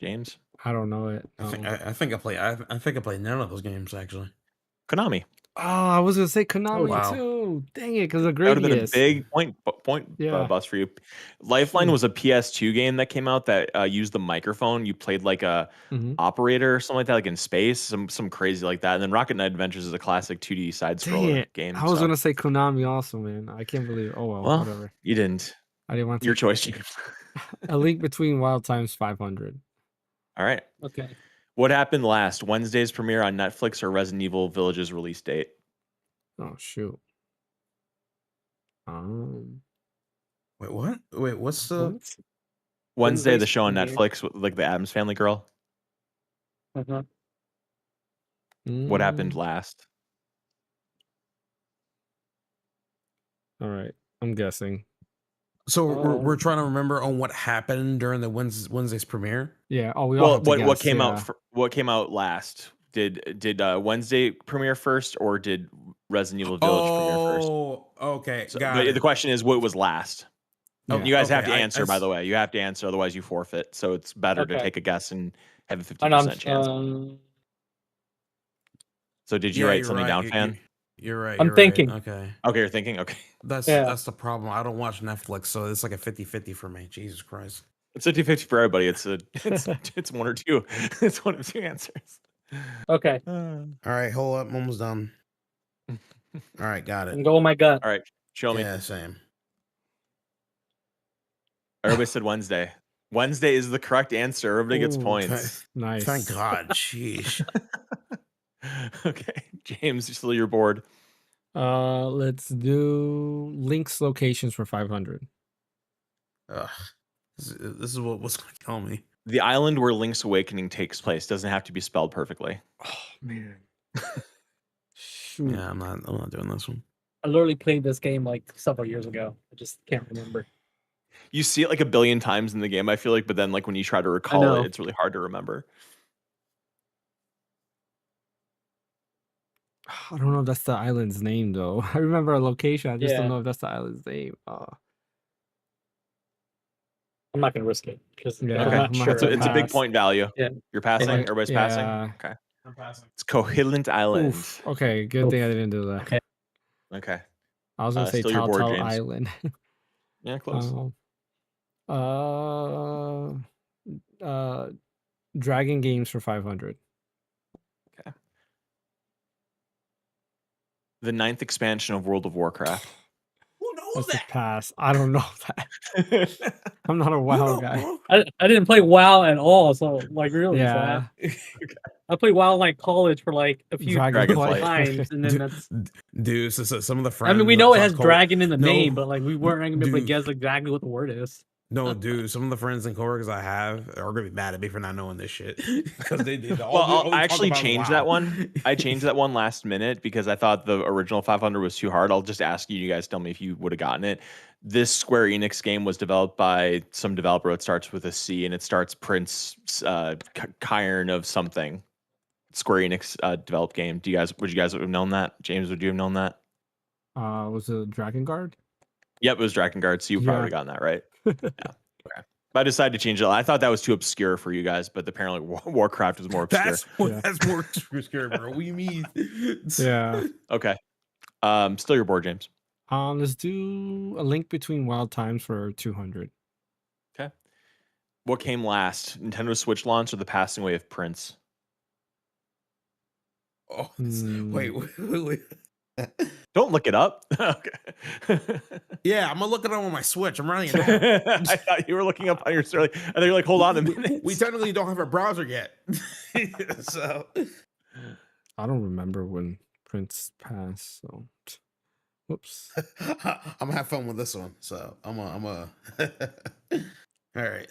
James, I don't know it. I think I play. I think I play none of those games actually. Konami. Oh, I was going to say Konami, wow. too. Dang it, because of That would have been a Gradius. big point Yeah. bust for you. Lifeline Hmm. was a PS2 game that came out that used the microphone. You played like a Mhm. operator or something like that, like in space, some crazy like that. And then Rocket Knight Adventures is a classic 2D side Dang scroller it. game. I was so- going to say Konami also, man. I can't believe Oh, well, well, whatever. you didn't. I didn't want to. Your choice, James. A Link Between Wild Times 500. All right. Okay. What happened last? Wednesday's premiere on Netflix or Resident Evil Village's release date? Oh, shoot. Wait, what? Wait, what's the? What? Wednesday, the Wednesday's show on premiere. Netflix, with, like the Addams Family girl. Uh-huh. What happened Mm, last? all right, I'm guessing. So we're Um, trying to remember on what happened during the Wednesday's premiere. Yeah. Oh, we all Well, have to guess. what came out Yeah. what came out last? Did Wednesday premiere first, or did Resident Evil Village premiere first? Oh, okay, So, got but the it. question is, what was last? Yeah. You guys have Okay, to answer, by the way. You have to answer, otherwise you forfeit. So it's better to Okay. take a guess and have a I know. 50% chance. So did you yeah, write you're something right. down, fan? You're right. I'm You're right. thinking. Okay, Okay, you're thinking. Okay, Yeah. that's the problem. I don't watch Netflix, so it's like a 50-50 for me. Jesus Christ. it's 50-50 for everybody. It's one or two. It's one of two answers. Okay. All right, hold up. Almost done. All right, got I'm it. going with my gut. All right, show me. Yeah, same. Everybody said Wednesday. Wednesday is the correct answer. Everybody gets Ooh, points. Nice. Thank God. Sheesh. Okay, James, still you're bored. Let's do Link's locations for 500. Ugh. This is what's gonna kill me. The island where Link's Awakening takes place doesn't have to be spelled perfectly. Oh man. Shoot. Yeah, I'm not doing this one. I literally played this game like several years ago. I just can't remember. You see it like a billion times in the game, I feel like, but then like when you try to recall know. it, it's really hard to remember. I don't know if that's the island's name though. I remember a location. I just don't Yeah. know if that's the island's name. I'm not gonna risk it because Yeah, I'm Okay, not I'm gonna sure. have to it's a big pass. point value. Yeah. You're passing. Like- Everybody's Yeah. passing. Okay, I'm passing. it's Cohilant Island. Oof. Okay, good thing I didn't do that. Okay. Okay, I was gonna say still your board, Telltale James. Island. Yeah, close. Dragon Games for 500. The 9th expansion of World of Warcraft. Who knows That's a that? pass. I don't know that. I'm not a WoW guy. I didn't play WoW at all, so like really. Yeah. So I played WoW in like college for like a few Dragonflight. times, and then that's. Dude, so some of the I friends. mean, we know it that has call- dragon in the No, name, but like we weren't gonna be able to dude. guess exactly what the word is. No, dude, some of the friends and coworkers I have are gonna be mad at me for not knowing this shit because they did. Well, I actually changed that one. I changed that one last minute because I thought the original 500 was too hard. I'll just ask you. You guys tell me if you would have gotten it. This Square Enix game was developed by some developer. It starts with a C and it starts Prince Cairn of something. Square Enix developed game. Would you guys have known that? James, would you have known that? Was it Dragon Guard? Yep, it was Drakengard. So you probably Yeah. would have gotten that right. Yeah. Okay. But I decided to change it. I thought that was too obscure for you guys, but apparently Warcraft was more obscure. Yeah. That's more obscure, bro. What do you mean? Yeah. Okay. Still your board, James. Let's do A Link Between Wild Times for 200. Okay. What came last? Nintendo Switch launch or the passing away of Prince? Oh, Hmm. wait. Don't look it up. Okay. Yeah, I'm gonna look it up on my Switch. I'm running it now. I thought you were looking up on your story. And then you're like, hold on a minute. We technically don't have a browser yet, so I don't remember when Prince passed, so whoops. I'm gonna have fun with this one. So I'm a. All right.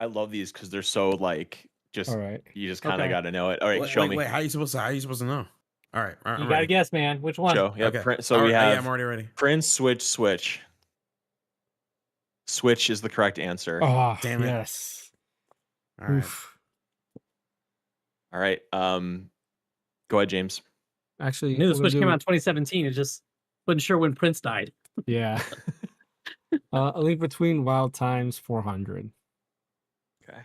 I love these because they're so like just All right. you just kind of Okay. got to know it. All right, show me. Wait, how you supposed to know? All right, You I'm gotta ready. guess, man. Which one? Show. Yeah, Okay. So All we right, have yeah, I'm already ready. Prince, Switch. Switch is the correct answer. Oh, Damn it. yes. All right. Oof. All right. Go ahead, James. Actually, I knew the we're Switch gonna came do- out in 2017. It just wasn't sure when Prince died. Yeah. A Link Between Wild Times 400. Okay.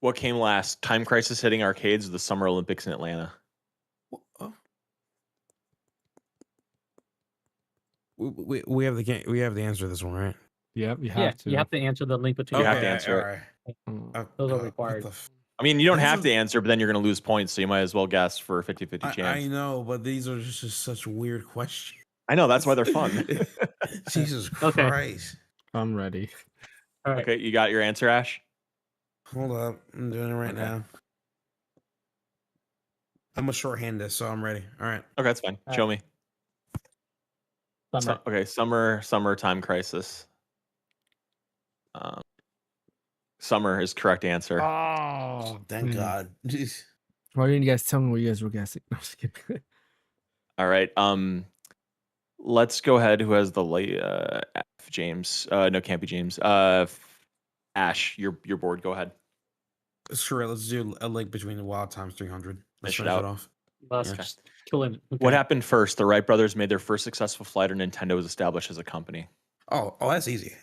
What came last? Time Crisis hitting arcades or the Summer Olympics in Atlanta? We have the answer to this one, right? Yep, you have Yeah, to. you have to answer the link between. You have to answer it. it. Mm. Those are what required. the I mean, you don't This have is- to answer, but then you're going to lose points, so you might as well guess for a 50-50 I chance. know, but these are just such weird questions. I know, that's why they're fun. Jesus Okay. Christ. I'm ready. All right. Okay, you got your answer, Ash? Hold up. I'm doing it right Okay. now. I'm a shorthand this, so I'm ready. All right. Okay, that's fine. All Show me. Summer. Okay, summertime crisis. Summer is correct answer. Oh, Thank man. God. Why didn't you guys tell me what you guys were guessing? No, I'm just kidding. All right. Let's go ahead. Who has the late James? No, can't be James. Ash, your board. Go ahead. Sure, let's do a link between the Wild Times 300. Let's Finish it finish it out. off. Let's Yeah. just killing it. Okay. What happened first? The Wright brothers made their first successful flight, or Nintendo was established as a company. Oh, that's easy.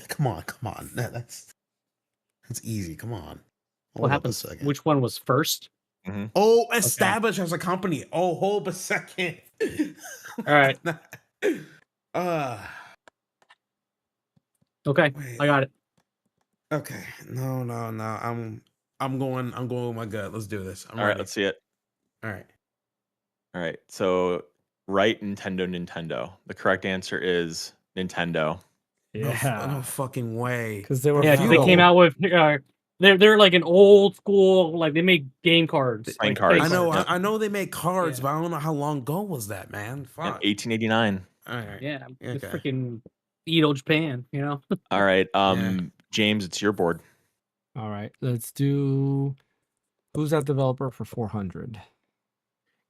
Come on. That's easy. Come on. What Hold up a happens? second. Which one was first? Oh, established as a company. Oh, hold a second. All right. Okay, Wait. I got it. Okay. No. I'm going with my gut. Let's do this. All right, let's see it. All right. All right. So, right, Nintendo. The correct answer is Nintendo. No fucking way. Because they were Yeah, 'cause they came out with they're like an old school, like they make game cards. Playing like cards. I know. Yep. I know they make cards, Yeah. but I don't know how long ago was that, man. Yep, Fuck. 1889. All right. Yeah, it's Okay. freaking Edo Japan, you know. All right. Yeah. James, it's your board. All right, let's do. Who's that developer for 400?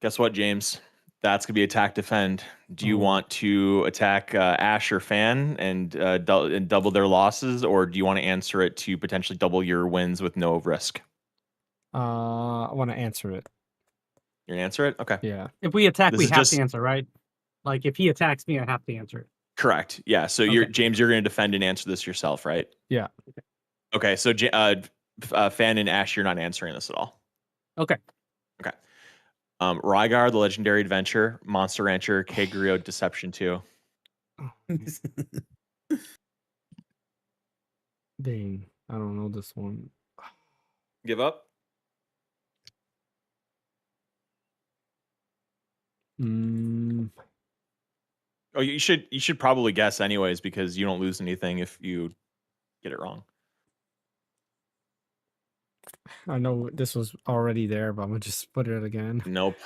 Guess what, James? That's gonna be attack defend. Do you Oh. want to attack Ash or Fan and double their losses, or do you want to answer it to potentially double your wins with no risk? I want to answer it. You're gonna answer it? Okay. Yeah. If we attack, This we is have just- to answer, right? Like if he attacks me, I have to answer it. Correct. Yeah. So you're Okay. James. You're gonna defend and answer this yourself, right? Yeah. Okay. So Fan and Ash, you're not answering this at all. Okay. Okay. Rygar, the Legendary Adventure, Monster Rancher, Kagrio, Deception 2. Dang. I don't know this one. Give up? Mm, Oh, you should probably guess anyways because you don't lose anything if you get it wrong. I know this was already there, but I'm gonna just put it again. Nope.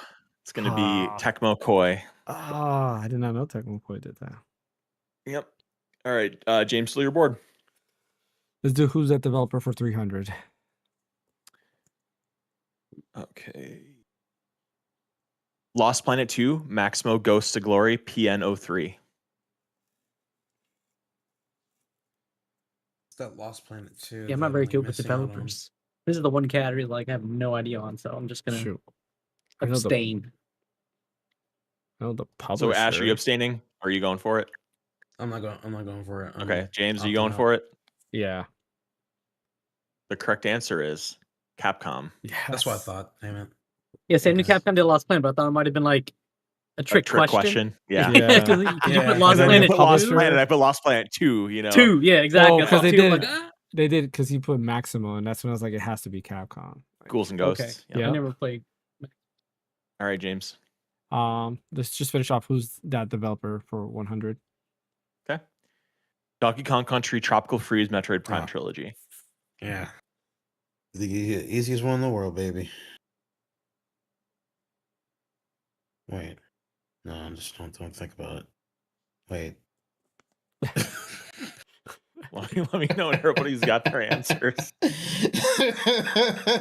It's gonna be Ah. Tecmo Koei. Ah, I did not know Tecmo Koei did that. Yep. All right, James, still your board. Let's do who's that developer for 300. Okay. Lost Planet 2, Maximo Ghosts to Glory, PN03. It's that Lost Planet 2. Yeah, I'm not very good with developers. This is the one category like I have no idea on, so I'm just gonna Shoot. I know the, abstain. I know the So publisher. Ash, are you abstaining? Or are you going for it? I'm not going for it. Okay. James, are you going for it? Yeah. The correct answer is Capcom. Yeah. That's what I thought. Damn it. Yeah, same to Yes. Capcom did Lost Planet, but I thought it might have been like a trick, question. Yeah. Yeah. Because you Yeah. put Lost then I you Planet put Lost 2. Planet. I put Lost Planet 2, you know. 2, yeah, exactly. Well, I thought they two, I'm did. like, ah. They did because he put Maximo, and that's when I was like, it has to be Capcom. Like, Ghouls and Okay. Ghosts. Yeah. I never played. All right, James. Let's just finish off who's that developer for 100. Okay. Donkey Kong Country, Tropical Freeze, Metroid Prime Oh. Trilogy. Yeah. The easiest one in the world, baby. Wait. No, just don't think about it. Wait. Let me know when everybody's got their answers.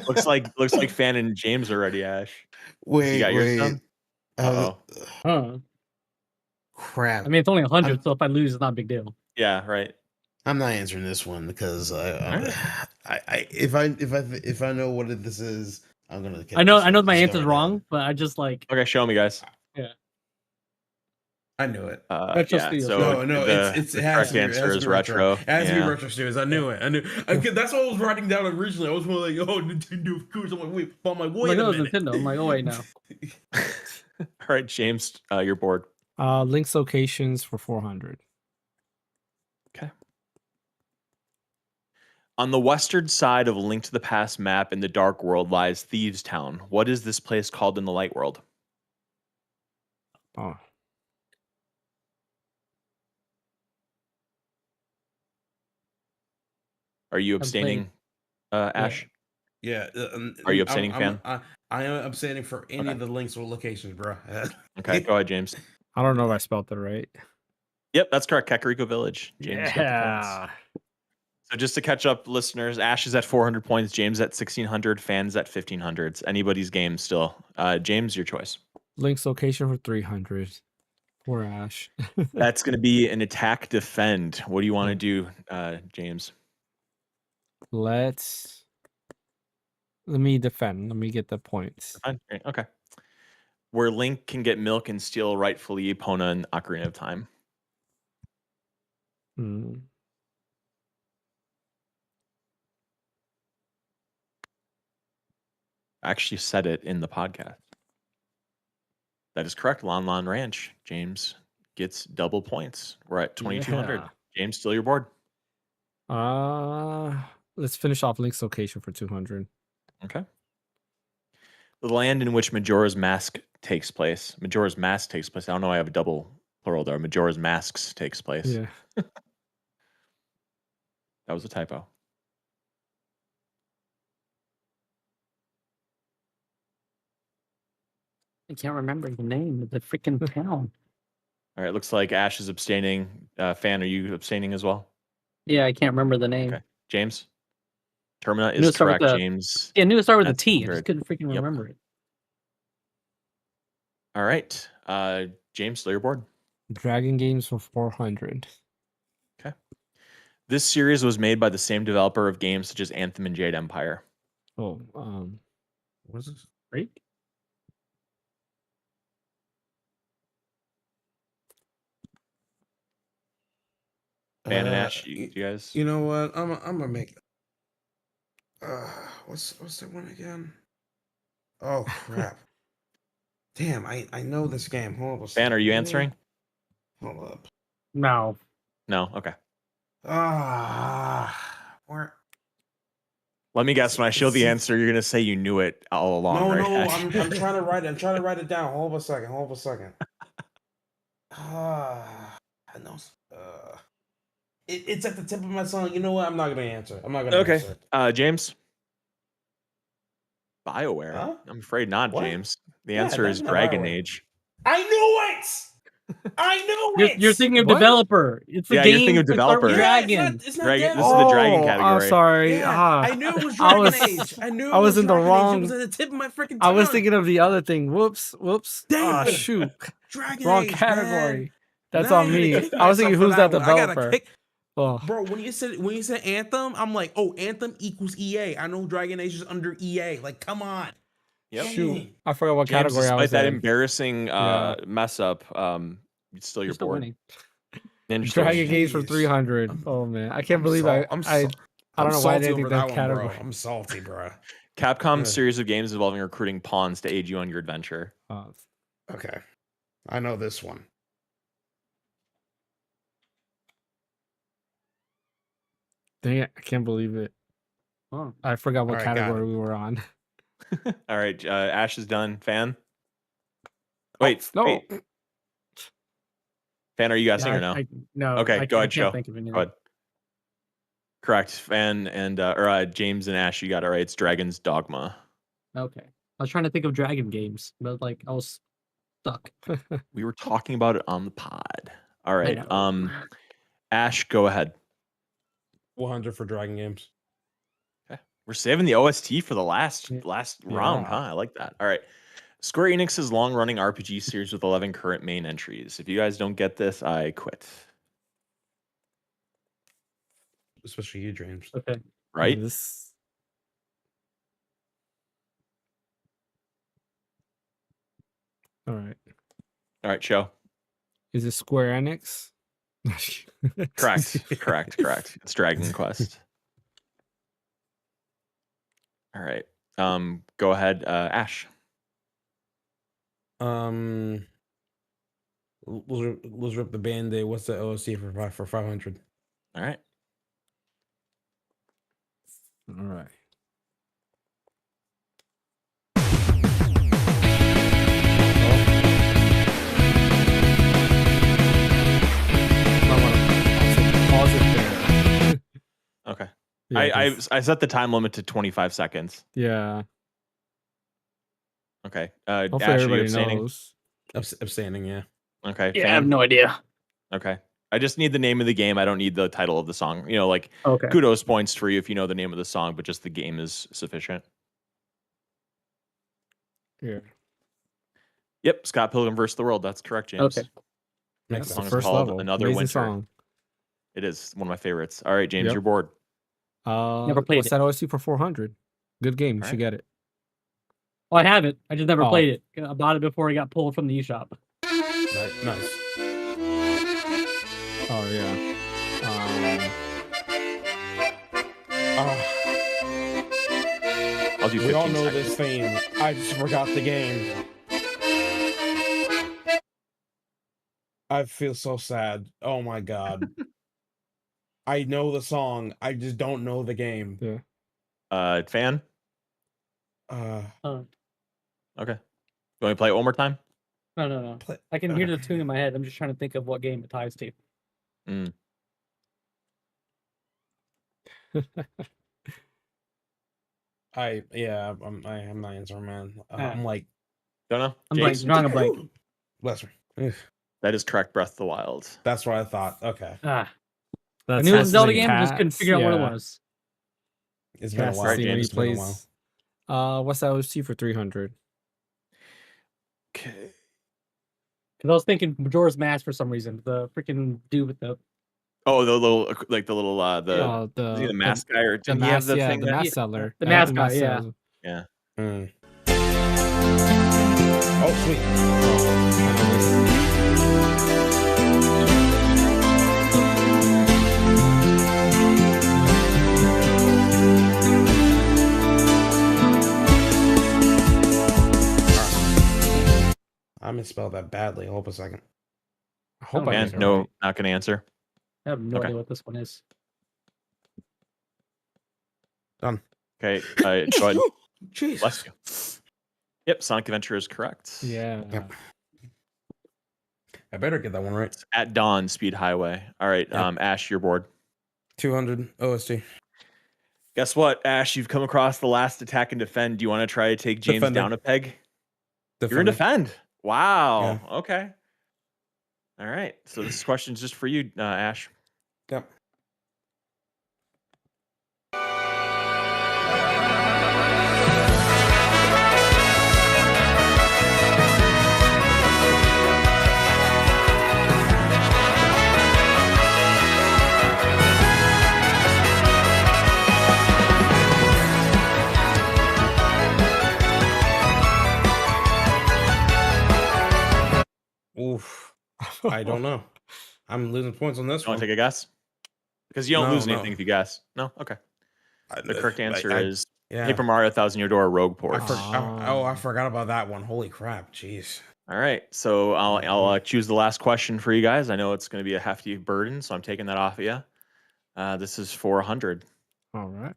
looks like Fan and James are ready, Ash. Wait, You got yours wait. done? Uh-oh. Huh. Crap. I mean, it's only 100, I'm- so if I lose, it's not a big deal. Yeah, right. I'm not answering this one because Alright. if I know what this is, I'm gonna. I know my discover answer's that. wrong, but I just like Okay, show me, guys. I knew it. Retro Yeah, Studios. so No, the it has correct to be, answer is retro. It has to be Yeah. retro studios. I knew it. I knew. That's what I was writing down originally. I was more like, oh, Nintendo, of course. I'm like, wait, I'm like, I'm wait like, a oh, it's minute. Nintendo. I'm like, oh wait, no. All right, James, you're bored. Link's locations for 400. On the western side of a Link to the Past map in the Dark World lies Thieves Town. What is this place called in the Light World? Oh. Are you abstaining, Ash? Yeah. Are you abstaining, Fan? I am abstaining for any Okay. of the links or locations, bro. Okay, go ahead, James. I don't know if I spelled it right. Yep, that's correct. Kakariko Village. James got the points. Yeah. So just to catch up, listeners, Ash is at 400 points. James at 1600. Fans at 1500. It's anybody's game still. James, your choice. Link's location for 300. Poor Ash. That's going to be an attack defend. What do you want to do, James? Let me defend. Let me get the points. Fine. Okay. Where Link can get milk and steal rightfully Epona and Ocarina of Time. Hmm. I actually said it in the podcast. That is correct. Lon Lon Ranch. James gets double points. We're at 2200. Yeah. James, still your board. Let's finish off Link's location for 200. Okay. The land in which Majora's Mask takes place. Majora's Mask takes place. I don't know why I have a double plural there. Majora's Masks takes place. Yeah. That was a typo. I can't remember the name of the freaking town. All right. Looks like Ash is abstaining. Fan, are you abstaining as well? Yeah, I can't remember the name. Okay. James? Termina I knew it is started with correct. the- James. Yeah, I knew it started with a That's T. I correct. just couldn't freaking Yep. remember it. All right. James, still your board. Dragon Games for 400. This series was made by the same developer of games such as Anthem and Jade Empire. Oh, What is this? Right? Fan and Ash, you guys? You know what? I'm gonna make. What's that one again? Oh crap! Damn, I know this game. Hold on. Fan, are you answering? Hold up. No. No? Okay. Where? Let me guess. When I show the answer, you're going to say you knew it all along, No, right? no, Ash? I'm trying to write it. I'm trying to write it down. Hold up a second. Hold up a second. I know. It's at the tip of my tongue. You know what? I'm not gonna answer. I'm not gonna Okay. answer. James? BioWare? Huh? I'm afraid not, What? James. The Yeah, answer is definitely Dragon BioWare. Age. I knew it. I knew it. You're thinking of What? developer. It's a Yeah, game. you're thinking of to start with developer. Dragon. It's not Dragon- Dragon. this is the dragon I'm category. sorry. Yeah, I knew it was I Dragon was- Age. I knew it I was was in the Dragon Age. wrong- It was at the tip of my freaking tongue. I was thinking of the other thing. Whoops. Damn Oh, it. shoot. Dragon Wrong Age, category. man. That's Now on you're me. gonna kick I was thinking, myself who's for that one. I gotta developer? kick- Oh, Bro, when you said Anthem, I'm like, oh, Anthem equals EA. I know Dragon Age is under EA. Like, come on. Yep. shoot. I forgot what James, category I despite was that in. embarrassing Yeah. mess up, it's still your You're still board. winning. Ninja still Dragon winning. Games for Jeez. 300. Oh, man. I can't believe I don't know why I salty didn't over think that one, category. bro. I'm salty, bro. Capcom Yeah. series of games involving recruiting pawns to aid you on your adventure. Okay. I know this one. Dang it. I can't believe it. Oh. I forgot what All right, got category it. we were on. All right, Ash is done. Fan? Wait, no. wait. Fan, are you guessing or no? No. Okay, go I ahead, can't show. think of anything. Go ahead. Correct. Fan and James and Ash, you got it right. It's Dragon's Dogma. Okay. I was trying to think of Dragon games, but like I was stuck. We were talking about it on the pod. All I right. know. Ash, go ahead. 100 for Dragon Games. We're saving the OST for the last Yeah. round, huh? I like that. All right. Square Enix's long-running RPG series with 11 current main entries. If you guys don't get this, I quit. Especially you, James. Okay. Right? This... All right. All right, show. Is it Square Enix? Correct. It's Dragon Quest. All right. Go ahead, Ash. Let's rip the Band-Aid. What's the OSC for 500? All right. All right. Pause it there. Okay. Yeah, 'cause- I set the time limit to 25 seconds. yeah. Okay. Hopefully Ash, are you everybody abstaining? knows. Abstaining, yeah. Okay. Yeah, I have no idea. Okay. I just need the name of the game. I don't need the title of the song. You know, like Okay. kudos points for you if you know the name of the song, but just the game is sufficient. Yeah. Yep, Scott Pilgrim vs. the World. That's correct, James. Okay. That's Makes the song sense. is first called level. Another Amazing Winter. song. It is one of my favorites. All right, James, Yep. you're bored. Never played what's it. that OSC for 400? Good game. You All should get it. Well, I have it. I just never Oh. played it. I bought it before it got pulled from the eShop. Nice. Oh yeah. I'll do 15 We all know seconds. this theme. I just forgot the game. I feel so sad. Oh my god. I know the song. I just don't know the game. Yeah. Fan? Uh, Okay. You want me to play it one more time? no. I can hear the tune in my head. I'm just trying to think of what game it ties to. I am not answering, man. I'm like, Don't know. I'm blank. Jace? Drawing a blank. bless her. That is correct. Breath of the Wild. That's what I thought. Okay, I That's knew it was a Zelda Castlevania game. I just couldn't Cats, figure out what it yeah. was. it's been a Cass while. Right, see when he James. It's been a plays. while. What's that OSC for 300? Okay. Because I was thinking Majora's Mask for some reason. The freaking dude with the Oh, the little, like the little, Oh, is he the mask guy, or the did he have mask, the yeah, thing? the that- mask Yeah, seller. the I have mask guy, yeah. seller. Yeah. Oh, sweet. I misspelled that badly. Hold up a second. I hope Oh, I Man, get it no, right. not gonna answer. I have no Okay. idea what this one is. Done. Okay, go ahead. Jesus. Bless you. Yep, Sonic Adventure is correct. Yeah. Yep. I better get that one right. It's At Dawn, Speed Highway. All right, Yep. Ash, you're bored. 200 OST. Guess what, Ash? You've come across the last attack and defend. Do you want to try to take James Defender. down a peg? You're in Defender. defend. Wow. Yeah. Okay. All right. So this question's just for you, Ash. Yep. Oof. I don't know. I'm losing points on this You want one. to take a guess? Because you don't No, lose no. anything if you guess. No? Okay. The correct answer is yeah. Paper Mario Thousand Year Door Rogue Port. I forgot about that one. Holy crap. Jeez. All right. So I'll choose the last question for you guys. I know it's going to be a hefty burden, so I'm taking that off of you. This is 400. All right.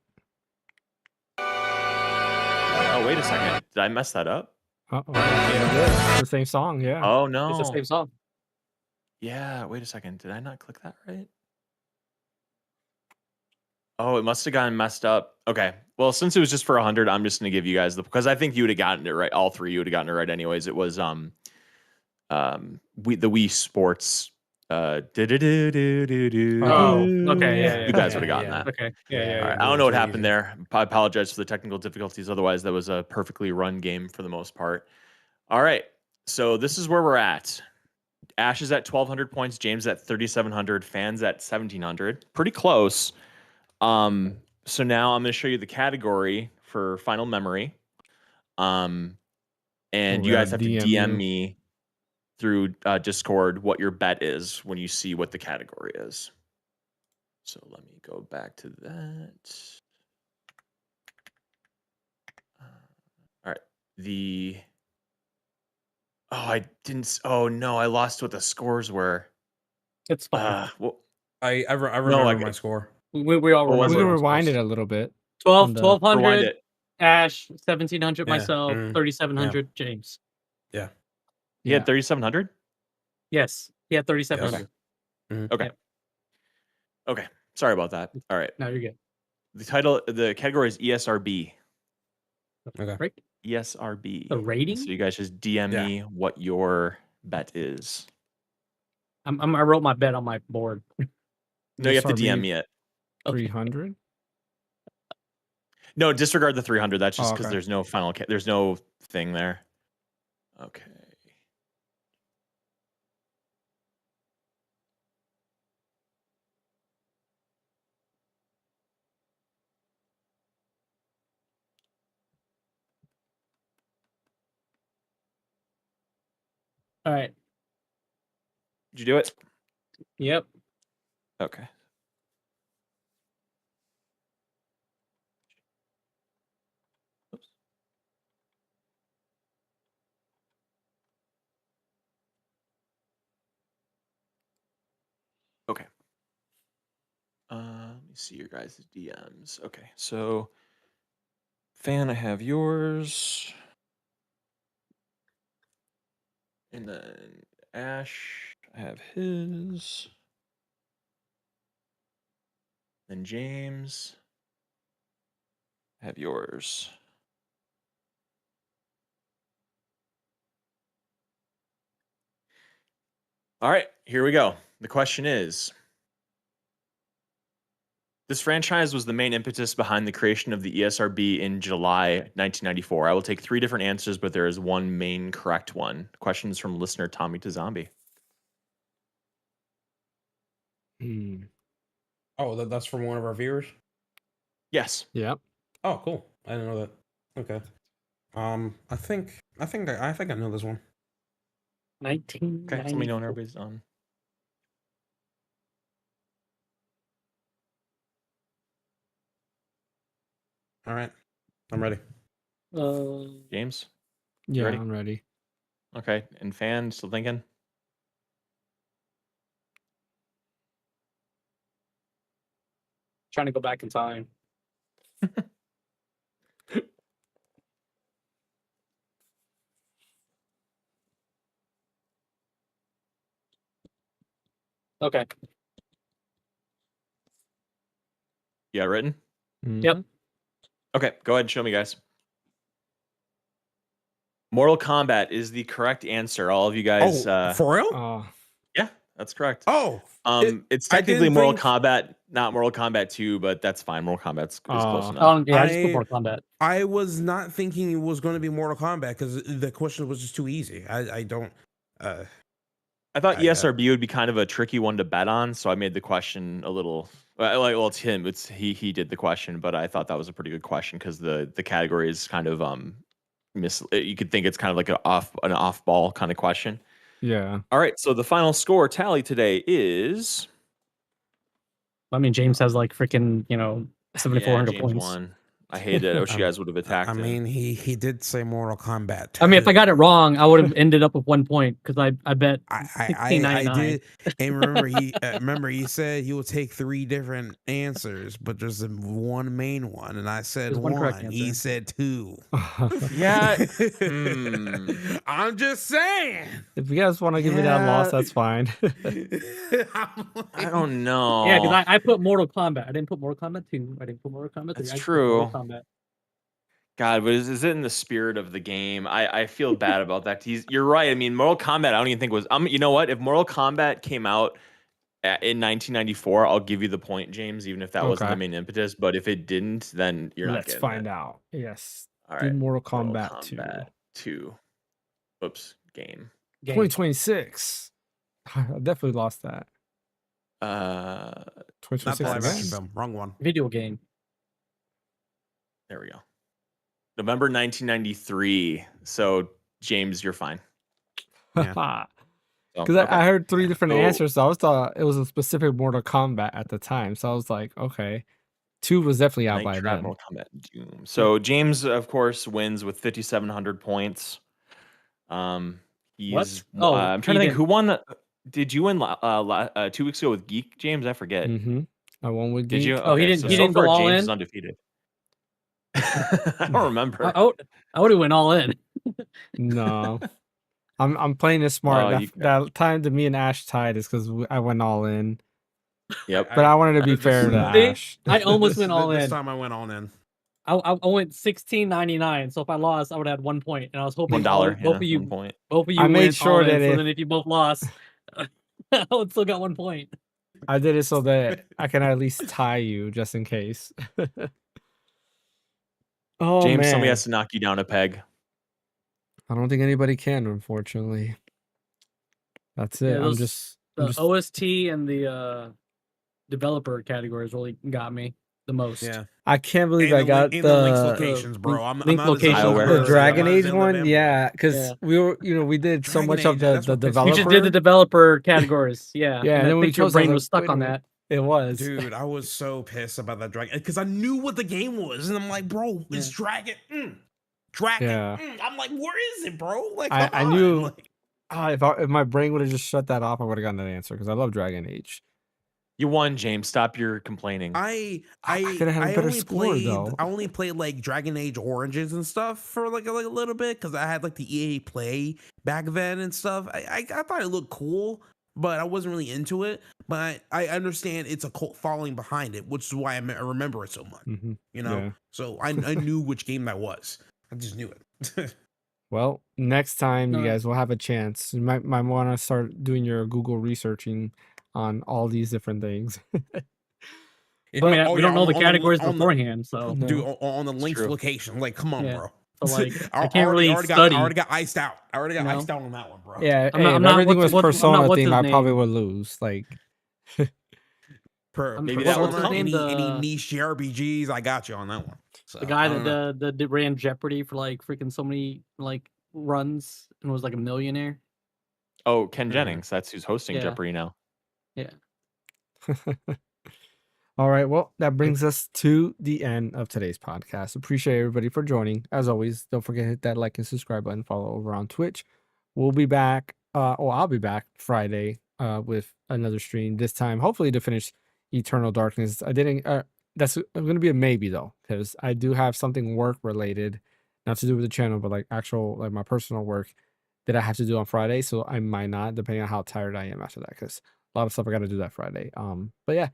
Oh, wait a second. Did I mess that up? Uh-oh. Yeah, it's the same song, yeah. Oh, no. It's the same song. Yeah, wait a second. Did I not click that right? Oh, it must have gotten messed up. Okay. Well, since it was just for 100, I'm just going to give you guys because I think you would have gotten it right. All three, you would have gotten it right anyways. It was the Wii Sports. Oh, okay. Yeah. You guys would have gotten that. Okay. Yeah. All right. I don't know what happened there. I apologize for the technical difficulties. Otherwise, that was a perfectly run game for the most part. All right. So this is where we're at. Ash is at 1,200 points. James at 3,700. Fans at 1,700. Pretty close. So now I'm going to show you the category for Final Memory. And you guys have to DM me through Discord what your bet is when you see what the category is. So let me go back to that. All right. Oh no, I lost what the scores were. It's fine. Well, I remember my score. We all What was We remember. can rewind it a little bit. 1,200. rewind it. Ash, 1,700 Yeah, myself, 3,700 James. Yeah. You had 3,700? Yes, he had 3,700. Okay. Okay. Sorry about that. All right. No, you're good. The category is ESRB. Okay. Right? ESRB. The rating? So you guys just DM me what your bet is. I wrote my bet on my board. No, you have to SRB DM me it. 300. No, disregard the 300. That's just Oh, because okay. there's no final. There's no thing there. Okay. All right. Did you do it? Yep. Okay. Oops. Okay. Let me see your guys' DMs. Okay, so Fan, I have yours. And then Ash, I have his. Then James, I have yours. All right, here we go. The question is, this franchise was the main impetus behind the creation of the ESRB in July 1994. I will take 3 different answers, but there is one main correct one. Questions from listener Tommy to Zombie. Oh, that's from one of our viewers. Yes. Yep. Oh, cool. I didn't know that. Okay. I think I know this one. 19. Okay, let me know when everybody's done. All right, I'm ready. James? Yeah, ready? I'm ready. Okay, and Fan, still thinking? Trying to go back in time. Okay. You got it written? Yep. Okay, go ahead and show me, guys. Mortal Kombat is the correct answer. All of you guys. For real? Oh, Yeah, that's correct. Oh, It's I technically didn't Mortal think- Kombat, not Mortal Kombat 2, but that's fine. Mortal Kombat's is close Oh. enough. Yeah, I just put I- Mortal Kombat. I was not thinking it was going to be Mortal Kombat because the question was just too easy. I don't. I thought I, ESRB would be kind of a tricky one to bet on, so I made the question a little. Well, it's him. It's he did the question, but I thought that was a pretty good question because the category is kind of you could think it's kind of like an off ball kind of question. yeah. All right, so the final score tally today is. I mean, James has like freaking, 7,400 James points. won. I hated it. I wish you guys would have attacked I him. mean, he did say Mortal Kombat. I mean, if I got it wrong, I would have ended up with 1 point because I bet I 16.99. did, and remember he said he would take 3 different answers, but there's one main one, and I said There's one correct one. He answer. said 2. Yeah. I'm just saying. If you guys want to give me that loss, that's fine. I don't know. Yeah, because I put Mortal Kombat. I didn't put Mortal Kombat 2. I didn't put Mortal Kombat 3. That's I just true. Put Mortal Kombat. God, but is it in the spirit of the game? I feel bad about that. You're right. I mean, Mortal Kombat, I don't even think was. You know what? If Mortal Kombat came out in 1994, I'll give you the point, James, even if that wasn't the Okay. main impetus. But if it didn't, then you're not Let's getting find it. out. Yes. All Do right. Mortal Kombat 2. Oops. Game. 2026. I definitely lost that. Not 2026 the live again? action film. Wrong one. Video game. There we go. November 1993. So, James, you're fine. Because So, I heard 3 different So- answers, so I was thought it was a specific Mortal Kombat at the time. So I was like, okay. 2 was definitely out by Night Trap, then. Mortal Kombat Doom. So James, of course, wins with 5,700 points. He's. Oh, I'm trying to think who won. Did you win 2 weeks ago with Geek, James? I forget. Mm-hmm. I won with Did Geek. you? Oh, he didn't- he didn't go far, all James in? is undefeated. I don't remember. I would have went all in. No. I'm playing it smart. Oh, that time to me and Ash tied is because I went all in. Yep. But I wanted to be fair to See? Ash. I almost went all This in. time I went all in. I went 16.99. So if I lost, I would have had 1 point. And I was hoping $1. both of you 1 point. both of you I made went sure all in, that so if- then if you both lost, Oh, still got 1 point. I did it so that I can at least tie you just in case. Oh James, somebody man, has to knock you down a peg. I don't think anybody can, unfortunately. That's it. Yeah, I'm those I'm the just OST and the developer categories really got me the most. Yeah. I can't believe And I the link, got and the links the locations, bro. I'm link not as locations upset were- the as I Dragon was Age in the one. Vamp Yeah, because Yeah. we were, we did so Dragon much of Age, the that's what pissed me You developer. just did the developer categories, yeah. Yeah, and and then I when we think your chose, I was brain like, was stuck wait a on minute. that. It was. Dude, I was so pissed about that Dragon because I knew what the game was, and I'm like, bro, it's Dragon. Dragon. Yeah. I'm like, where is it, bro? Like, I come on. knew Like, if my brain would have just shut that off, I would have gotten that answer because I love Dragon Age. You won, James. Stop your complaining. I could have had a better score though. I only played like Dragon Age Origins and stuff for like a little bit because I had like the EA Play back then and stuff. I thought it looked cool, but I wasn't really into it. But I understand it's a cult following behind it, which is why I remember it so much. Mm-hmm. You know, Yeah. so I knew which game that was. I just knew it. Well, next time you Alright. guys will have a chance. You might want to start doing your Google researching on all these different things. I mean, Oh, we yeah, don't know the on categories on beforehand, so No. Dude, on the links true. location, like, come on, Yeah. bro. So, like, I can't really I study. already got iced out. I already got No. iced out on that one, bro. Yeah, I'm hey, not- if I'm not everything what's- was what's- I'm not Persona what's theme, his I probably name. would lose. Like, I'm Maybe for- that will what's his come. name? Any The niche JRPGs, I got you on that one. So, guy I don't know. that ran Jeopardy for like freaking so many like runs and was like a millionaire. Oh, Ken Mhm. Jennings. That's who's hosting Yeah. Jeopardy now. all right. Well, that brings us to the end of today's podcast. Appreciate everybody for joining. As always, don't forget to hit that like and subscribe button. Follow over on Twitch. We'll be back. I'll be back Friday with another stream. This time, hopefully, to finish Eternal Darkness. I didn't. That's going to be a maybe though, because I do have something work related, not to do with the channel, but like actual like my personal work that I have to do on Friday. So I might not, depending on how tired I am after that, because a lot of stuff I got to do that Friday. But yeah.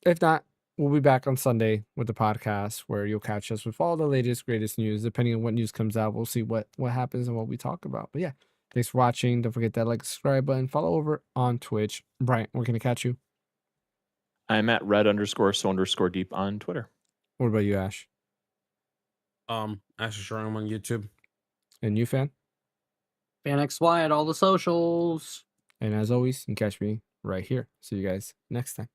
If not, we'll be back on Sunday with the podcast where you'll catch us with all the latest, greatest news. Depending on what news comes out, we'll see what happens and what we talk about. But yeah, thanks for watching. Don't forget that like, subscribe button. Follow over on Twitch. Brian, where can I catch you? I'm at red_so_deep on Twitter. What about you, Ash? Asher Shrine on YouTube. And you, Fan? Phaneckswhy at all the socials. And as always, you can catch me right here. See you guys next time.